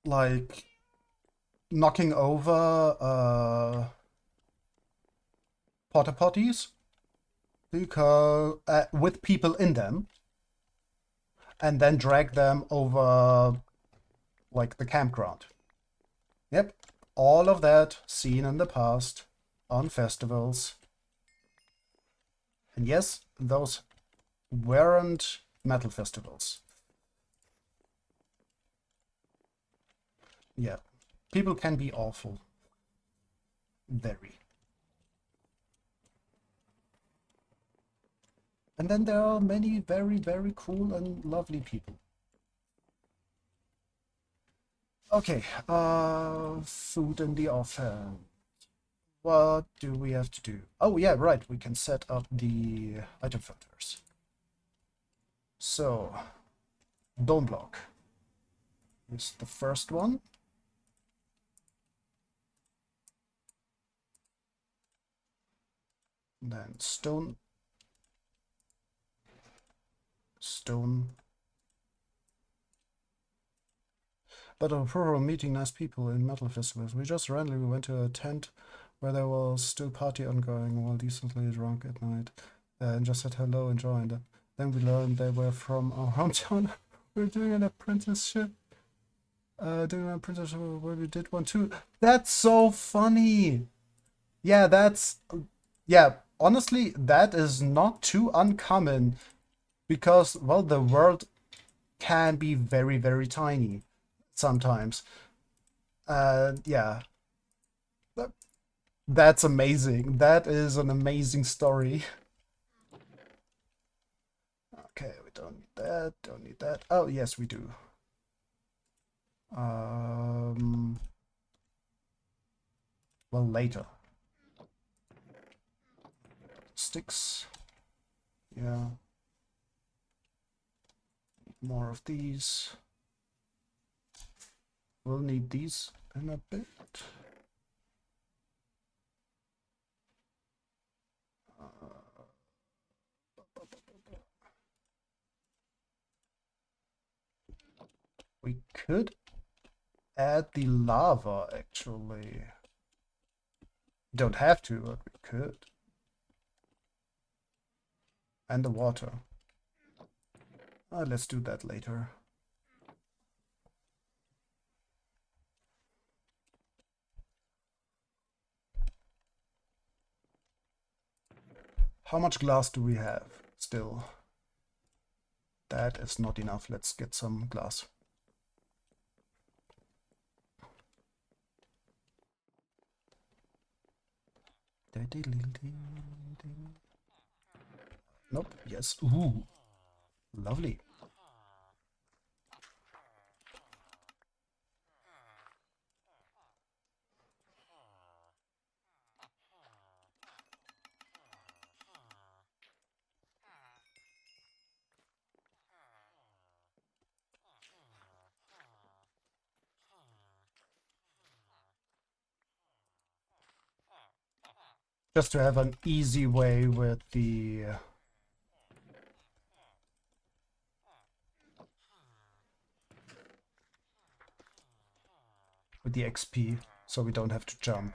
like knocking over porta potties because with people in them, and then drag them over like the campground. Yep, all of that seen in the past on festivals. And yes, those weren't metal festivals. Yeah, people can be awful. Very. And then there are many very, very cool and lovely people. Okay, food in the oven. What do we have to do? Oh yeah, right, we can set up the item filters. So, bone block is the first one. Then stone, stone. But for meeting nice people in metal festivals, we just randomly went to a tent where there was still party ongoing while decently drunk at night, and just said hello and joined. Then we learned they were from our hometown. We're doing an apprenticeship. Doing an apprenticeship where we did one too. That's so funny. Yeah, yeah. Honestly, that is not too uncommon because well, the world can be very, very tiny sometimes. Yeah, that's amazing. That is an amazing story. Okay, we don't need that. Don't need that. Oh, yes, we do. Um, well, later. Sticks. Yeah. More of these. We'll need these in a bit. We could add the lava, actually. Don't have to, but we could. And the water. Let's do that later. How much glass do we have still? That is not enough. Let's get some glass. Nope. Yes. Ooh. Lovely. Just to have an easy way with the XP, so we don't have to jump.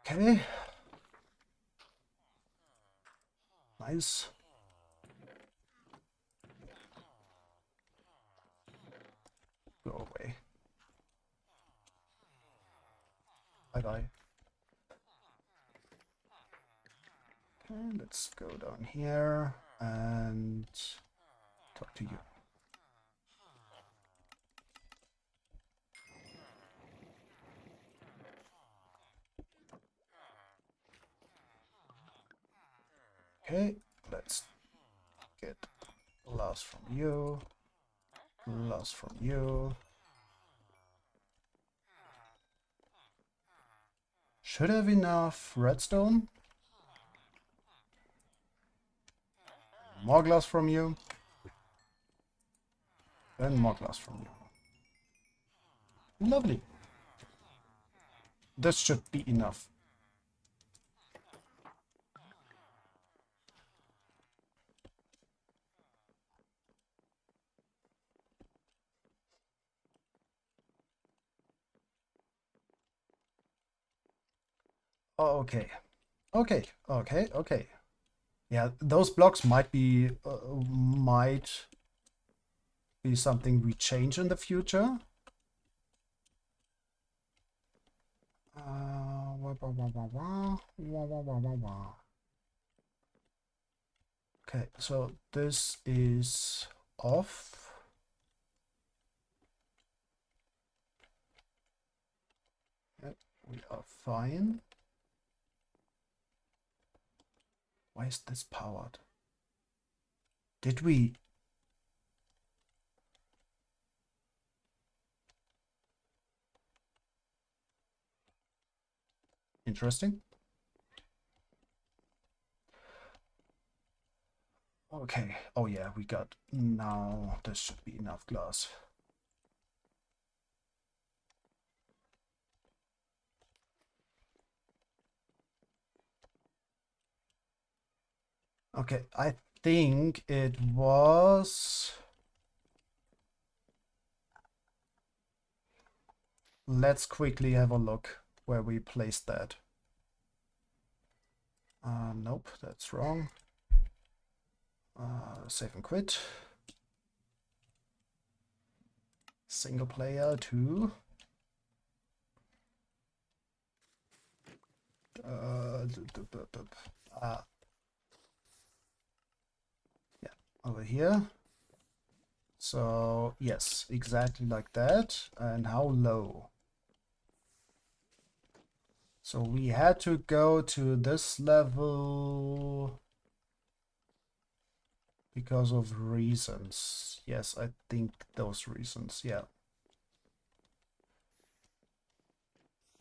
Okay. Nice. Go away. Bye-bye. Okay, let's go down here and talk to you. Okay, let's get glass from you, glass from you. Should have enough redstone. More glass from you. And more glass from you. Lovely. This should be enough. Okay. Okay. Okay. Okay. Yeah, those blocks might be something we change in the future. Okay, so this is off. Yep, we are fine. Why is this powered? Did we? Interesting. Okay. Oh yeah, we got now. This should be enough glass. Okay, I think it was. Let's quickly have a look where we placed that. Nope, that's wrong. Save and quit. Single player 2. Yeah, over here. So yes, exactly like that. And how low? So we had to go to this level because of reasons. Yes, I think those reasons, yeah.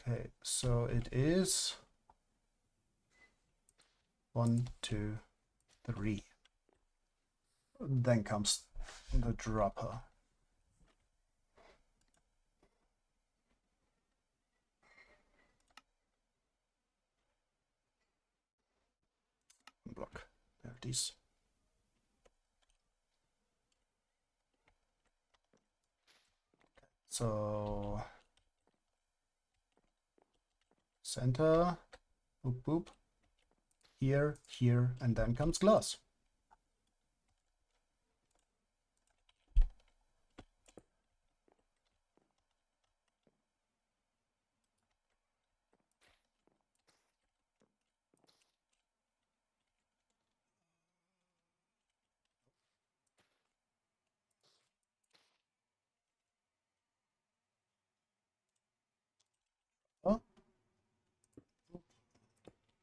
Okay, so it is 1, 2, 3. Then comes the dropper. Block. There it is. So center, boop boop, here, here, and then comes glass.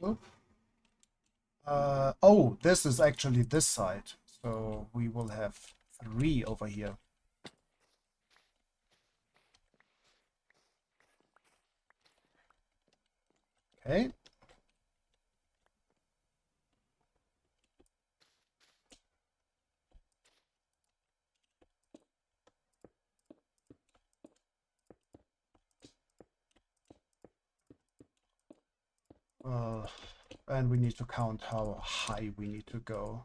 Oop. Oh, this is actually this side. So we will have 3 over here. Okay. And we need to count how high we need to go.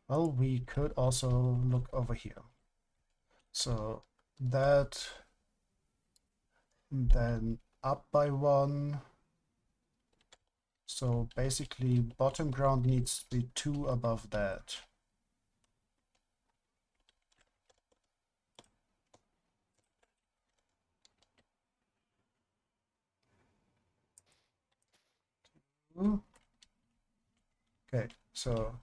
Well, we could also look over here. So that, then up by 1. So basically bottom ground needs to be 2 above that. Okay, so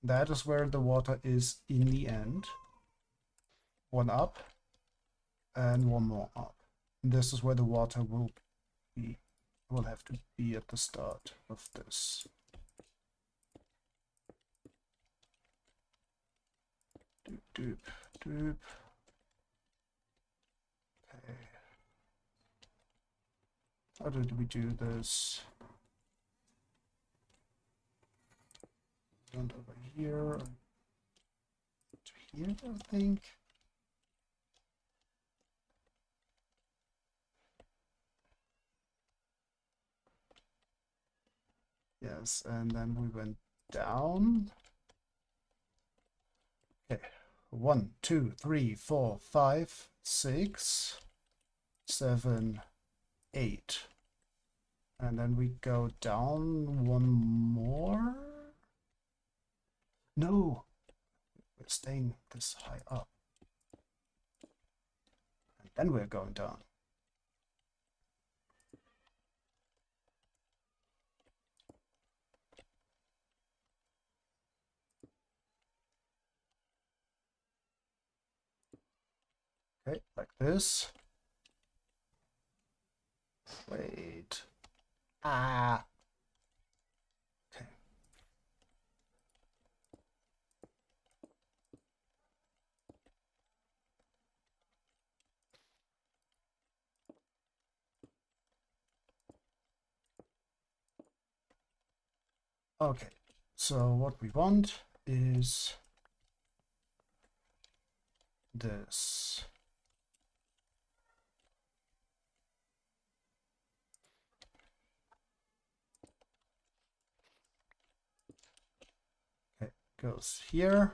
that is where the water is in the end. 1 up and 1 more up. This is where the water will have to be at the start of this. Doop, doop, doop. Okay. How did we do this? And over here to here, I think. Yes, and then we went down. Okay, 1, 2, 3, 4, 5, 6, 7, 8. And then we go down 1 more. No, we're staying this high up. And then we're going down. Okay, like this. Wait. Ah. Okay. Okay. So what we want is this. Okay, goes here.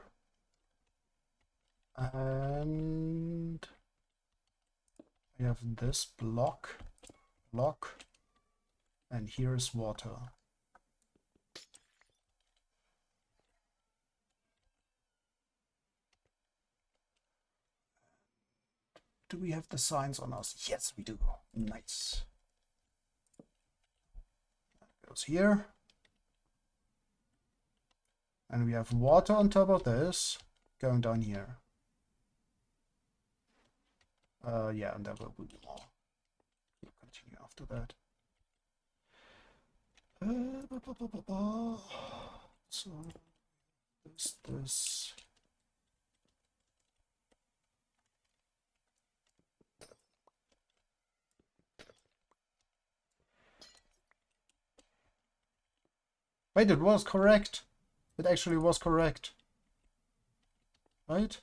And we have this block, and here is water. Do we have the signs on us? Yes, we do. Nice. That goes here. And we have water on top of this going down here. Yeah, and there will be more. We'll continue after that. So this. Wait, it was correct. It actually was correct. Right?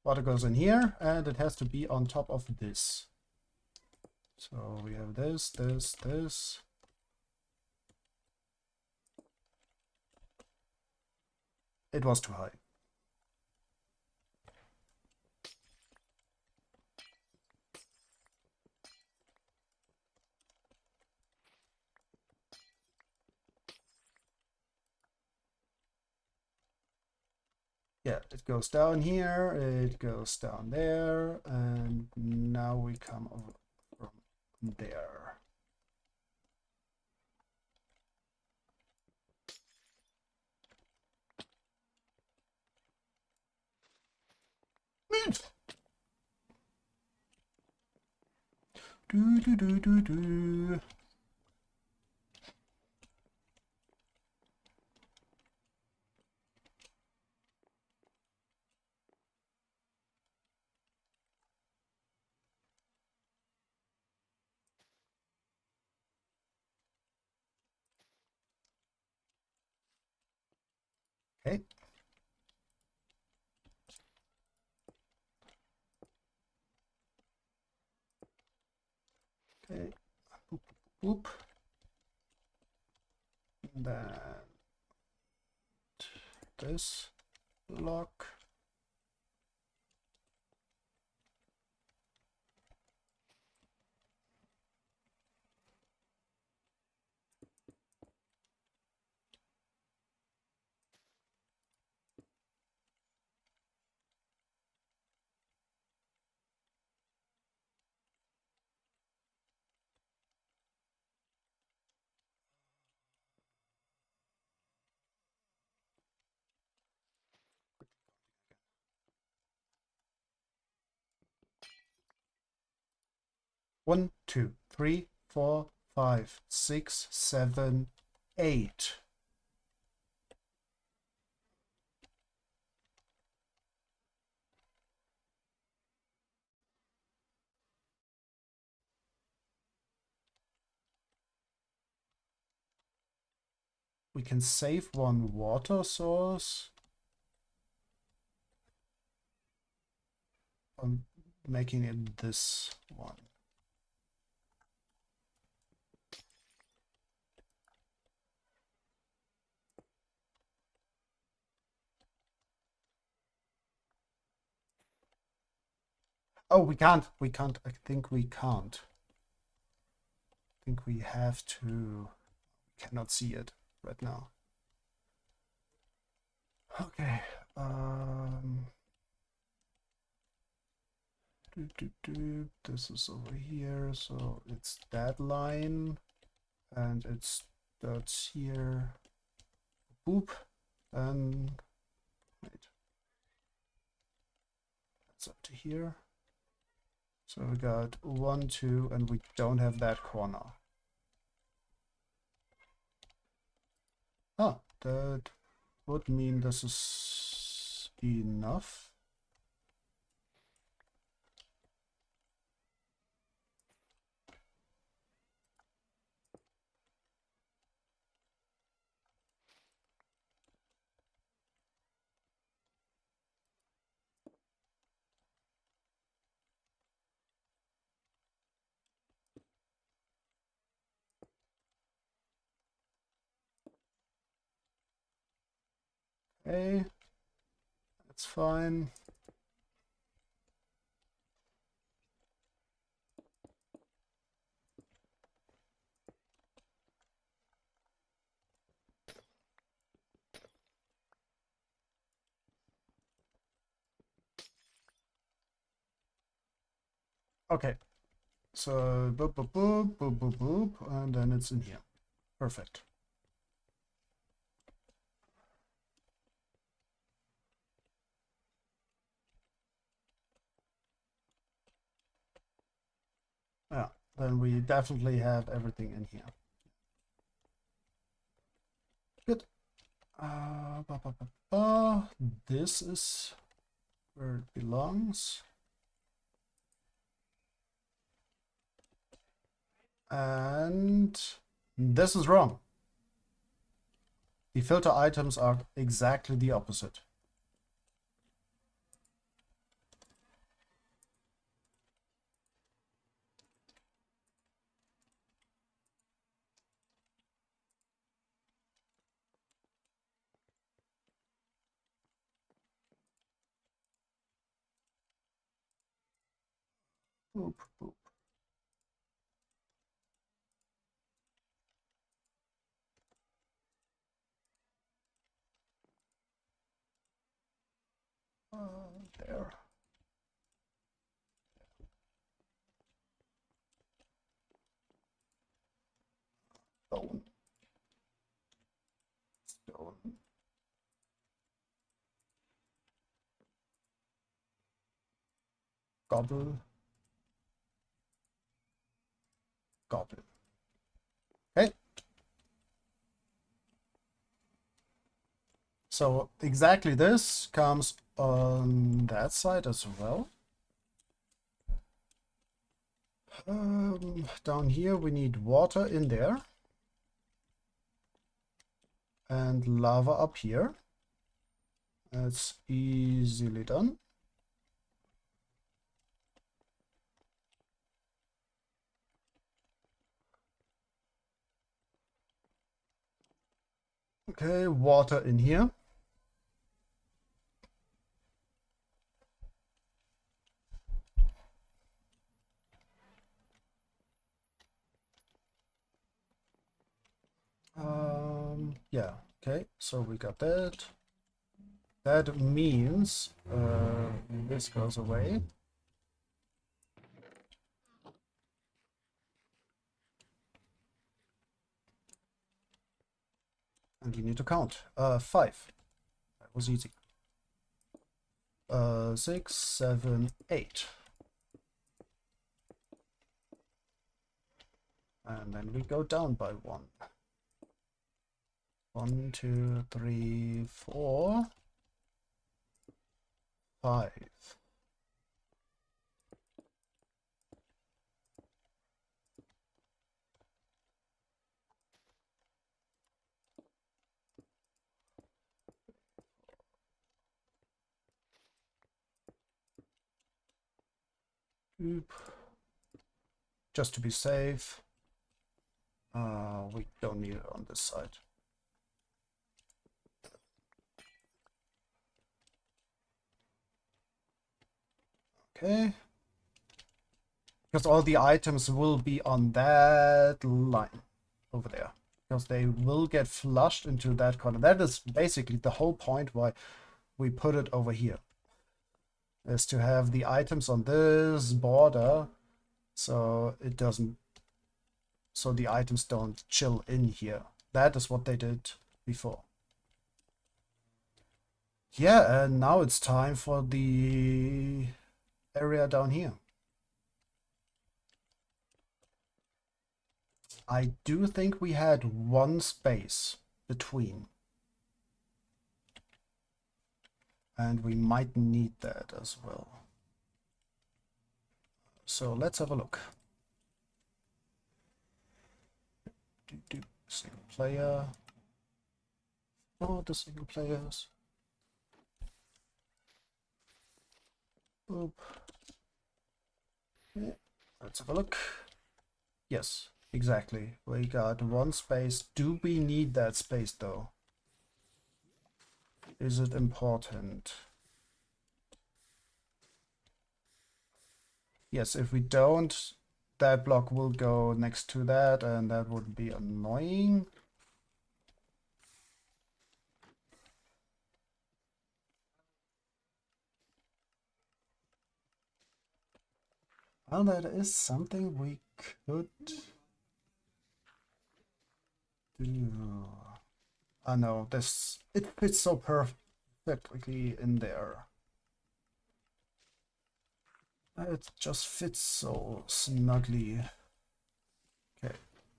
Water goes in here, and it has to be on top of this. So we have this, this, this. It was too high. Yeah, it goes down here, it goes down there, and now we come over from there. Do do do do do. Okay. Okay. Boop, boop, boop. And then this lock. One, two, three, four, 5, 6, 7, 8. We can save one water source. I'm making it this one. Oh, we can't. We can't. I think we can't. I think we have to. Cannot see it right now. Okay. This is over here, so it's that line, and it starts here. Boop, and wait. That's up to here. So we got 1, 2, and we don't have that corner. Ah, that would mean this is enough. Okay, that's fine. Okay, so boop, boop, boop, boop, boop, boop, and then it's in here. Perfect. Yeah, then we definitely have everything in here. Good. This is where it belongs. And this is wrong. The filter items are exactly the opposite. Boop, boop. There. Gobble. Gobble. Okay. So exactly this comes on that side as well. Down here we need water in there. And lava up here. That's easily done. Okay, water in here. Yeah, okay, so we got that. That means this goes away. And we need to count. 5. That was easy. 6, 7, 8. And then we go down by 1. 1, 2, 3, 4, 5. Oop. Just to be safe. We don't need it on this side. Okay. Because all the items will be on that line over there. Because they will get flushed into that corner. That is basically the whole point why we put it over here. Is to have the items on this border so it doesn't, so the items don't chill in here. That is what they did before. Yeah, and now it's time for the area down here. I do think we had one space between. And we might need that as well. So let's have a look. Single player. Oh, the single players. Boop. Okay. Let's have a look. Yes, exactly. We got one space. Do we need that space though? Is it important? Yes, if we don't, that block will go next to that, and that would be annoying. Well, that is something we could do. I know, this, it fits so perfectly in there. It just fits so snugly. Okay,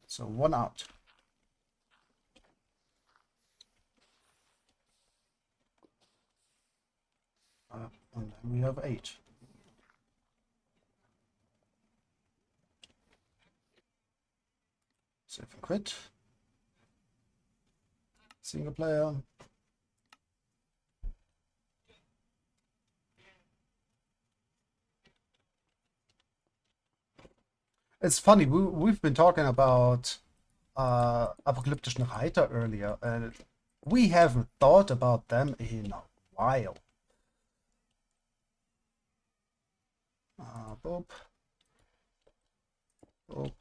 so 1 out. And then we have 8. Save and quit. Single player. It's funny, we've been talking about apokalyptischen Reiter earlier, and we haven't thought about them in a while. Boop. Boop.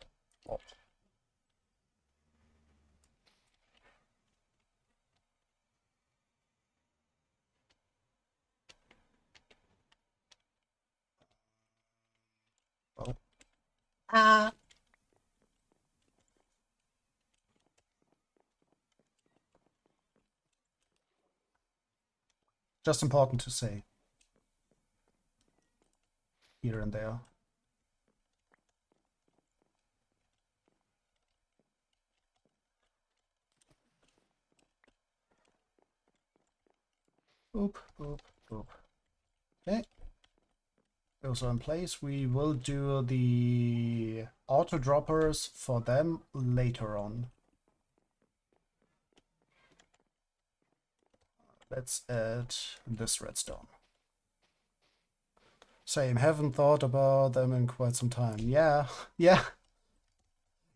Boop. Oh. Ah. Just important to say. here and there. Boop, boop, boop. Okay. Those are in place. We will do the auto droppers for them later on. Let's add this redstone. Same, haven't thought about them in quite some time. Yeah, yeah.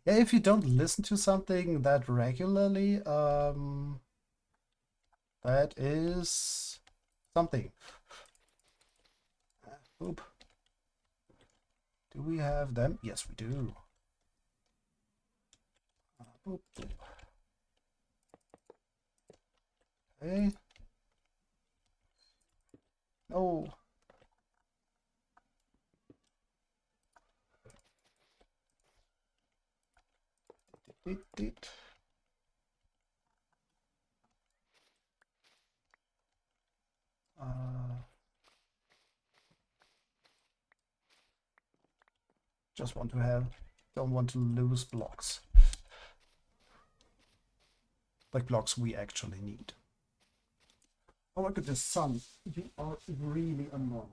Yeah, if you don't listen to something that regularly, that is something. Oop. Do we have them? Yes, we do. Boop, boop. Okay. No. It. Just want to have, don't want to lose blocks. Like blocks we actually need. Oh, look at the sun. You are really annoying.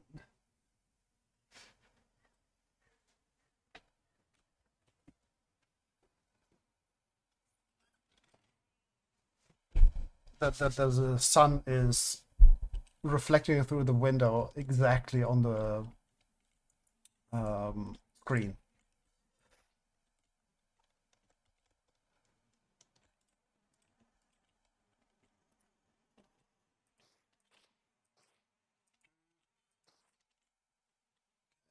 That the sun is reflecting through the window exactly on the screen.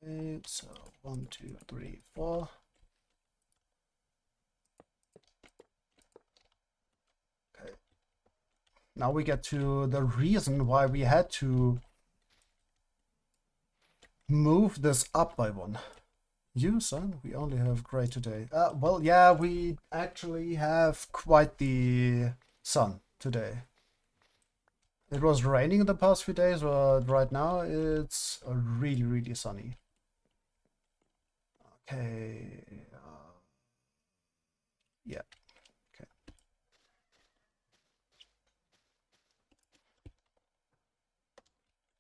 Okay, so 1, 2, 3, 4. Okay. Now we get to the reason why we had to move this up by 1. You, son? We only have gray today. Well, yeah, we actually have quite the sun today. It was raining the past few days, but right now it's really, really sunny. Okay. Yeah. Okay.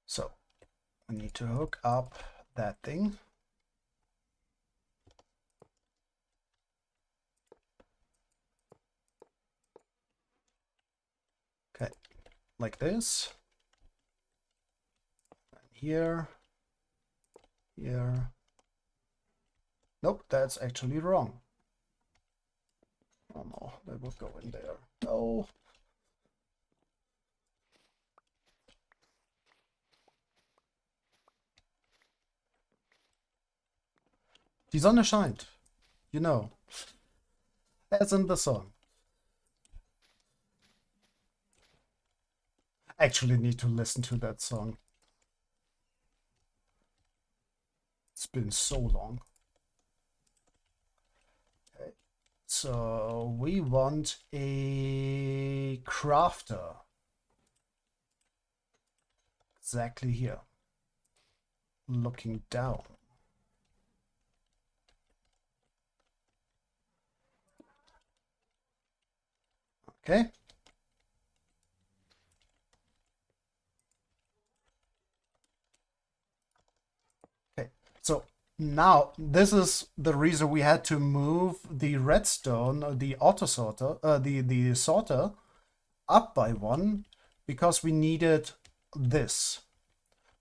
So we need to hook up that thing. Okay, like this. And here. Here. Nope, that's actually wrong. Oh no, that would go in there. No. Die Sonne scheint. You know. As in the song. Actually need to listen to that song. It's been so long. Okay. So we want a crafter. Exactly here. Looking down. Okay. Okay. So now this is the reason we had to move the redstone, the auto sorter, the sorter up by 1, because we needed this.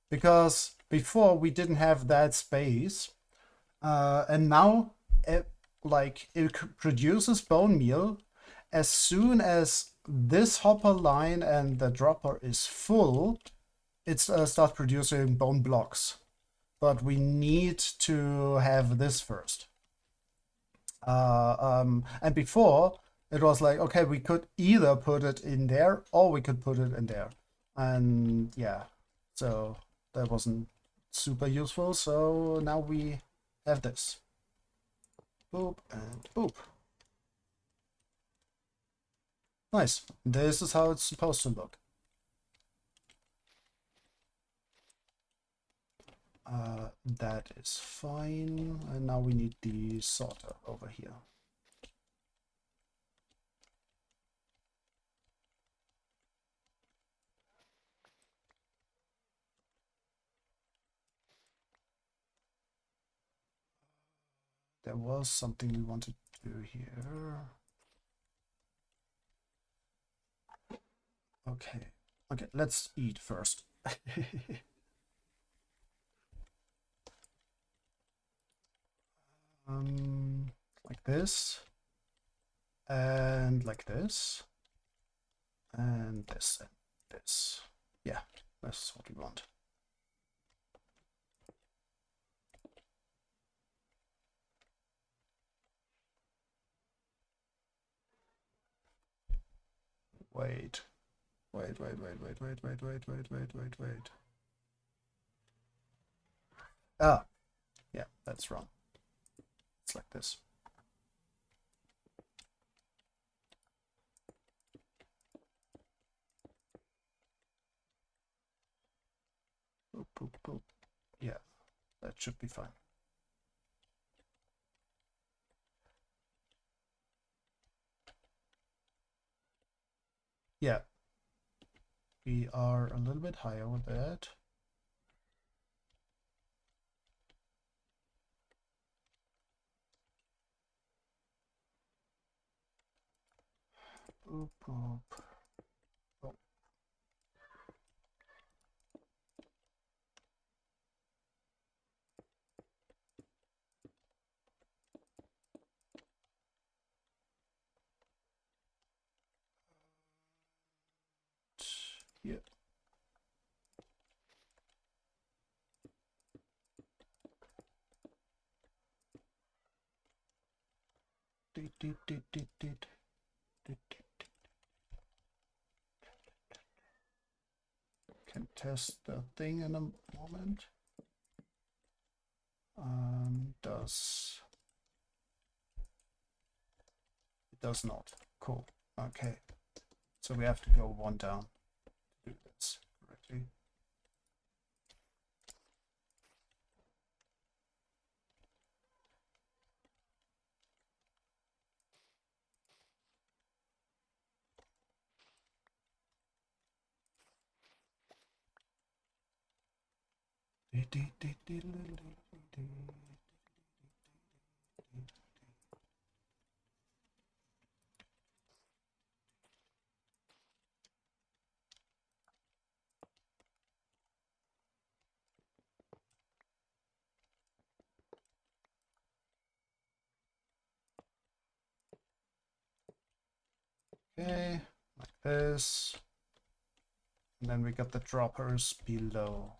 Because before we didn't have that space, and now it produces bone meal as soon as this hopper line and the dropper is full. It starts producing bone blocks, but we need to have this first. And before it was like, okay, we could either put it in there or we could put it in there, and yeah, so that wasn't super useful. So now we have this. Boop and boop. Nice. This is how it's supposed to look. That is fine. And now we need the sorter over here. There was something we wanted to do here. Okay. Okay, let's eat first. Like this. And like this. And this and this. Yeah, that's what we want. Wait. Wait. Ah, yeah, that's wrong. It's like this. Boop, boop, boop. Yeah, that should be fine. Yeah, we are a little bit higher with that. Boop, boop. Oh. Yeah. Can test the thing in a moment. It does not. Cool. Okay. So we have to go one down to do this correctly. Okay, like this. And then we got the droppers below.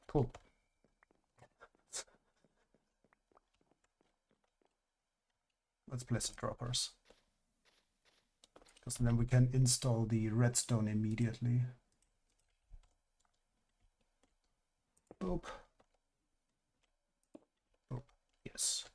Cool. Let's place the droppers. Because then we can install the redstone immediately. Boop. Boop. Yes.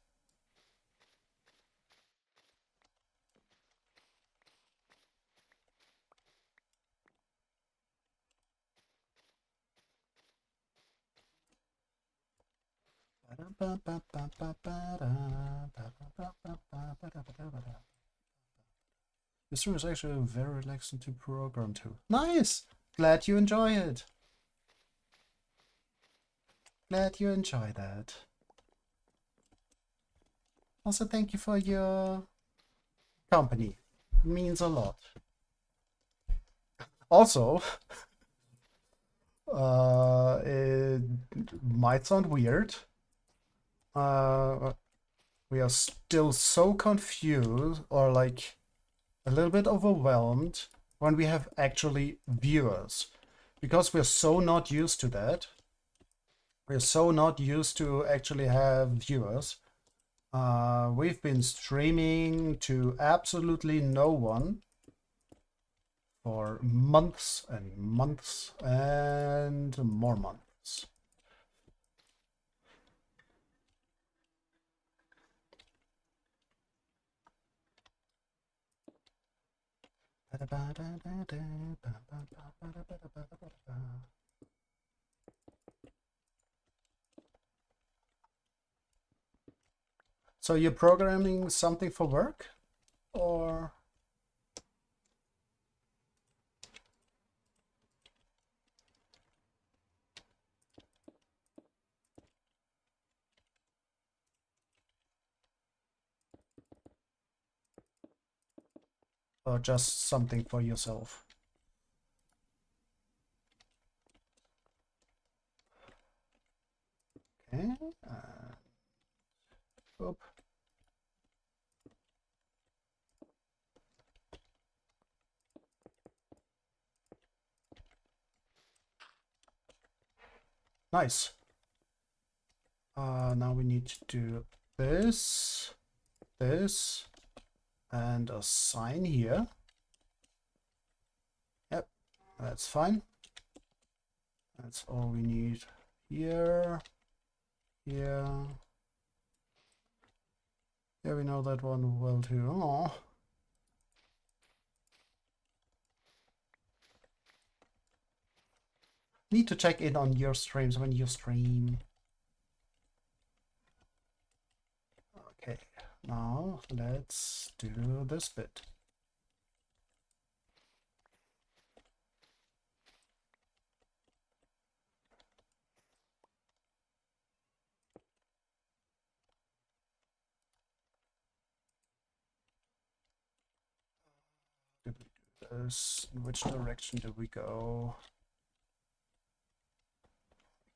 This room is actually very relaxing to program to. Nice! Glad you enjoy it. Glad you enjoy that. Also, thank you for your company. It means a lot. Also, it might sound weird. We are still so confused, or like a little bit overwhelmed when we have actually viewers, because we're so not used to that. We're so not used to actually have viewers. We've been streaming to absolutely no one for months and months and more months. So you're programming something for work, or? Or just something for yourself? Okay. Oop. Nice. Now we need to do this, this, and a sign here. Yep, that's fine. That's all we need here. Here. Yeah, we know that one well too. Oh. Need to check in on your streams when you stream. Okay, now let's do this bit. Did we do this? In which direction did we go?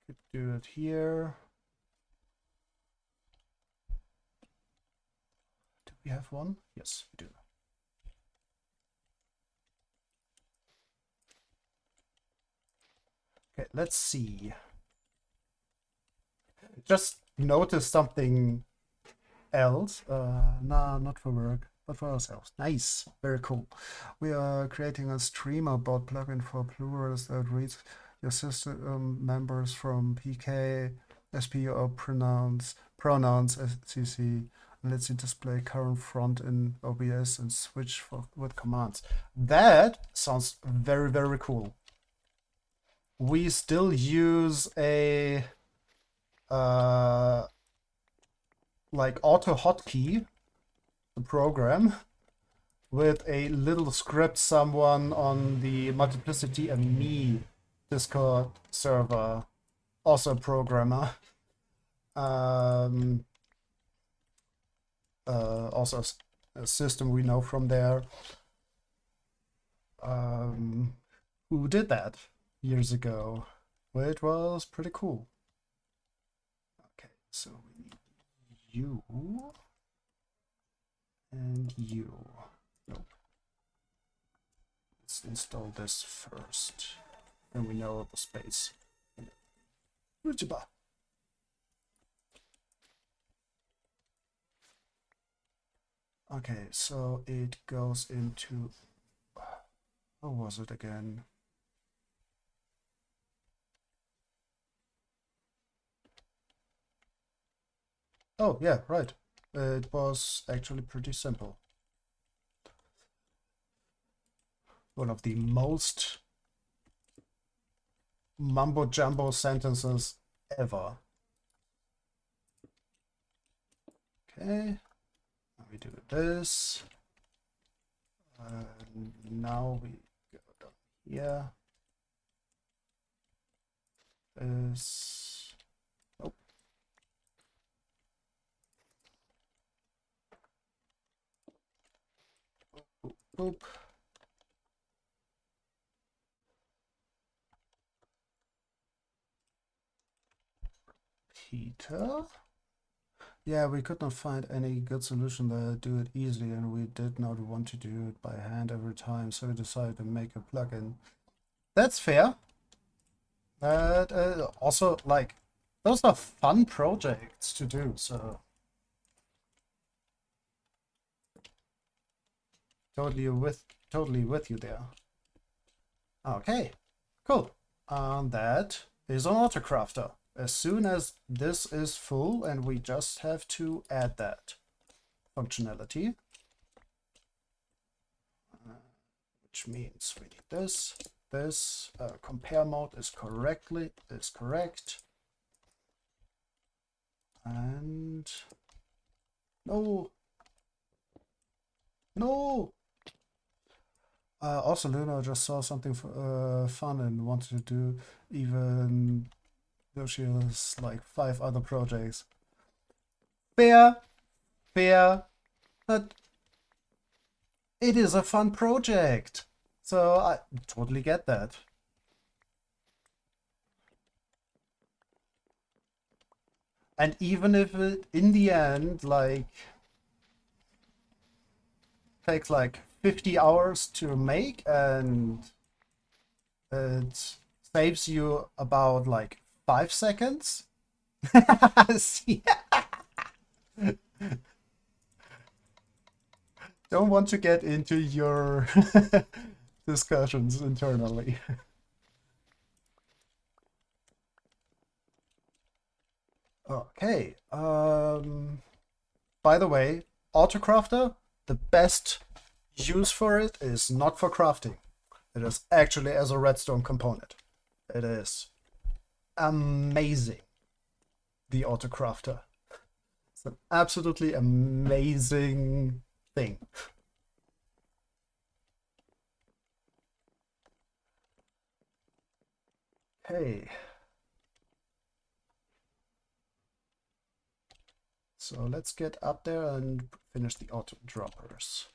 We could do it here. Do we have one? Yes, we do. Okay, let's see. Just notice something else. Nah, not for work, but for ourselves. Nice, very cool. We are creating a streamer bot plugin for plurals that reads your system members from PK, SP or pronouns, SCC, and lets you display current front in OBS and switch with commands. That sounds very, very cool. We still use a like auto hotkey, the program, with a little script someone on the Multiplicity and Me Discord server, also a programmer, also a system we know from there, who did that years ago. Well, it was pretty cool. Okay, so we need you and you. Nope. Let's install this first, and we know the space. Okay, so it goes into, how was it again? Oh, yeah, right. It was actually pretty simple. One of the most mumbo jumbo sentences ever. Okay, now we do this. Now we go down here. This. Nope. Boop, boop. Peter. Yeah, we could not find any good solution that do it easily, and we did not want to do it by hand every time, so we decided to make a plugin. That's fair. But also, like, those are fun projects to do, so totally with you there. Okay, cool. And that is an autocrafter. As soon as this is full, and we just have to add that functionality, which which means we need this. This compare mode is correct. And no. Also, Luna just saw something fun and wanted to do, even though she has like 5 other projects. Fair, but it is a fun project, so I totally get that. And even if it, in the end, like, takes like 50 hours to make and it saves you about like 5 seconds. See? Don't want to get into your discussions internally. Okay. By the way, Autocrafter, the best use for it is not for crafting. It is actually as a redstone component. It is amazing, the Autocrafter. It's an absolutely amazing thing. Okay. So let's get up there and finish the auto droppers.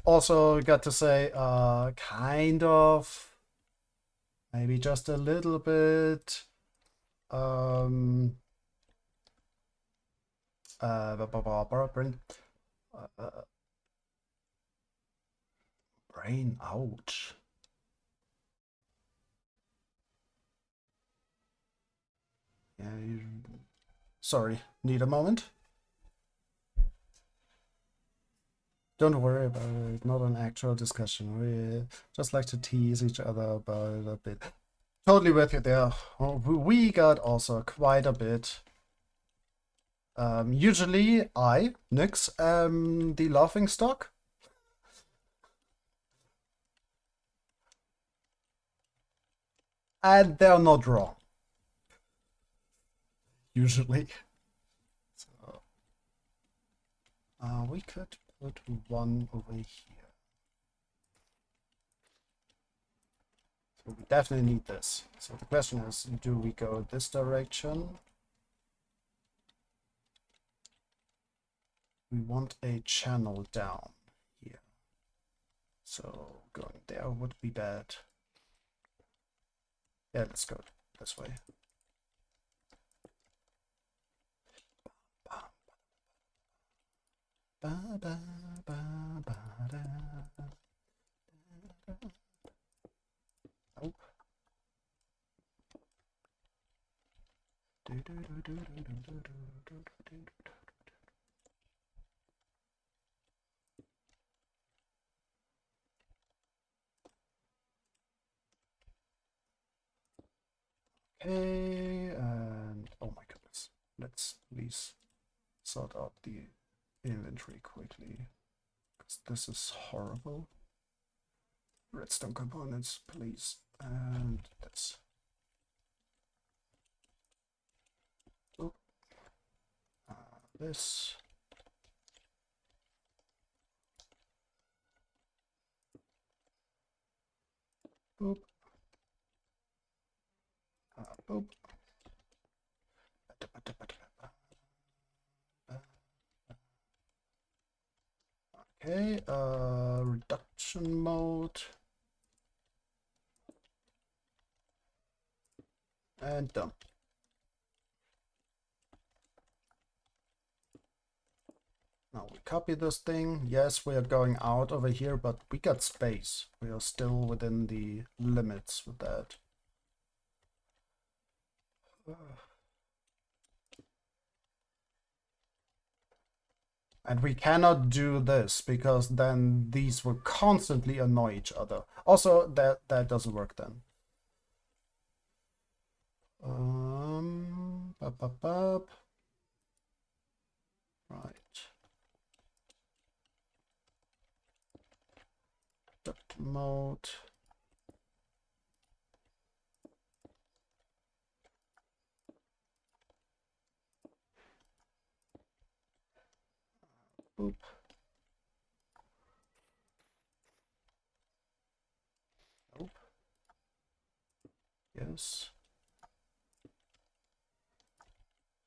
Also got to say, kind of, maybe just a little bit, brain, brain, ouch. Yeah, sorry, need a moment. Don't worry about it, not an actual discussion. We just like to tease each other about it a bit. Totally with you there. We got also quite a bit. Usually I, Nyx, the laughing stock. And they're not wrong. Usually. So, we could put one over here. So we definitely need this. So the question is, do we go this direction? We want a channel down here. So going there would be bad. Yeah, let's go this way. Oh. Okay, and oh my goodness, let's please sort out the inventory quickly, because this is horrible. Redstone components, please, and this. Oh. This. Boop. Boop. Okay, reduction mode. And done. Now we copy this thing. Yes, we are going out over here, but we got space. We are still within the limits with that. And we cannot do this because then these will constantly annoy each other. Also, that doesn't work then. Up, up, up. Right. Duct mode. Boop. Nope. Yes.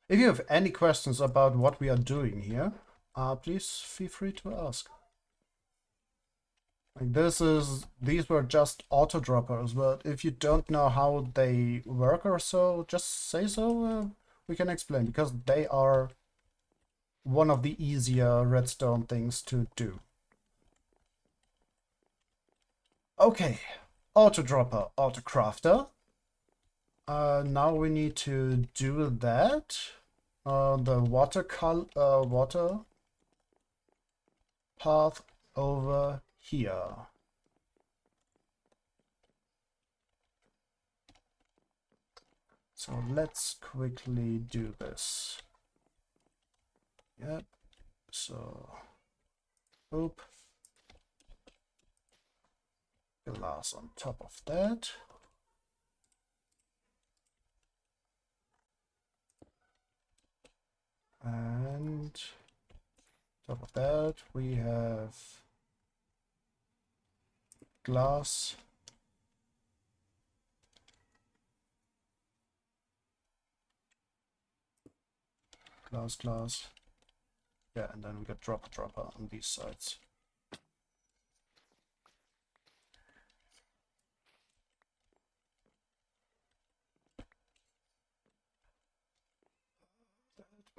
If you have any questions about what we are doing here, please feel free to ask. Like these were just auto droppers, but if you don't know how they work or so, just say so. We can explain, because they are one of the easier redstone things to do. Okay, auto dropper, auto crafter. Now we need to do that. The water path over here. So let's quickly do this. Yep. So, oop. Glass on top of that. And top of that we have glass. Glass. Yeah, and then we got dropper on these sides.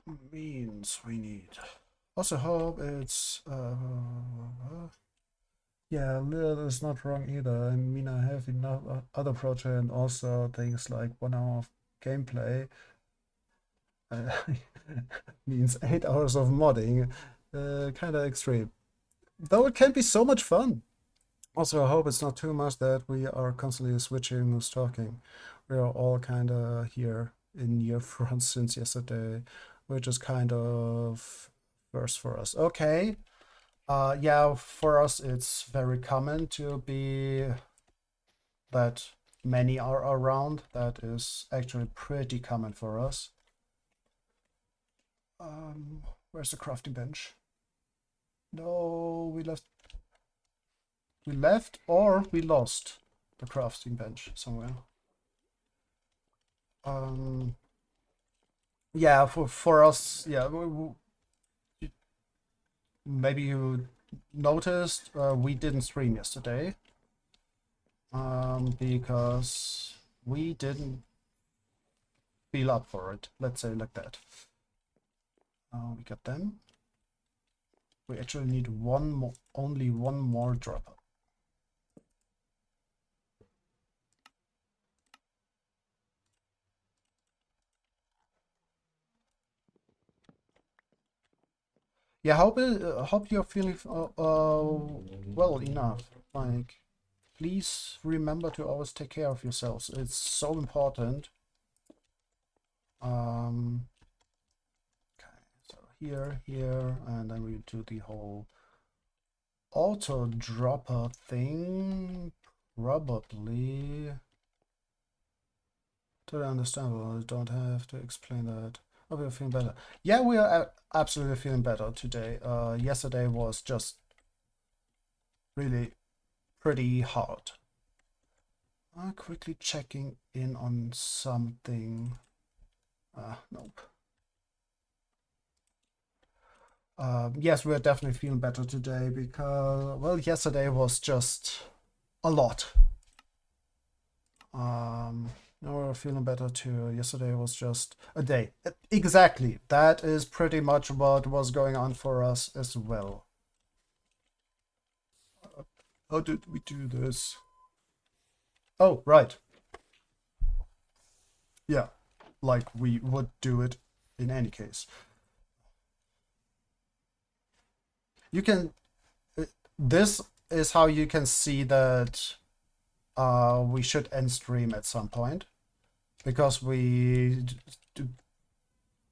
That means we need also hope it's yeah, that is not wrong either. I mean, I have enough other projects and also things like 1 hour of gameplay. Means 8 hours of modding. Kind of extreme. Though it can be so much fun. Also, I hope it's not too much that we are constantly switching who's talking. We are all kind of here in year front since yesterday, which is kind of first for us. Okay. Yeah, for us it's very common to be that many are around. That is actually pretty common for us. Where's the crafting bench? No, we left or we lost the crafting bench somewhere. Yeah, for us, yeah, maybe you noticed we didn't stream yesterday because we didn't feel up for it, let's say like that. We got them. We actually need only one more dropper. Yeah, hope you're feeling well enough. Like, please remember to always take care of yourselves. It's so important. Okay, so here, and then we do the whole auto dropper thing. Probably. Totally understandable. I don't have to explain that. Oh, we're feeling better. Yeah, we are absolutely feeling better today. Yesterday was just really pretty hard. Quickly checking in on something. Nope. Yes, we're definitely feeling better today because, well, yesterday was just a lot. Now we're feeling better too. Yesterday was just a day. Exactly. That is pretty much what was going on for us as well. How did we do this? Oh, right. Yeah, like we would do it in any case. You can, this is how you can see that we should end stream at some point, because we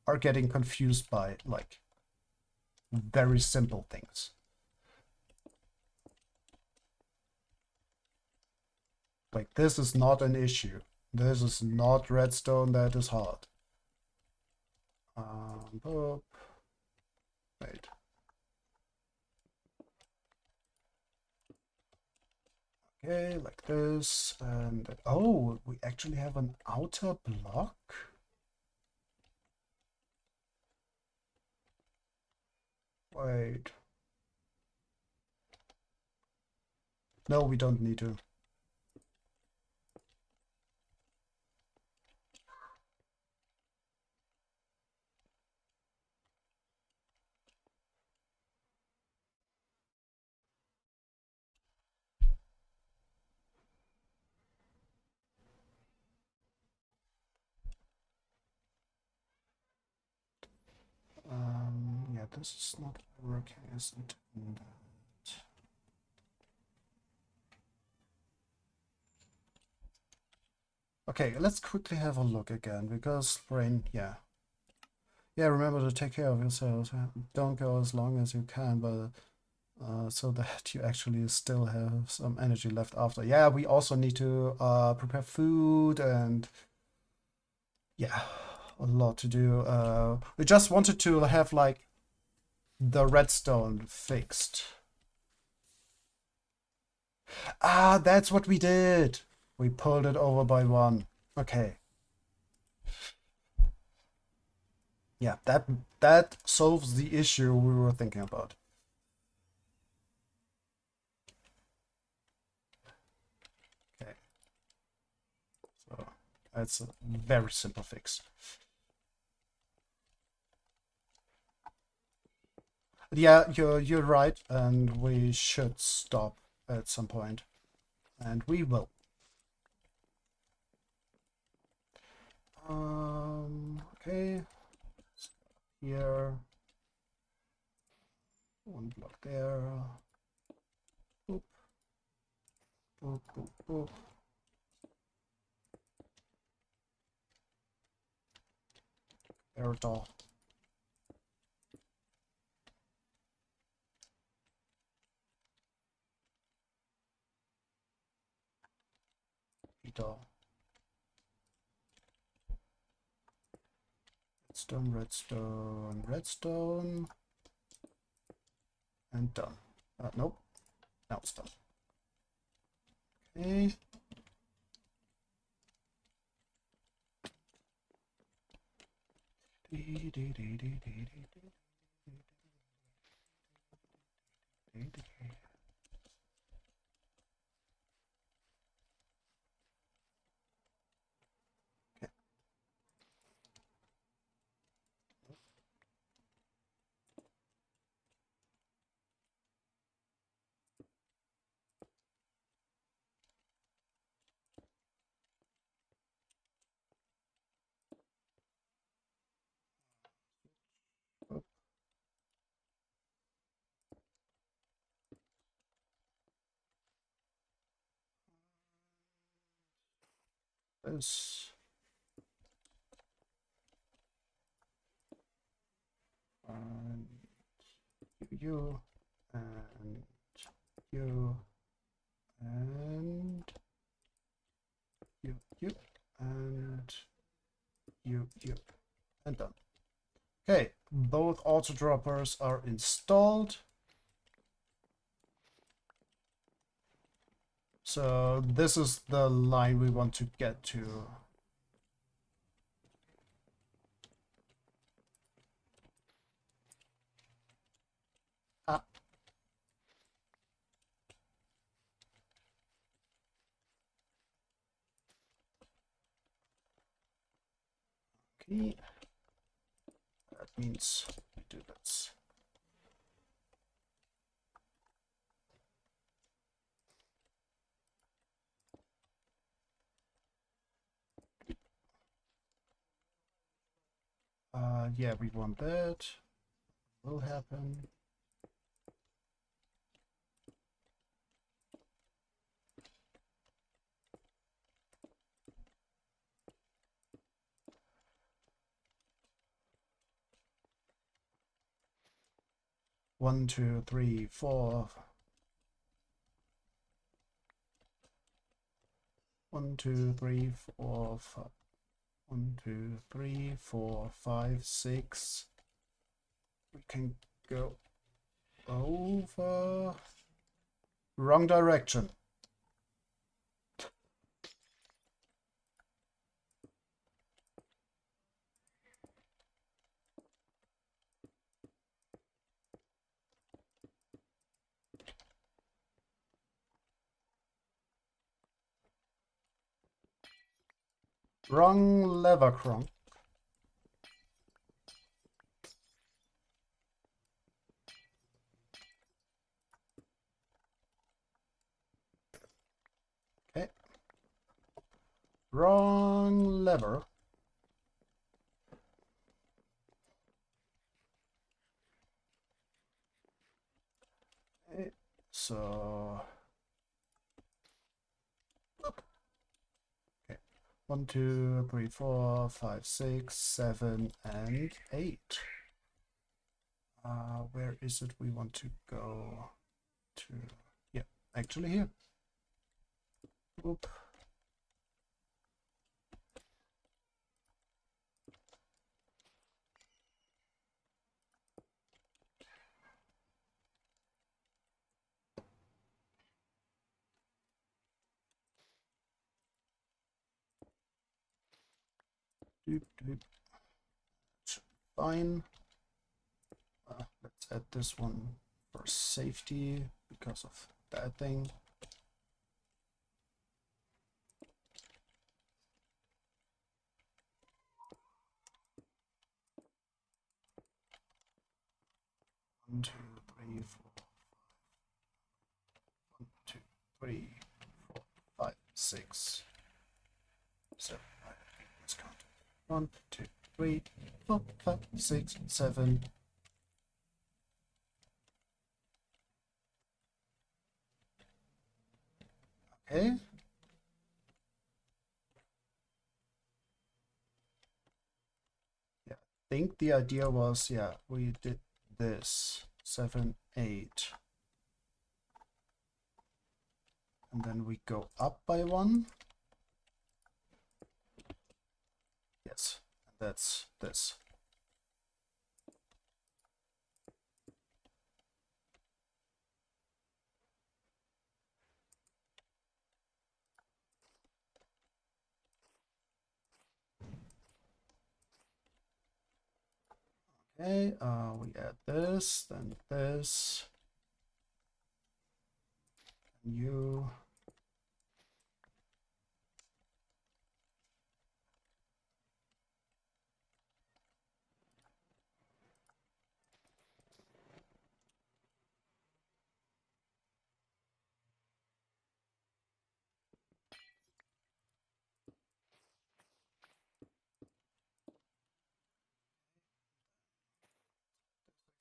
are getting confused by like very simple things. Like this is not an issue. This is not redstone that is hard. Boop. Wait. Okay, like this, and oh, we actually have an outer block. Wait. No, we don't need to. Yeah, this is not working, isn't it? Okay, let's quickly have a look again, because brain, yeah. Yeah, remember to take care of yourselves. Don't go as long as you can, but so that you actually still have some energy left after. Yeah, we also need to prepare food and yeah, a lot to do. We just wanted to have like the redstone fixed. Ah, that's what we did. We pulled it over by one. Okay. Yeah, that solves the issue we were thinking about. Okay. So that's a very simple fix. Yeah, you're right, and we should stop at some point. And we will. Okay. Here. One block there. Boop. Boop, boop, boop. There it all. Redstone, redstone, redstone, and done. Nope, now it's done. Okay. This. And you, and you, and you, and you, and done. Okay, both auto droppers are installed. So this is the line we want to get to. Ah. Okay. That means we do this. Yeah, we want that. Will happen. 1, 2, 3, 4. 1, 2, 3, 4, 5. 1, 2, 3, 4, 5, 6. We can go over. Wrong direction. Wrong lever cronk. Okay. Wrong lever. Okay. So. Okay. 1, 2, 3, 4, 5, 6, 7, and 8. Where is it we want to go to? Yeah, actually here. Oop. Doop, doop. Fine. Let's add this one for safety because of that thing. One, two, three, four. 1, 2, 3, 4, 5, 6, 7. I think let's count. 1, 2, 3, 4, 5, 6, 7. Okay. Yeah, I think the idea was, yeah, we did this 7, 8. And then we go up by 1. Yes, and that's this. Okay, we add this, then this, and you.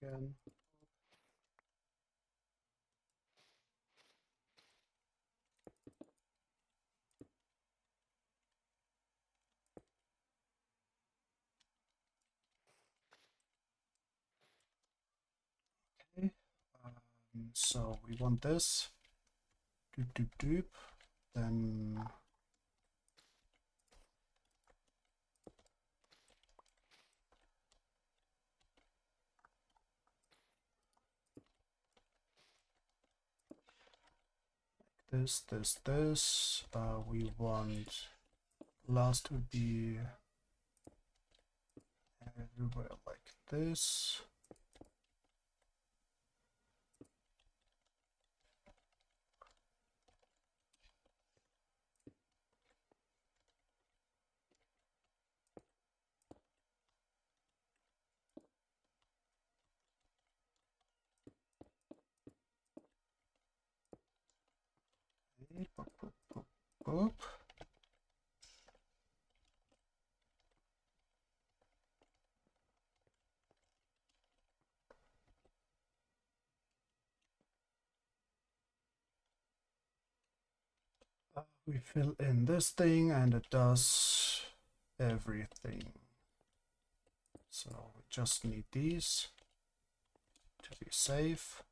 Again. Okay. So we want this. Doop, doop, doop. Then this. We want last to be everywhere like this. Okay, boop, boop, boop, boop. We fill in this thing and it does everything. So we just need these. to be safe.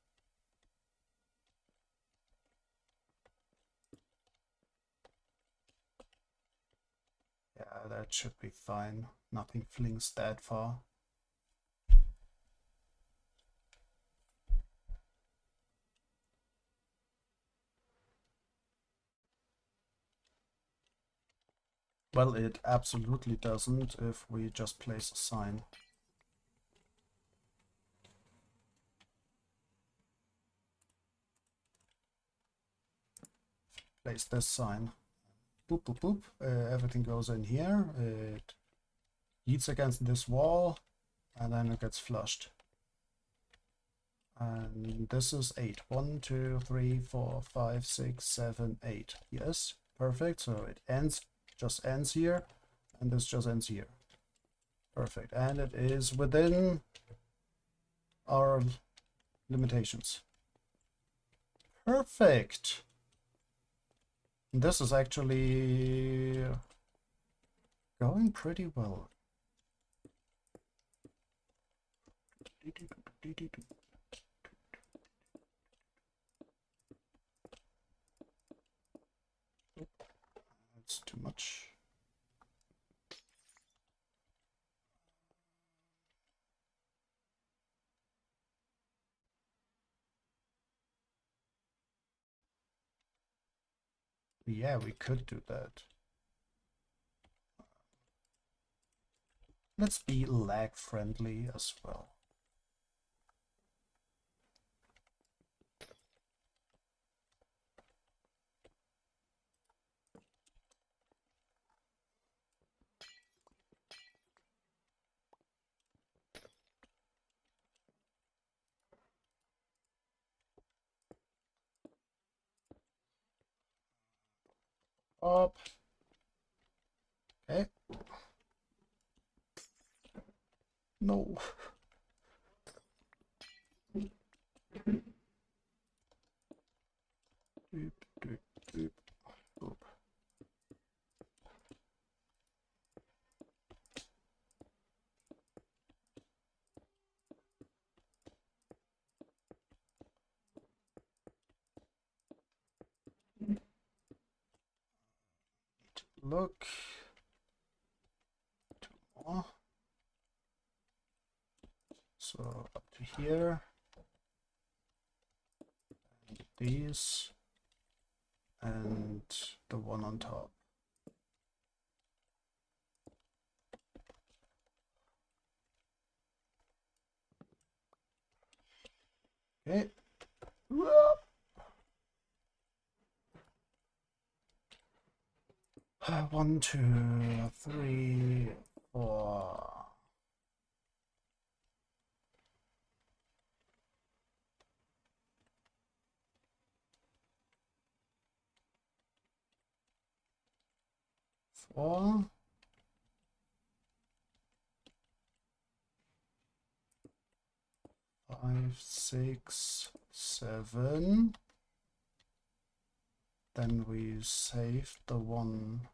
Yeah, that should be fine. Nothing flings that far. Well, it absolutely doesn't if we just place a sign. Place this sign. Boop, boop, boop. Everything goes in here. It eats against this wall, and then it gets flushed. And this is 8. 1, 2, 3, 4, 5, 6, 7, 8. Yes, perfect. So it ends, just ends here, and this just ends here. Perfect. And it is within our limitations. Perfect. This is actually going pretty well. That's too much. Yeah, we could do that. Let's be lag friendly as well. Up. Okay. No. Doop, doop, doop. Boop. Look. 2 more. So up to here. And these. And the one on top. Okay. 1, 2, 3, 4. 4. 5, 6, 7. Then we save the one.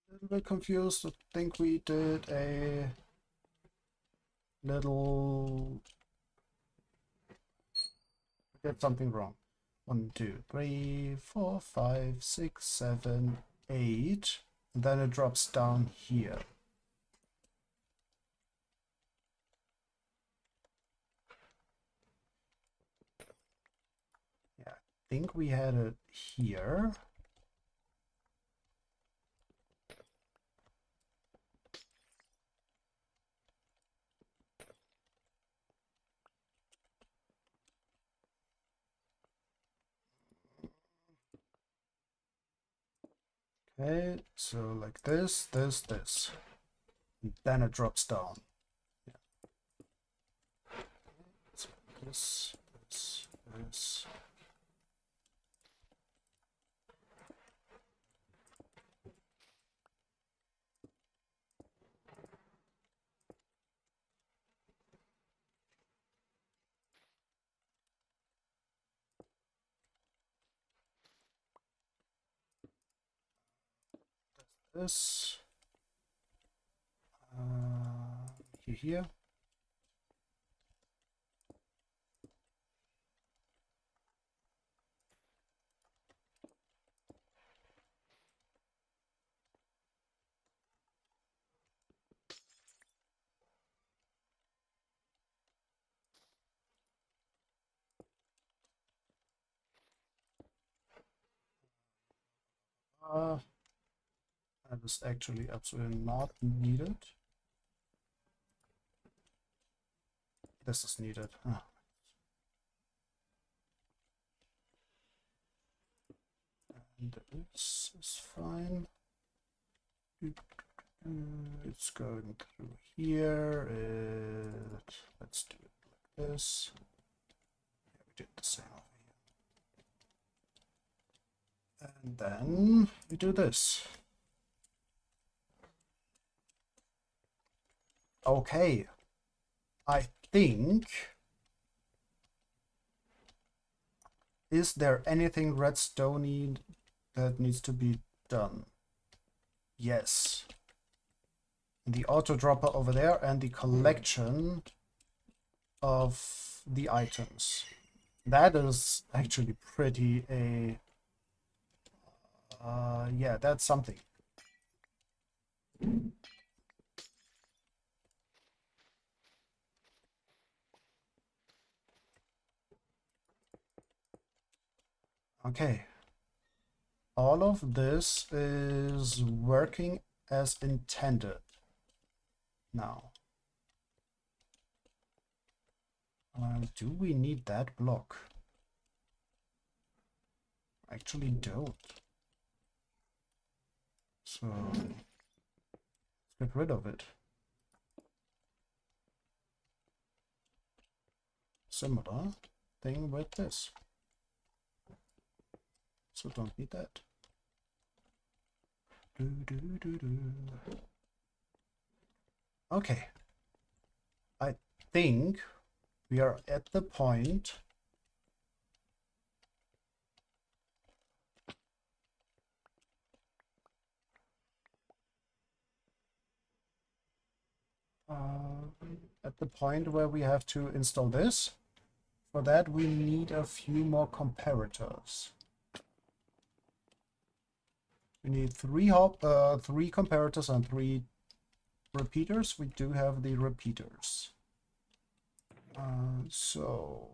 A little bit confused. I think we did a little. Did something wrong. 1, 2, 3, 4, 5, 6, 7, 8. And then it drops down here. Yeah, I think we had it here. Okay, so like this, this, this. And then it drops down. Yeah. So this, this, this. This. Here. That is actually absolutely not needed. This is needed. Ah. And this is fine. It's going through here. Let's do it like this. Yeah, we did the same over here. And then we do this. Okay. I think... Is there anything redstone-y that needs to be done? Yes. The auto dropper over there and the collection of the items. That is actually pretty yeah, that's something. Okay. All of this is working as intended now. Do we need that block? Actually don't. So let's get rid of it. Similar thing with this. So don't need that. Okay. I think we are at the point where we have to install this. For that, we need a few more comparators. We need three comparators and 3 repeaters. We do have the repeaters. So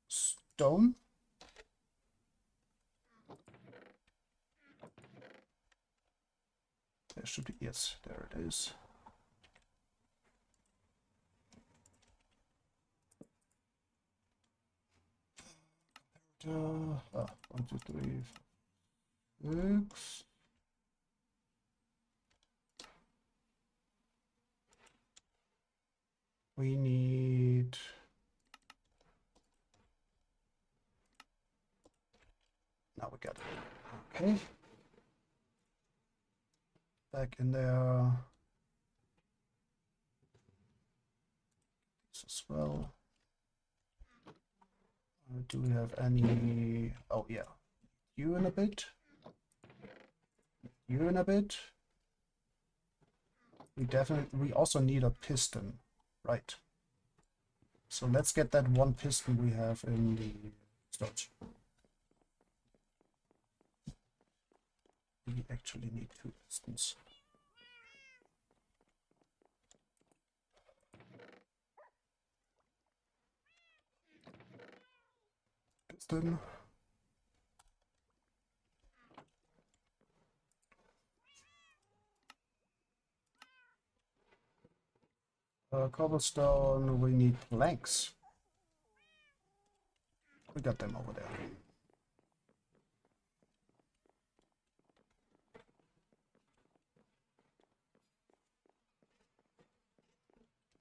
stone. There should be, yes, there it is. Comparator, 1, 2, 3, 6. We need now we got it. Okay. Back in there. This as well. Do we have any? Oh yeah. You in a bit. You in a bit. We also need a piston, right? So let's get that one piston we have in the storage. We actually need 2 pistons. Piston. Cobblestone, we need planks. We got them over there.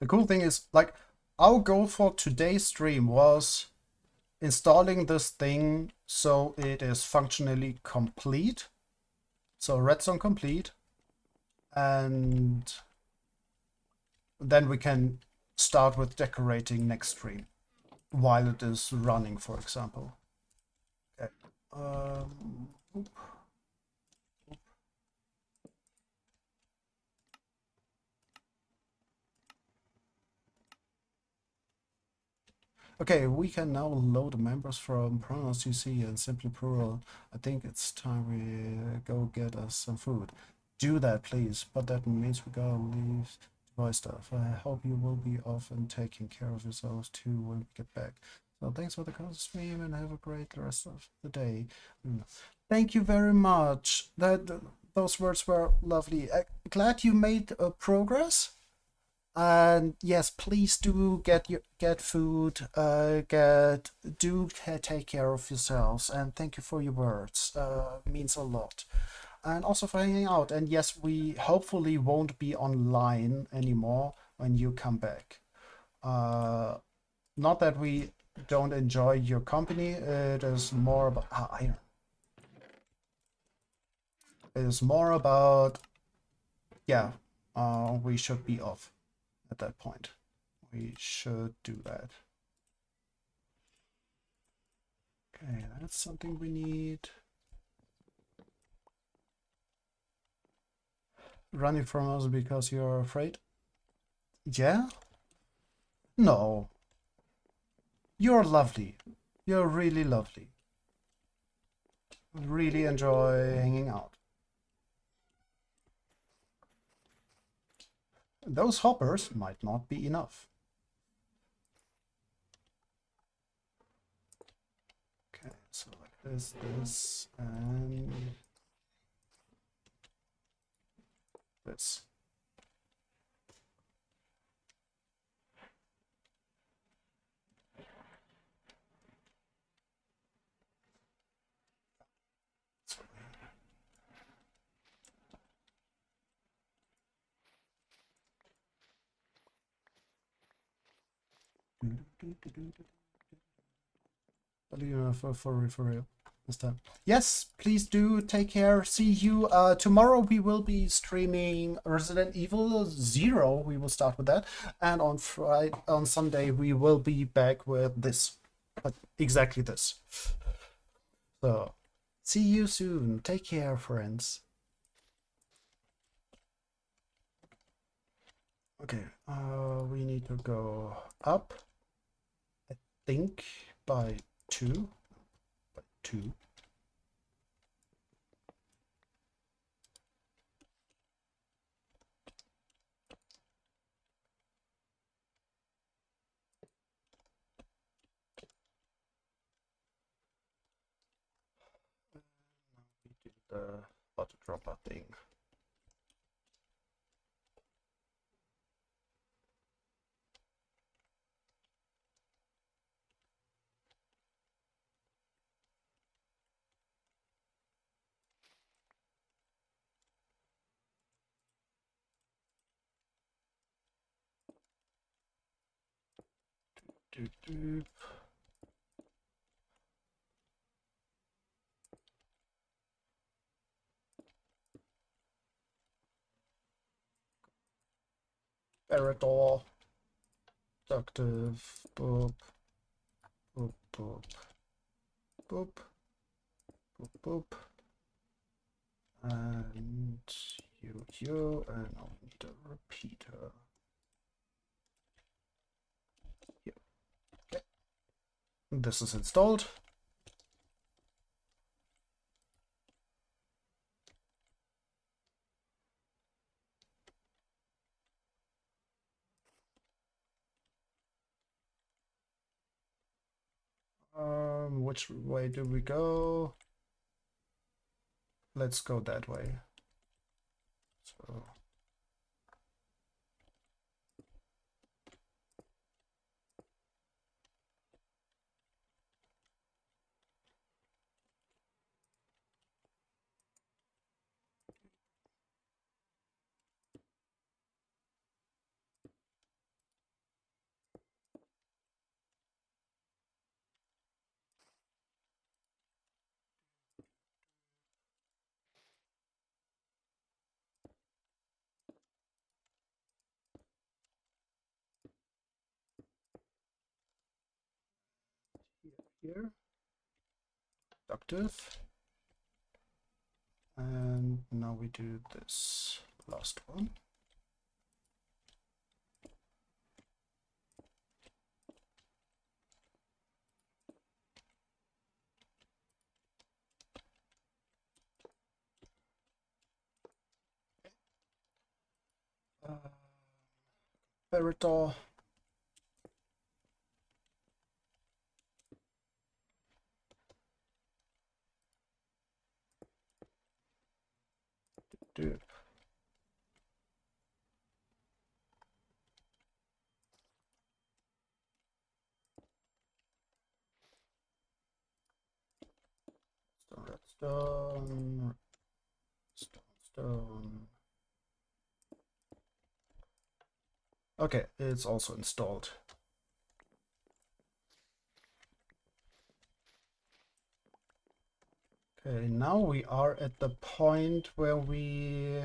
The cool thing is, like, our goal for today's stream was installing this thing so it is functionally complete. So redstone complete. And then we can start with decorating next stream while it is running, for example. Okay. Oop. Okay, we can now load the members from pronouns CC and simply plural. I think it's time we go get us some food. Do that, please. But that means we gotta leave to buy stuff. I hope you will be off and taking care of yourselves too when we get back. So thanks for the constant stream and have a great rest of the day. Thank you very much. Those words were lovely. Glad you made progress. And yes, please do get food. Take care of yourselves. And thank you for your words. Means a lot. And also for hanging out. And yes, we hopefully won't be online anymore when you come back. Not that we don't enjoy your company. It is more about iron. It is more about, yeah. We should be off at that point. We should do that. Okay, that's something we need. Running from us because you're afraid? Yeah? No. You're lovely. You're really lovely. Really enjoy hanging out. Those hoppers might not be enough. Okay, so like this, and this. For real this time. Yes, please do take care. See you tomorrow. We will be streaming Resident Evil 0. We will start with that, and on Sunday we will be back with this, but exactly this. So see you soon. Take care, friends. Okay, we need to go up, I think, by 2. By 2. We did the auto dropper thing. Eridor, productive, boop, boop, boop, boop, boop, boop, and you, and I'll need a repeater. Here. Okay. This is installed. Which way do we go? Let's go that way. So here. Productive. And now we do this last one. Veritor. Dude. Redstone, stone. Okay, it's also installed. Okay, now we are at the point where we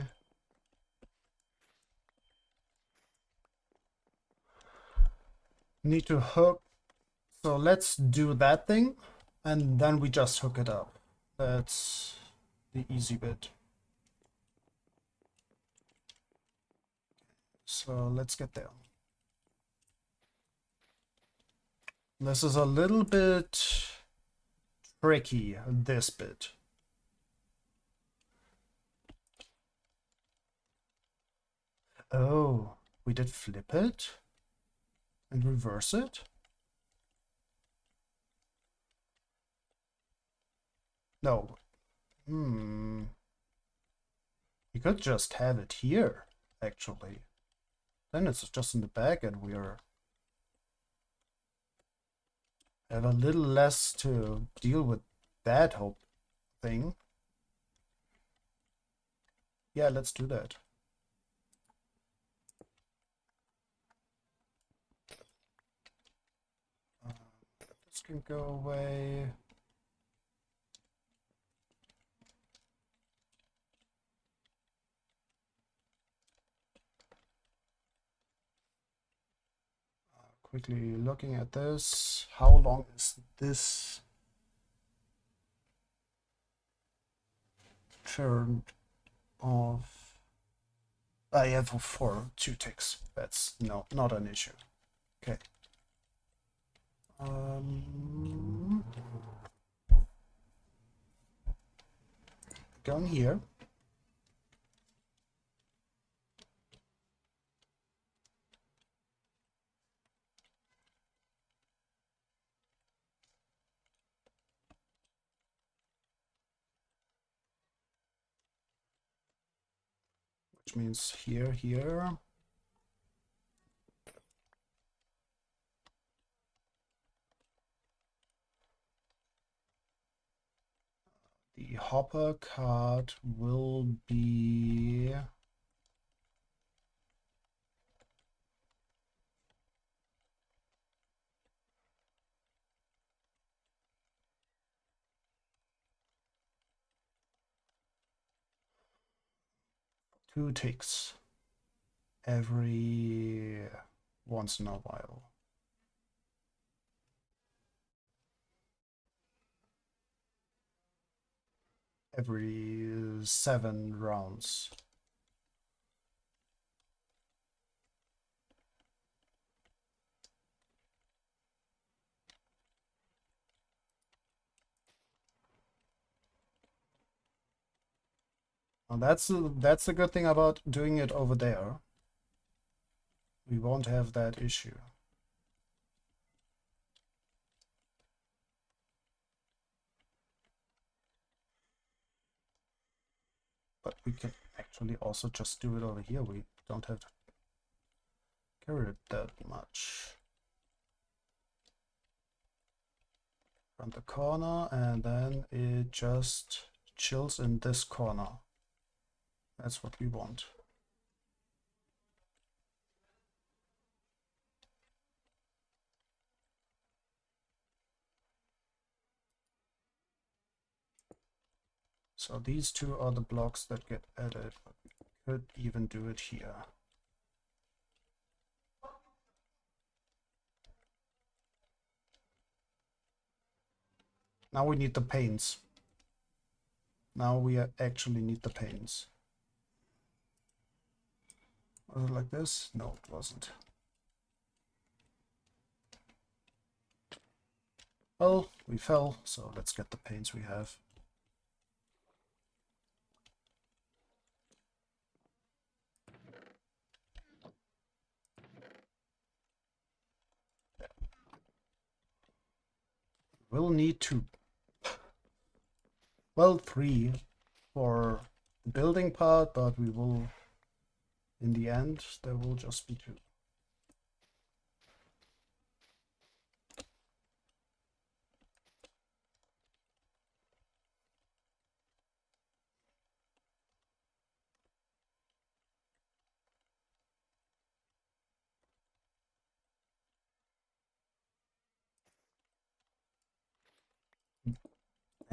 need to hook. So let's do that thing, and then we just hook it up. That's the easy bit. So let's get there. This is a little bit tricky, this bit. Oh, we did flip it and reverse it? No. We could just have it here, actually. Then it's just in the back and we're have a little less to deal with that whole thing. Yeah, let's do that. This can go away. Quickly looking at this. How long is this turned off? I have for 2 ticks. That's not an issue. Okay. Going here. Which means here. The hopper card will be two ticks every once in a while. Every 7 rounds. Well, that's the good thing about doing it over there. We won't have that issue. But we can actually also just do it over here. We don't have to carry it that much. From the corner, and then it just chills in this corner. That's what we want. So these two are the blocks that get added, but we could even do it here. Now we need the panes. Now we actually need the panes. Was it like this? No, it wasn't. Well, we fell, so let's get the panes we have. We'll need 2. Well, 3 for the building part, but we will, in the end, there will just be 2.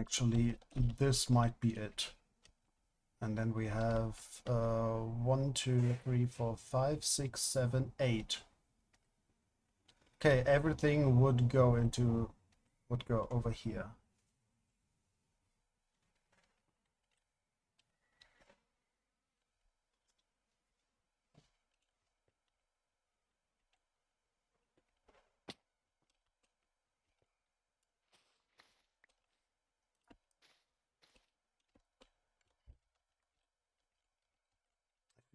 Actually, this might be it. And then we have 1, 2, 3, 4, 5, 6, 7, 8. Okay, everything would go over here.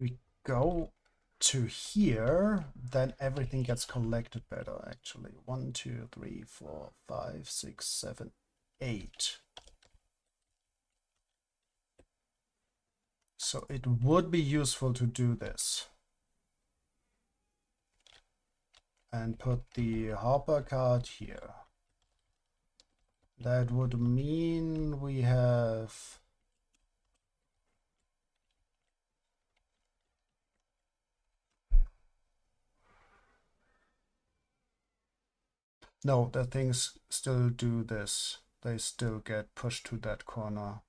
We go to here, then everything gets collected better, actually. 1, 2, 3, 4, 5, 6, 7, 8. So it would be useful to do this. And put the hopper cart here. That would mean we have... No, the things still do this. They still get pushed to that corner.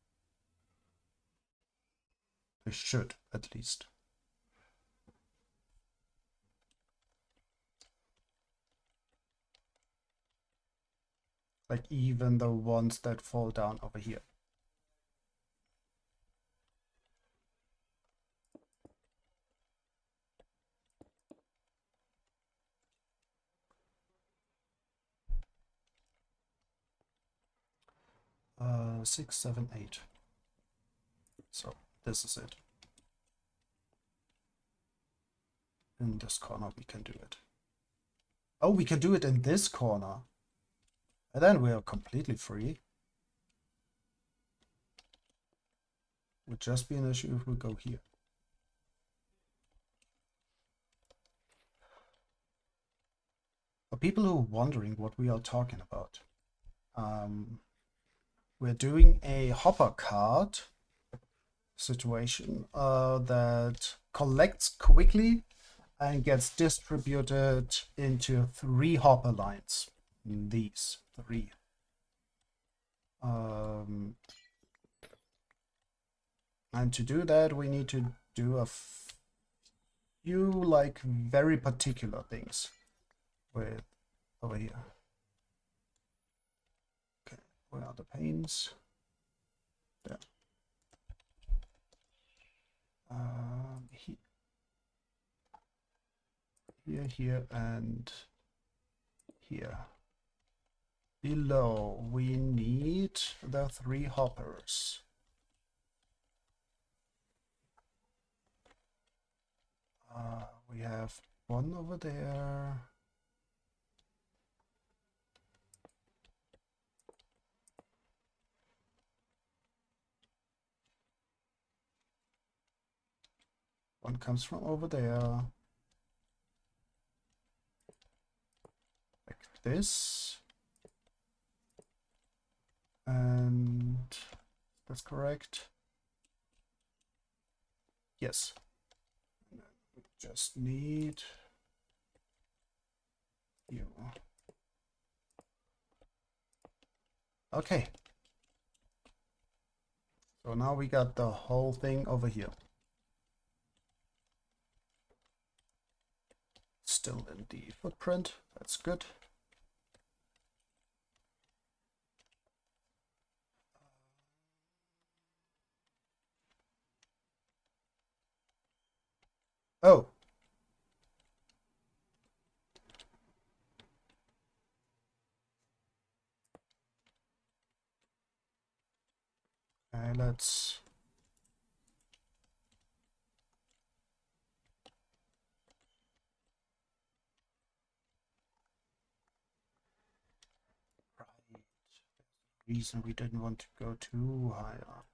They should, at least. Like even the ones that fall down over here. Six, 7, 8. So this is it. In this corner we can do it. Oh, we can do it in this corner. And then we are completely free. Would just be an issue if we go here. For people who are wondering what we are talking about, we're doing a hopper cart situation that collects quickly and gets distributed into 3 hopper lines. These 3. And to do that, we need to do a few like very particular things with over here. Okay, where are the panes? There. Here, and here. Below, we need the 3 hoppers. We have 1 over there. One comes from over there. Like this. And that's correct. Yes. We just need you. Okay. So now we got the whole thing over here. Still in the footprint. That's good. Oh. Okay, let's... Right. Reason we didn't want to go too high up.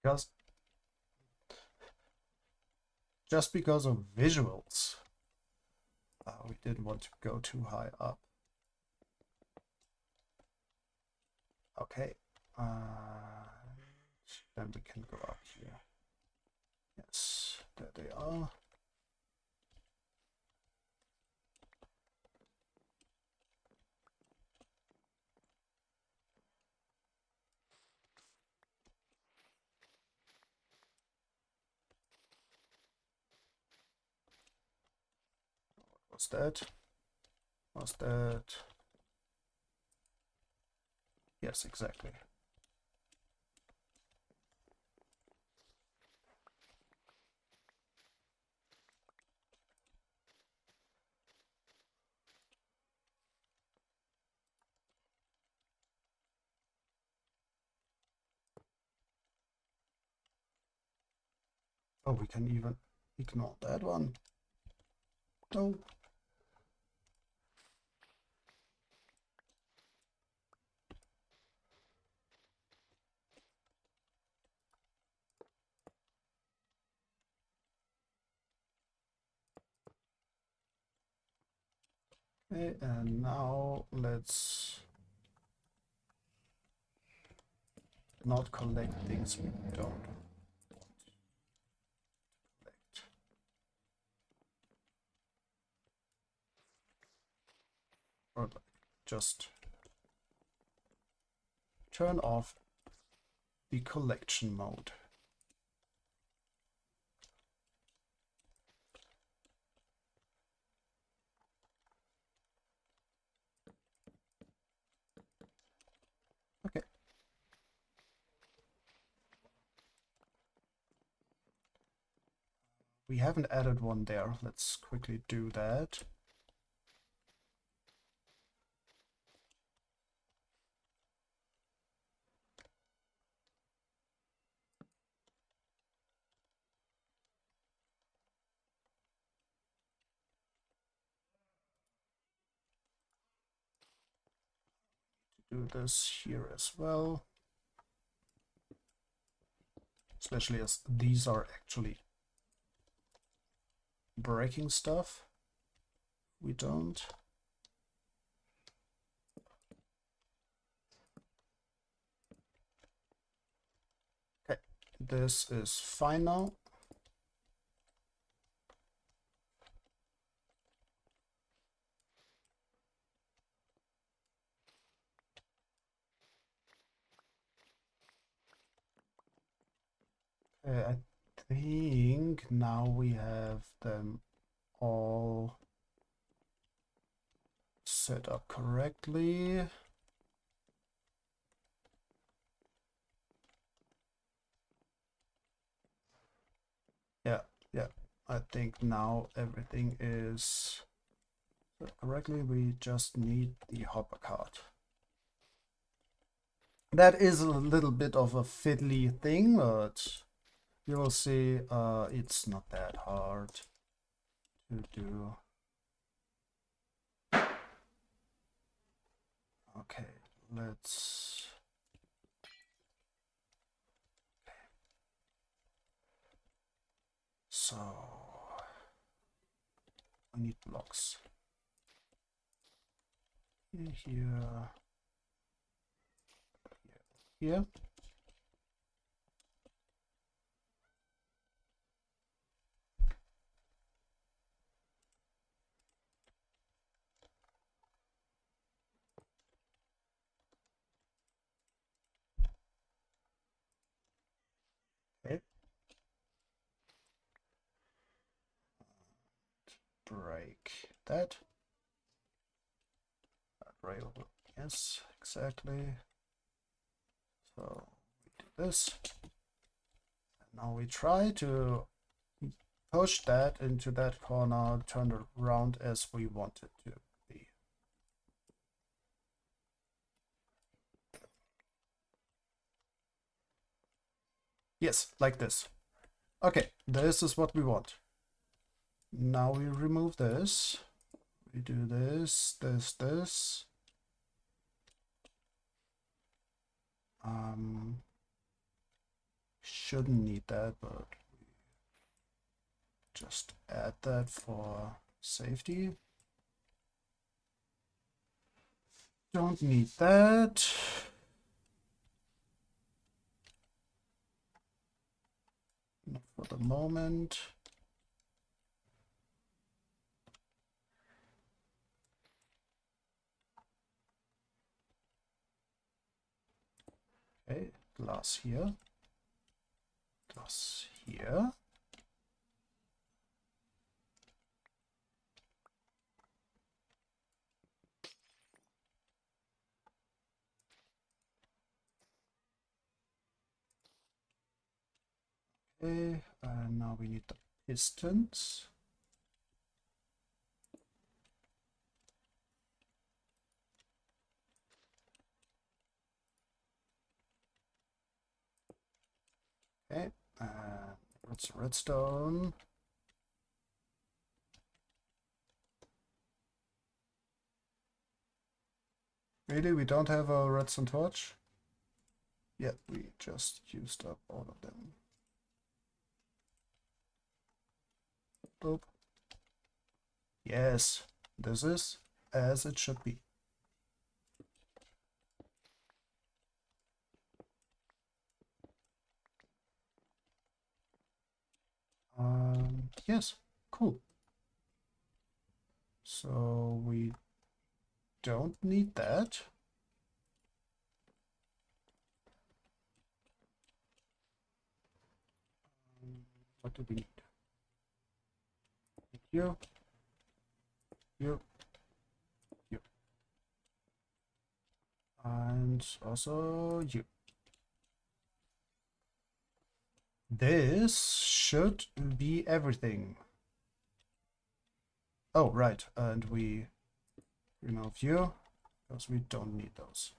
Because just because of visuals, we didn't want to go too high up. Okay, then we can go up here. Yes, there they are. What's that? What's that? Yes, exactly. Oh, we can even ignore that one. No. Okay, and now let's not collect things we don't want to collect. Or like just turn off the collection mode. Okay. We haven't added one there. Let's quickly do that. Do this here as well. Especially as these are actually breaking stuff. We don't. Okay, this is fine now. I think now we have them all set up correctly. Yeah, I think now everything is set correctly. We just need the hopper cart. That is a little bit of a fiddly thing, but you will see it's not that hard to do. Okay, let's... So, I need blocks. Here. Here. Okay. Break that. Rail. Yes, exactly. So we do this. And now we try to push that into that corner, turn it around as we want it to be. Yes, like this. Okay, this is what we want. Now we remove this. We do this, this. Shouldn't need that, but we just add that for safety. Don't need that. Not for the moment. Okay, glass here. Glass here. Okay, and now we need the pistons. Okay, what's redstone? Really, we don't have a redstone torch? Yeah, we just used up all of them. Boop. Yes, this is as it should be. Yes, cool. So we don't need that. What do we need? You, you, you, and also you. This should be everything. Oh, right, and we remove you because we don't need those.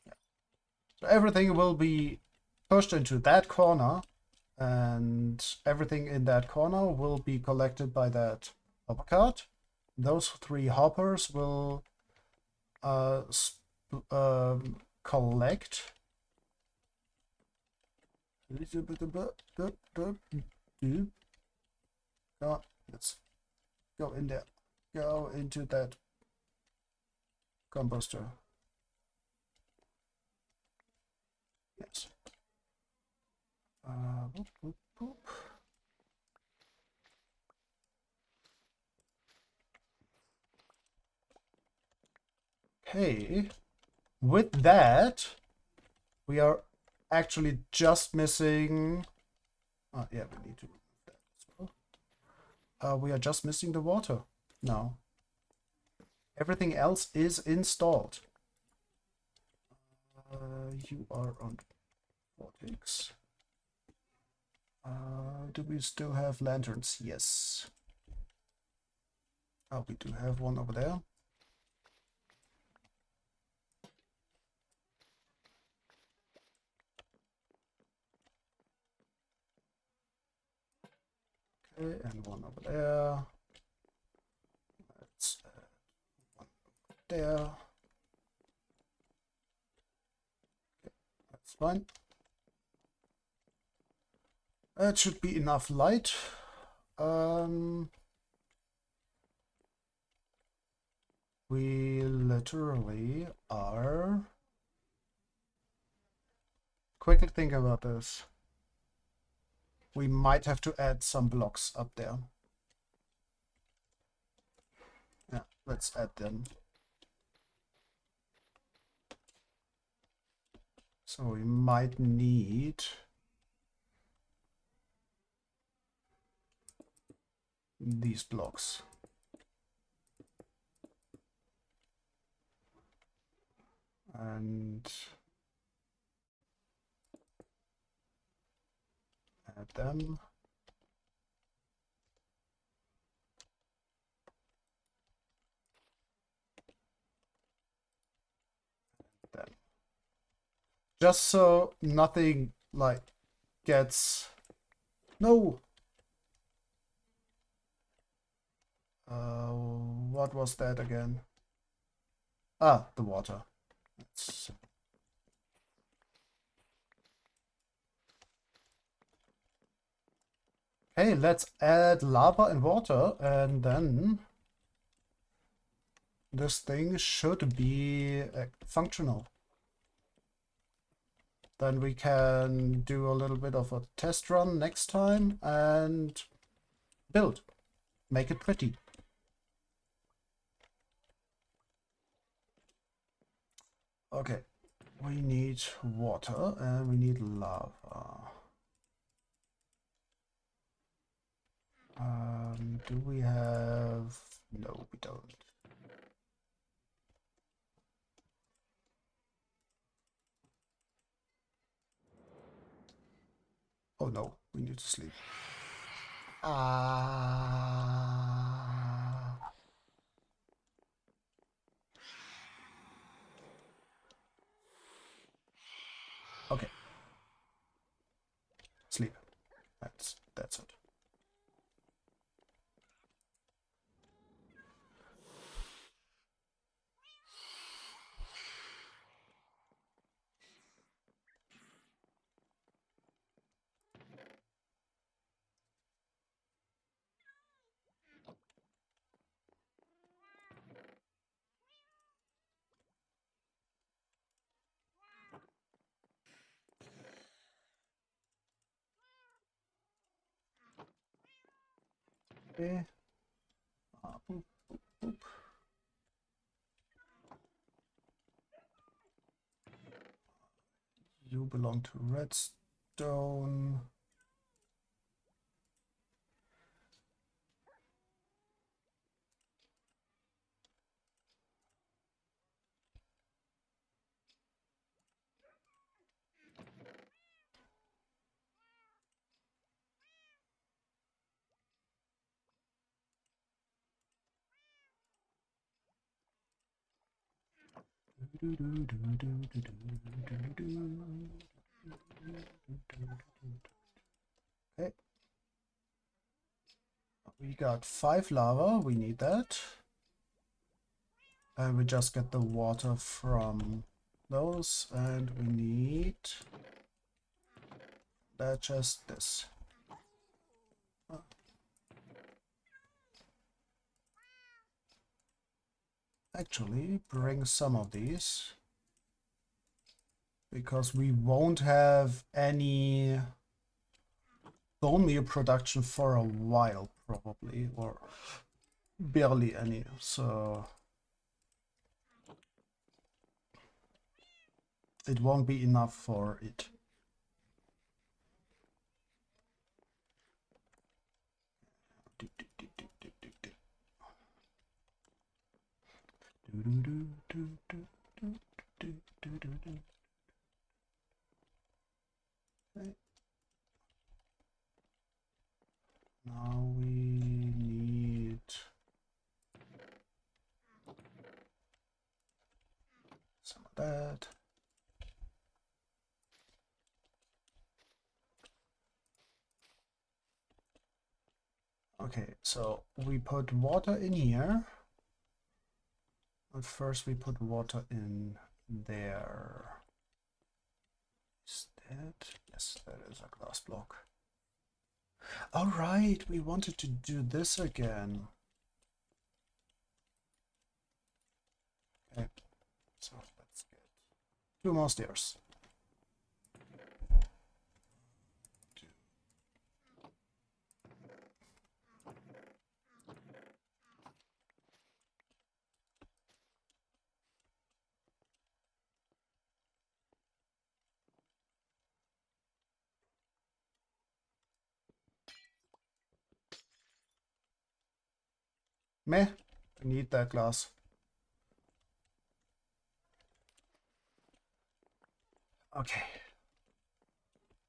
Yeah. So everything will be pushed into that corner, and everything in that corner will be collected by that hopper cart. Those 3 hoppers will collect. Let's go in there. Go into that composter. Yes. Boop, boop, boop. Okay. With that, we are actually just missing. Oh, yeah, we need to remove that as well. We are just missing the water now. Everything else is installed. You are on vortex. Do we still have lanterns? Yes. Oh, we do have one over there. Okay, and one over there. Let's add one over there. Okay, that's fine. That should be enough light. We literally are. Quickly think about this. We might have to add some blocks up there. Yeah, let's add them. So we might need these blocks. And add them. Them. Just so nothing like gets... No! What was that again? Ah, the water. Let's... Okay, let's add lava and water, and then this thing should be functional. Then we can do a little bit of a test run next time and build. Make it pretty. Okay, we need water and we need lava. Do we have... No, we don't. Oh no, we need to sleep. Okay. Sleep. That's it. Okay. Boop, boop, boop. You belong to redstone. Okay. We got 5 lava, we need that. And we just get the water from those, and we need that, just this. Actually, bring some of these, because we won't have any bone meal production for a while, probably, or barely any, so it won't be enough for it. Okay. Now we need some of that. Okay, so we put water in here. But first we put water in there. Is that? Yes, that is a glass block. All right, we wanted to do this again. Okay, so let's get 2 more stairs. Meh. I need that glass. Okay.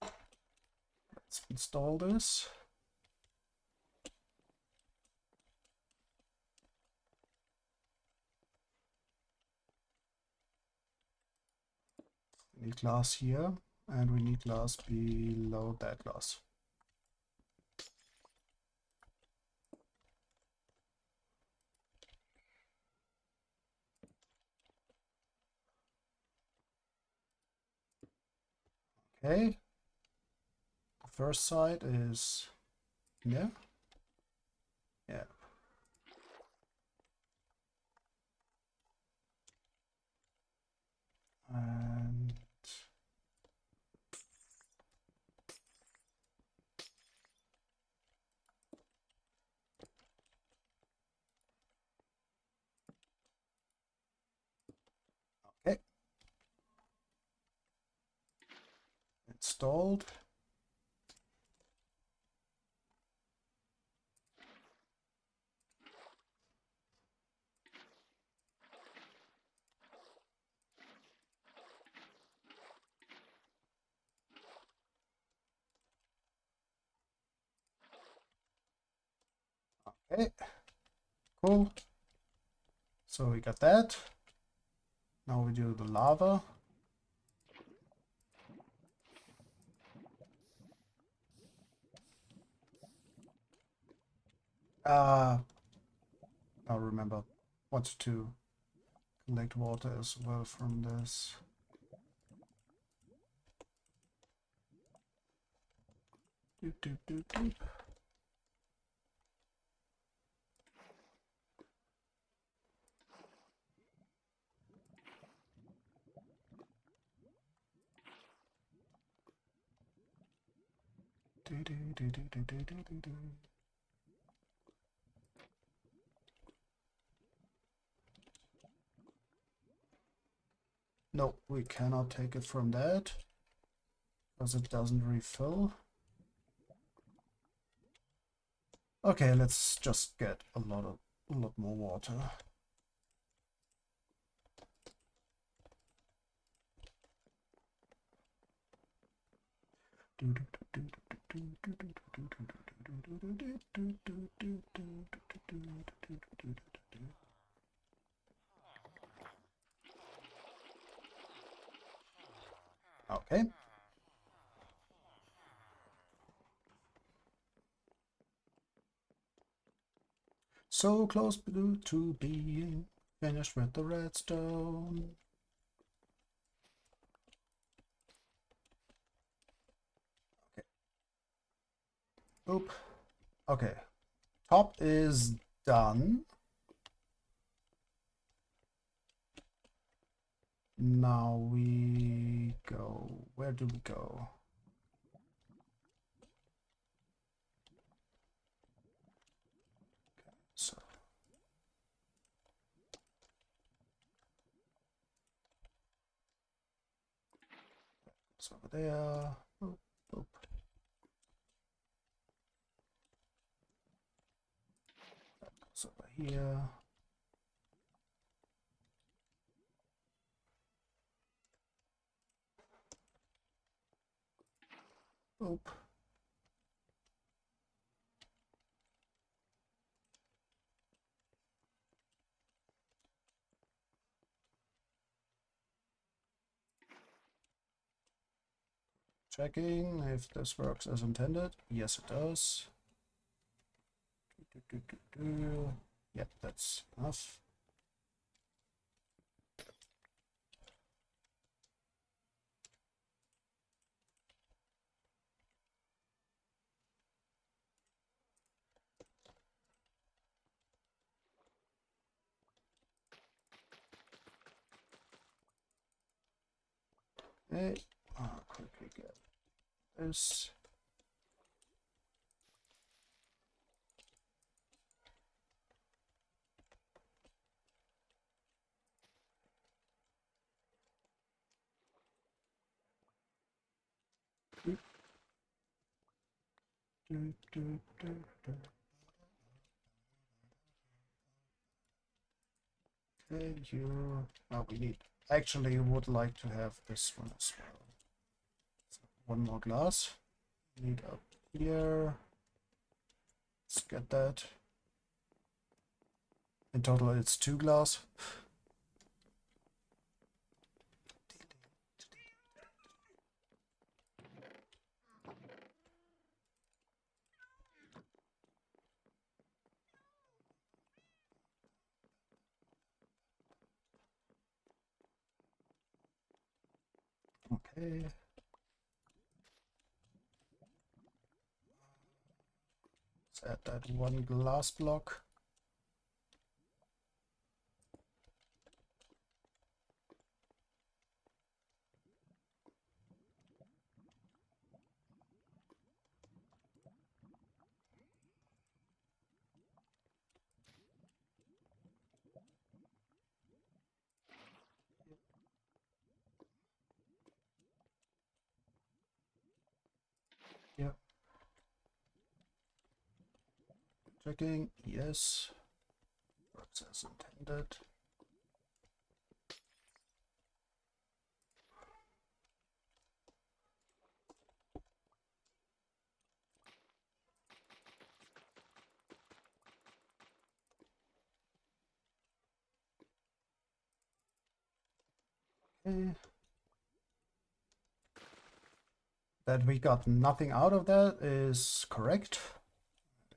Let's install this. We need glass here, and we need glass below that glass. Okay. The first side is here. Yeah. And okay. Installed. Okay. Cool. So we got that. Now we do the lava. I remember what to collect water as well from this. Doop, doop, doop, doop. Do, do, do, do, do, do, do, do. No, we cannot take it from that because it doesn't refill. Okay, let's just get a lot more water. Okay. So close to being finished with the redstone. Okay. Oop. Okay. Top is done. Now we go. Where do we go? Okay, so it's over there. Boop, boop. That goes over here. Boop. Checking if this works as intended. Yes, it does. Yep, that's enough. Okay, I'll quickly get this. Okay, you... Oh, we need... Actually, would like to have this one as well. So one more glass. Need up here. Let's get that. In total, it's 2 glass. Okay. Let's add that one glass block. Yeah. Checking. Yes. Works as intended. Okay. That we got nothing out of that is correct.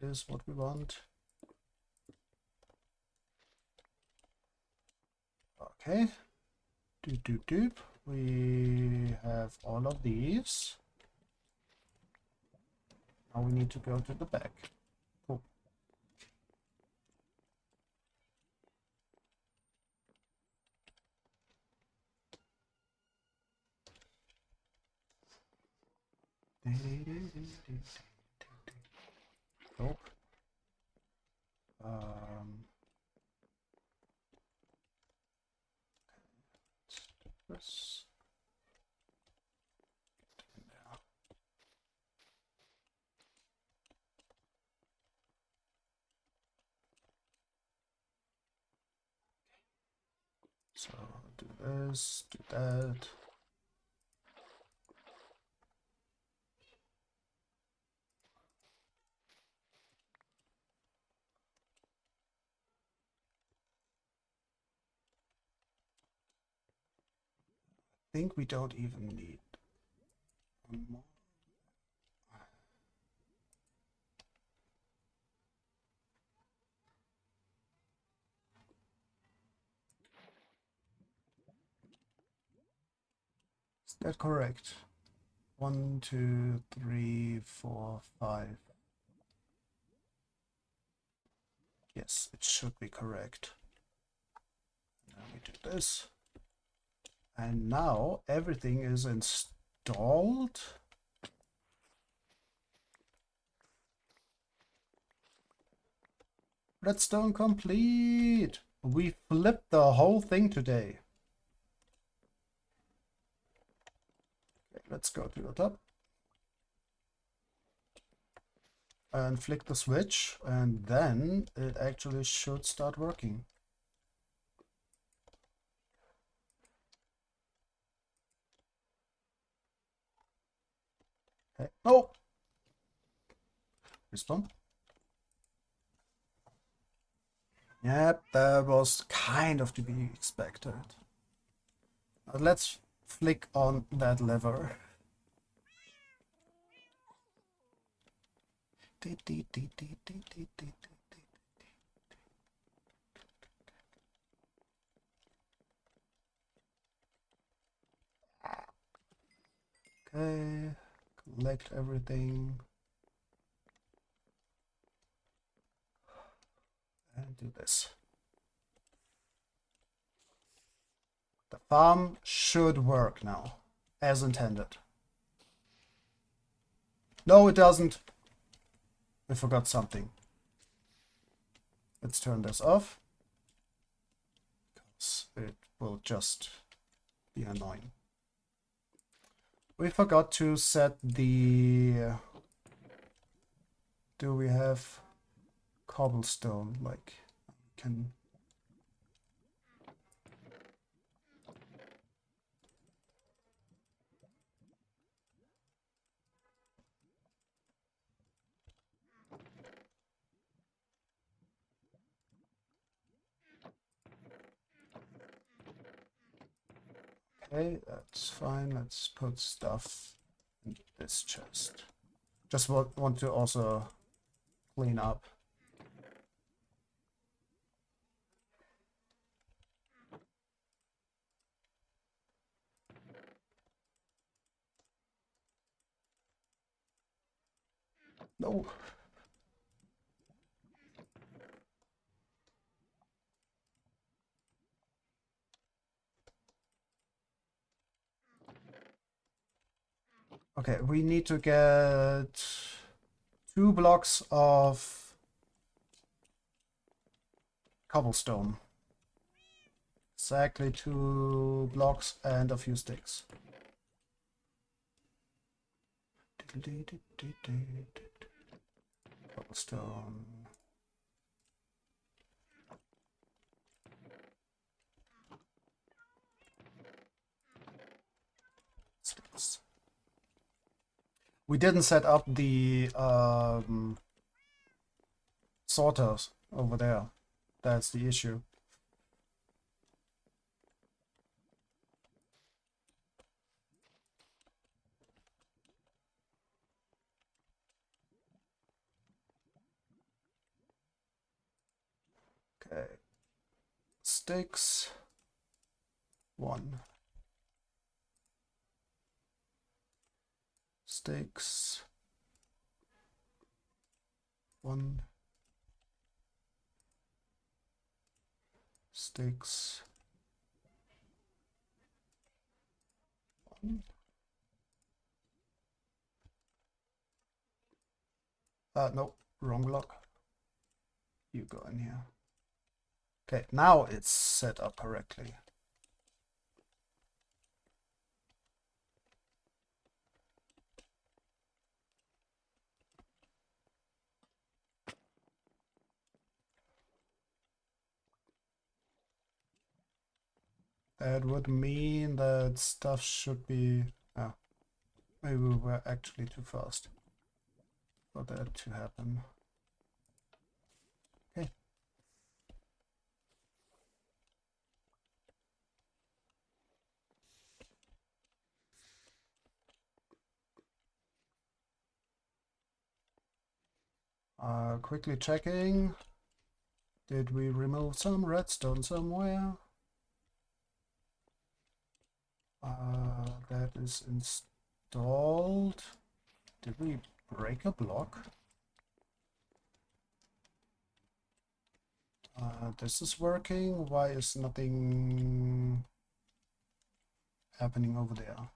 Is what we want. Okay. Doop doop doop. We have all of these. Now we need to go to the back. Cool. Nope. This. So do this, do that. I think we don't even need one more. Is that correct? 1, 2, 3, 4, 5. Yes, it should be correct. Now we do this. And now everything is installed. Redstone complete. We flipped the whole thing today. Okay, let's go to the top. And flick the switch, and then it actually should start working. Okay. Oh! Respawn. Yep, that was kind of to be expected. Now let's flick on that lever. Okay, collect everything. And do this. The farm should work now, as intended. No, it doesn't. I forgot something. Let's turn this off, because it will just be annoying. We forgot to set the... Do we have cobblestone? Like, can... Okay, that's fine. Let's put stuff in this chest. Just want to also clean up. No. Okay, we need to get 2 blocks of cobblestone. Exactly 2 blocks and a few sticks. Cobblestone. Sticks. We didn't set up the sorters over there. That's the issue. Okay. Sticks. 1. Sticks. 1. Sticks. 1. No, wrong block. You go in here. Okay, now it's set up correctly. That would mean that stuff should be... Oh, maybe we were actually too fast for that to happen. Okay. Quickly checking. Did we remove some redstone somewhere? That is installed. Did we break a block? This is working. Why is nothing happening over there?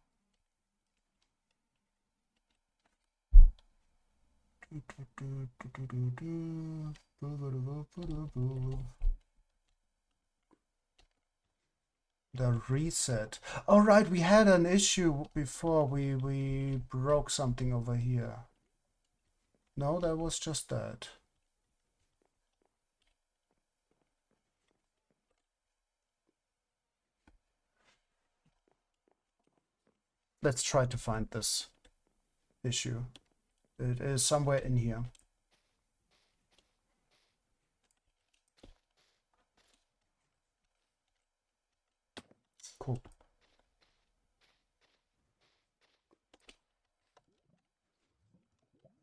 The reset. All right, we had an issue before. We broke something over here. No, that was just that. Let's try to find this issue. It is somewhere in here. Cool.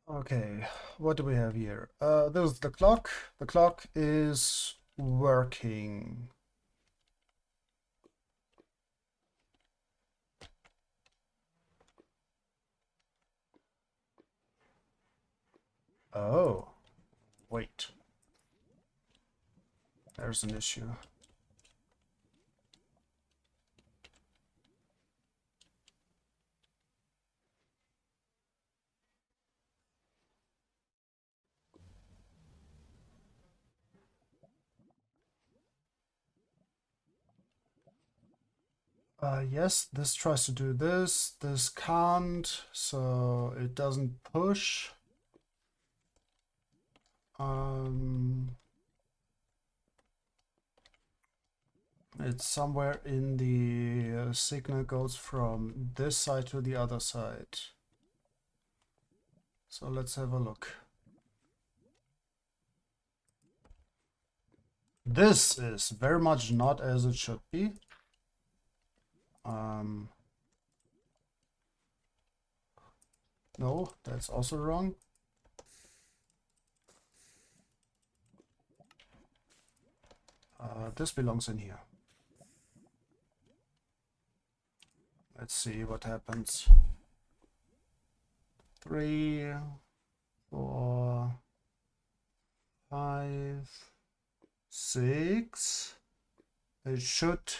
Okay, what do we have here? There's the clock. The clock is working. Oh, wait. There's an issue. Yes, this tries to do this. This can't, so it doesn't push. It's somewhere in the signal goes from this side to the other side. So let's have a look. This is very much not as it should be. No, that's also wrong. This belongs in here. Let's see what happens. 3, 4, 5, 6. It should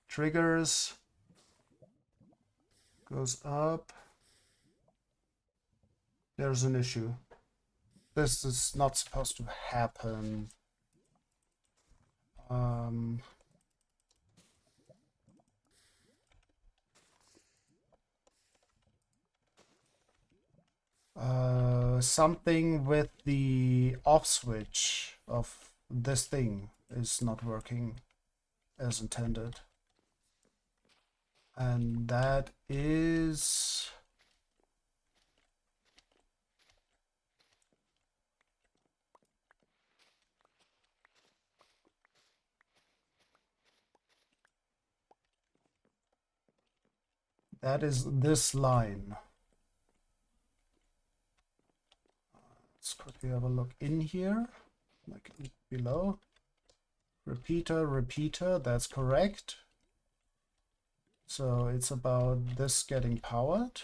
triggers, goes up. There's an issue. This is not supposed to happen. Something with the off switch of this thing is not working as intended. And that is... that is this line. Let's quickly have a look in here, like below. Repeater, repeater, that's correct. So it's about this getting powered.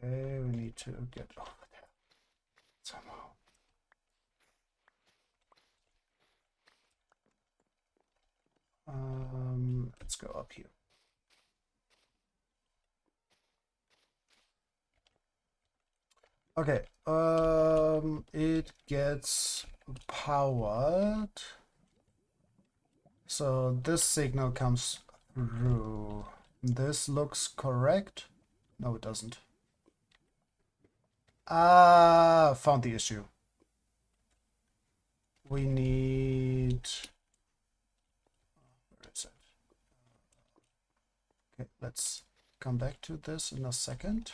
Okay, we need to get over there somehow. Let's go up here. Okay, it gets powered. So this signal comes through. This looks correct. No, it doesn't. Ah, found the issue. We need... where is it? Okay, let's come back to this in a second.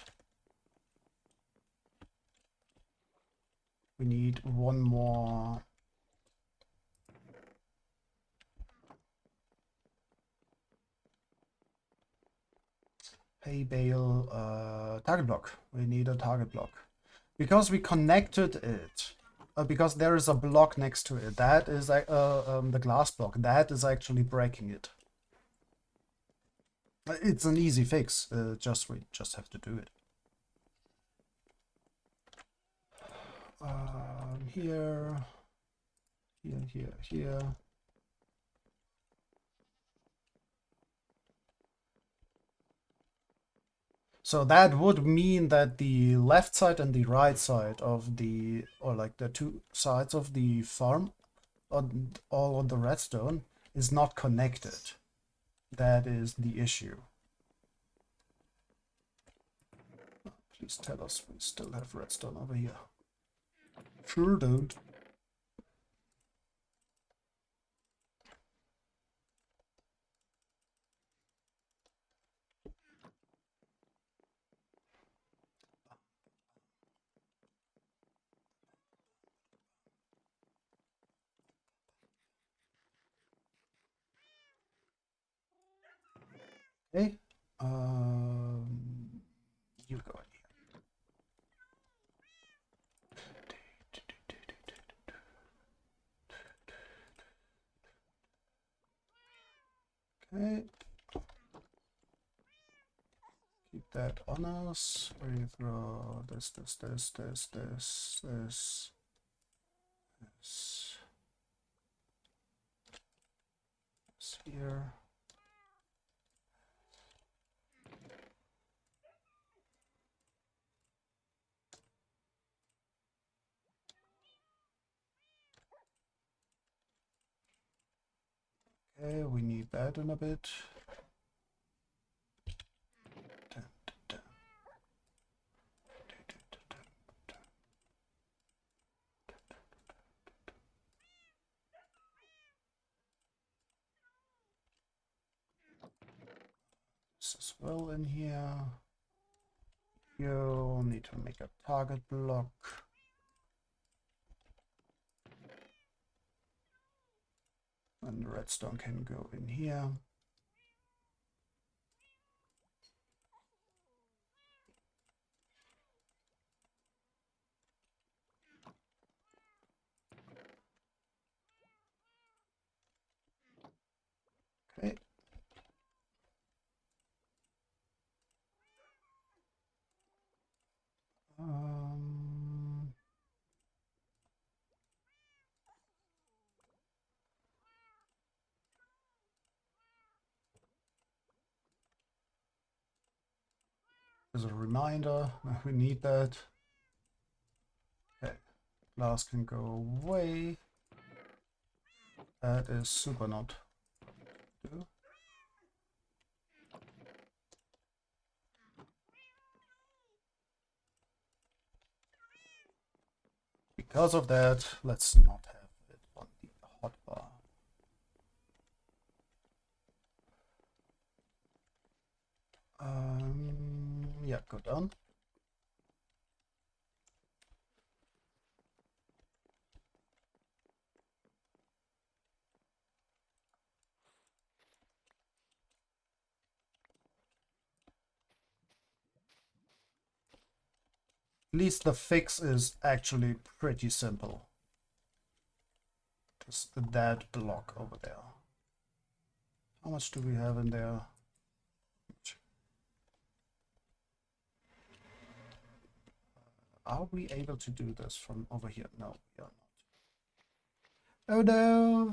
We need one more hay bale target block. We need a target block. Because we connected it, because there is a block next to it, that is the glass block, that is actually breaking it. It's an easy fix, we just have to do it. Here, here, here, here. So that would mean that the left side and the right side of the, or like the two sides of the farm, all on the redstone, is not connected. That is the issue. Please tell us we still have redstone over here. Sure don't. Okay. You go in here. Okay. Keep that on us. We throw this, this, this, this, this, this, this, this here. Okay, we need that in a bit. this as well in here. You need to make a target block. And the redstone can go in here. Okay. As a reminder, we need that. Okay, glass can go away. That is super not do. Because of that, let's not have it on the hotbar. Yeah, go down. At least the fix is actually pretty simple. Just that block over there. How much do we have in there? Are we able to do this from over here? No, we are not. Oh no!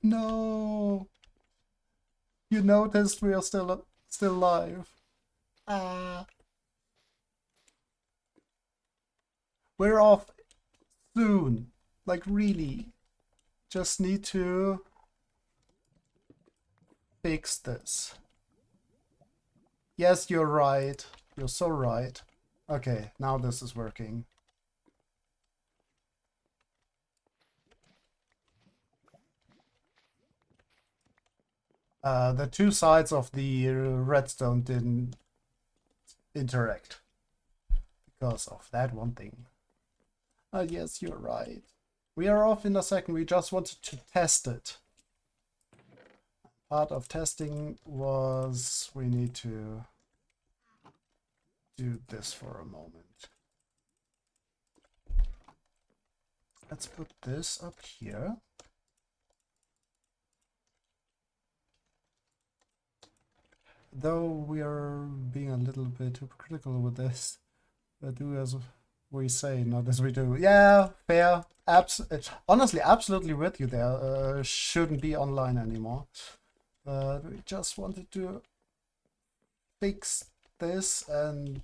No! You noticed we are still live. Ah. We're off soon. Like really. Just need to fix this. Yes, you're right. You're so right. Okay, now this is working. The two sides of the redstone didn't interact because of that one thing. Yes, you're right. We are off in a second. We just wanted to test it. Part of testing was we need to do this for a moment. Let's put this up here. Though we are being a little bit hypocritical with this, do as we say, not as we do. Yeah, fair. Honestly, absolutely with you there. Shouldn't be online anymore. We just wanted to fix this and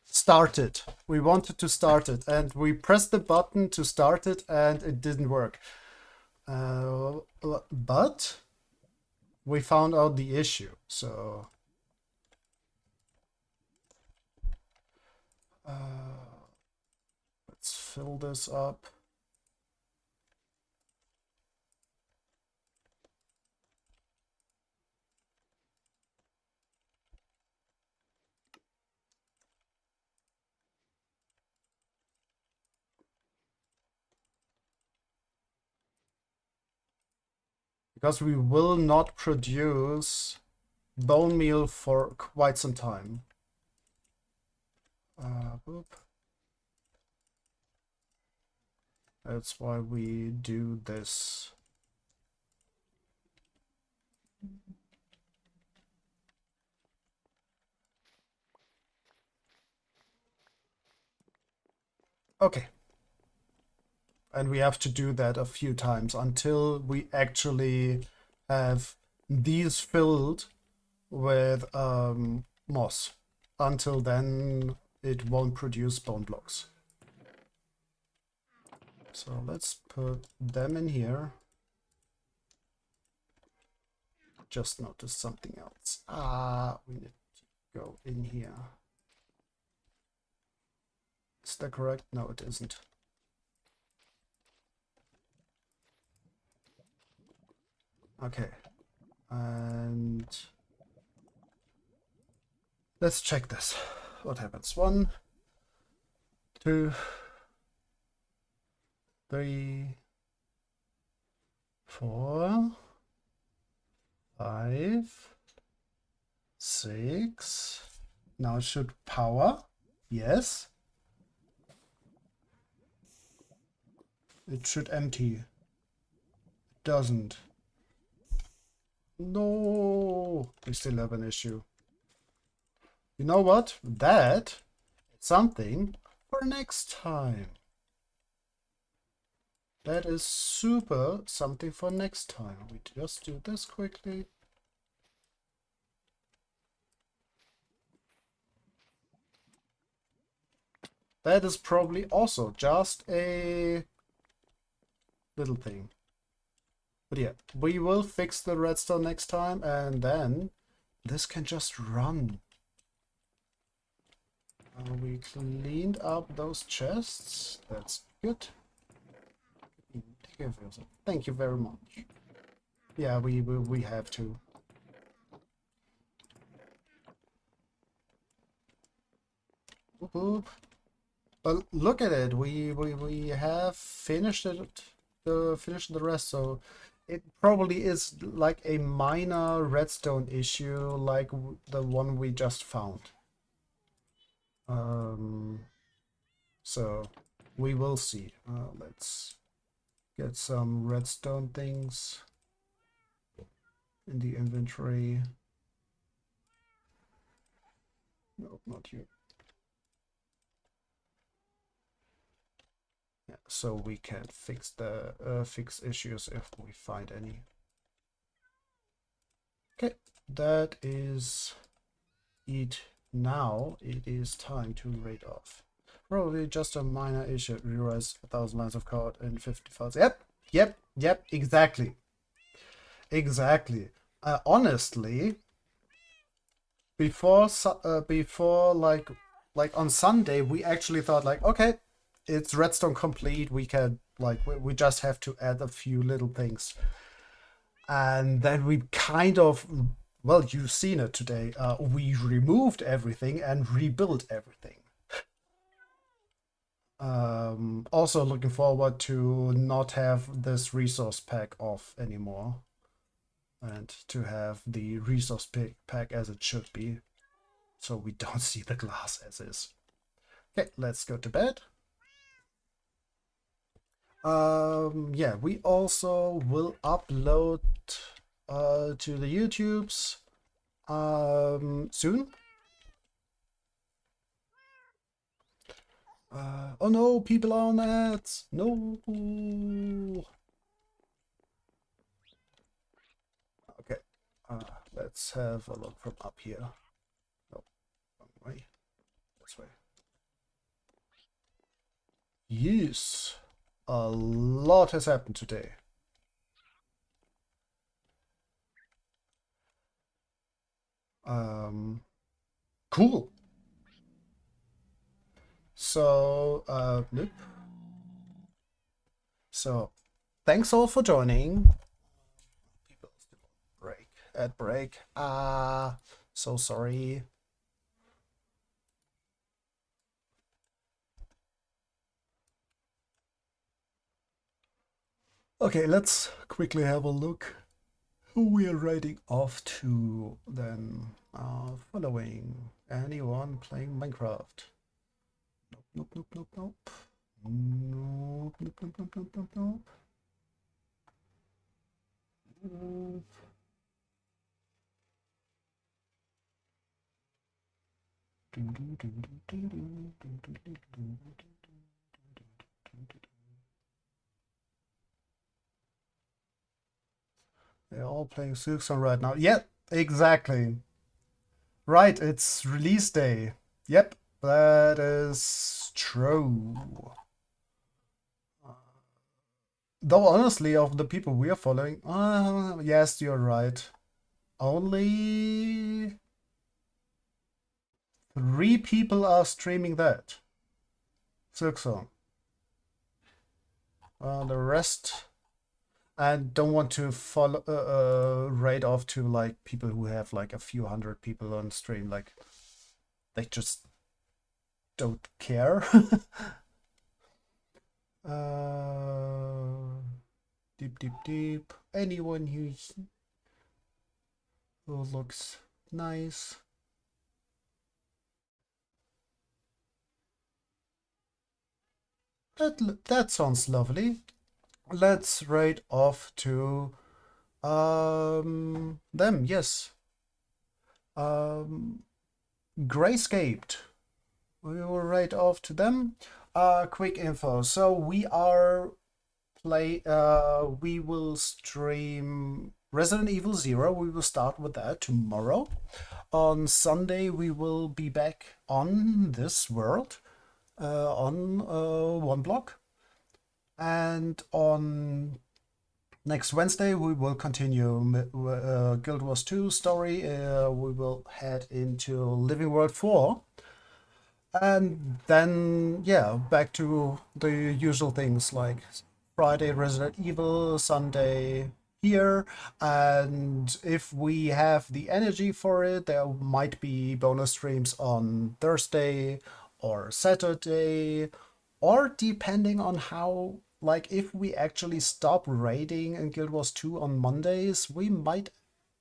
start it. We wanted to start it, and we pressed the button to start it, and it didn't work. But we found out the issue, so let's fill this up. Because we will not produce bone meal for quite some time. Boop. That's why we do this. Okay. And we have to do that a few times until we actually have these filled with moss. Until then, it won't produce bone blocks. So let's put them in here. Just noticed something else. We need to go in here. Is that correct? No, it isn't. Okay. And let's check this. What happens? 1, 2, 3, 4, 5, 6. Now it should power. Yes. It should empty. It doesn't. No. We still have an issue. You know what? That is something for next time. That is super something for next time. We just do this quickly. That is probably also just a little thing. But yeah, we will fix the redstone next time, and then this can just run. We cleaned up those chests. That's good. Thank you very much. Yeah, we have to. Whoop. But look at it. We have finished it. Finished the rest. So it probably is like a minor redstone issue, like the one we just found. So we will see. Let's get some redstone things in the inventory. No, not you. Yeah, so we can fix the fix issues if we find any. Okay, that is it. Now it is time to raid off. Probably just a minor issue. Rewrite 1,000 lines of code in 50 files. Yep, exactly. Honestly, before like on Sunday, we actually thought like, okay, it's redstone complete. We can like we just have to add a few little things, and then we kind of, well, you've seen it today. We removed everything and rebuilt everything. Also looking forward to not have this resource pack off anymore, and to have the resource pack as it should be, so we don't see the glass as is. Okay, let's go to bed. Yeah, we also will upload to the YouTubes soon. Oh no, people are on ads. No. Okay, let's have a look from up here. No, wrong way. This way. Yes, a lot has happened today. Cool. So, nope. So, thanks all for joining. People still break at break. So sorry. Okay, let's quickly have a look who we are raiding off to then. Following anyone playing Minecraft. Nope. They're all playing Silksong right now. Yeah, exactly. Right, it's release day. Yep, that is true. Though honestly, of the people we are following, yes, you're right. Only 3 people are streaming that. Silksong. The rest. and don't want to follow raid off to like people who have like a few hundred people on stream. Like they just don't care. uh, deep. Anyone who looks nice. That sounds lovely. Let's raid off to them. Yes. Um, Grayscaped. We will raid off to them. Quick info. So we will stream Resident Evil 0. We will start with that tomorrow. On Sunday we will be back on this world on one block. And on next Wednesday we will continue Guild Wars 2 story. We will head into Living World 4. And then, yeah, back to the usual things like Friday Resident Evil, Sunday here. And if we have the energy for it, there might be bonus streams on Thursday or Saturday, or depending on how, like, if we actually stop raiding in Guild Wars 2 on Mondays, we might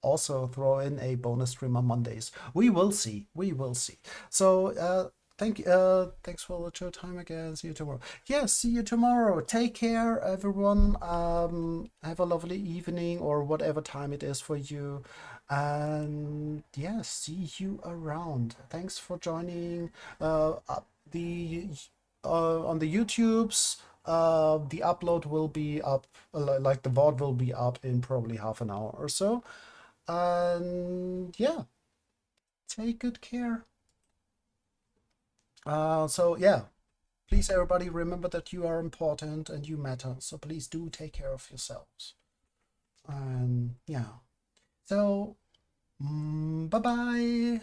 also throw in a bonus stream on Mondays. We will see. We will see. So, thanks for your time again. See you tomorrow. Yeah, see you tomorrow. Take care, everyone. Have a lovely evening or whatever time it is for you. And yeah, see you around. Thanks for joining. The On the YouTubes, the upload will be up, like the VOD will be up in probably half an hour or so. And yeah, take good care. So yeah, please everybody remember that you are important and you matter. So please do take care of yourselves. And yeah, so bye bye.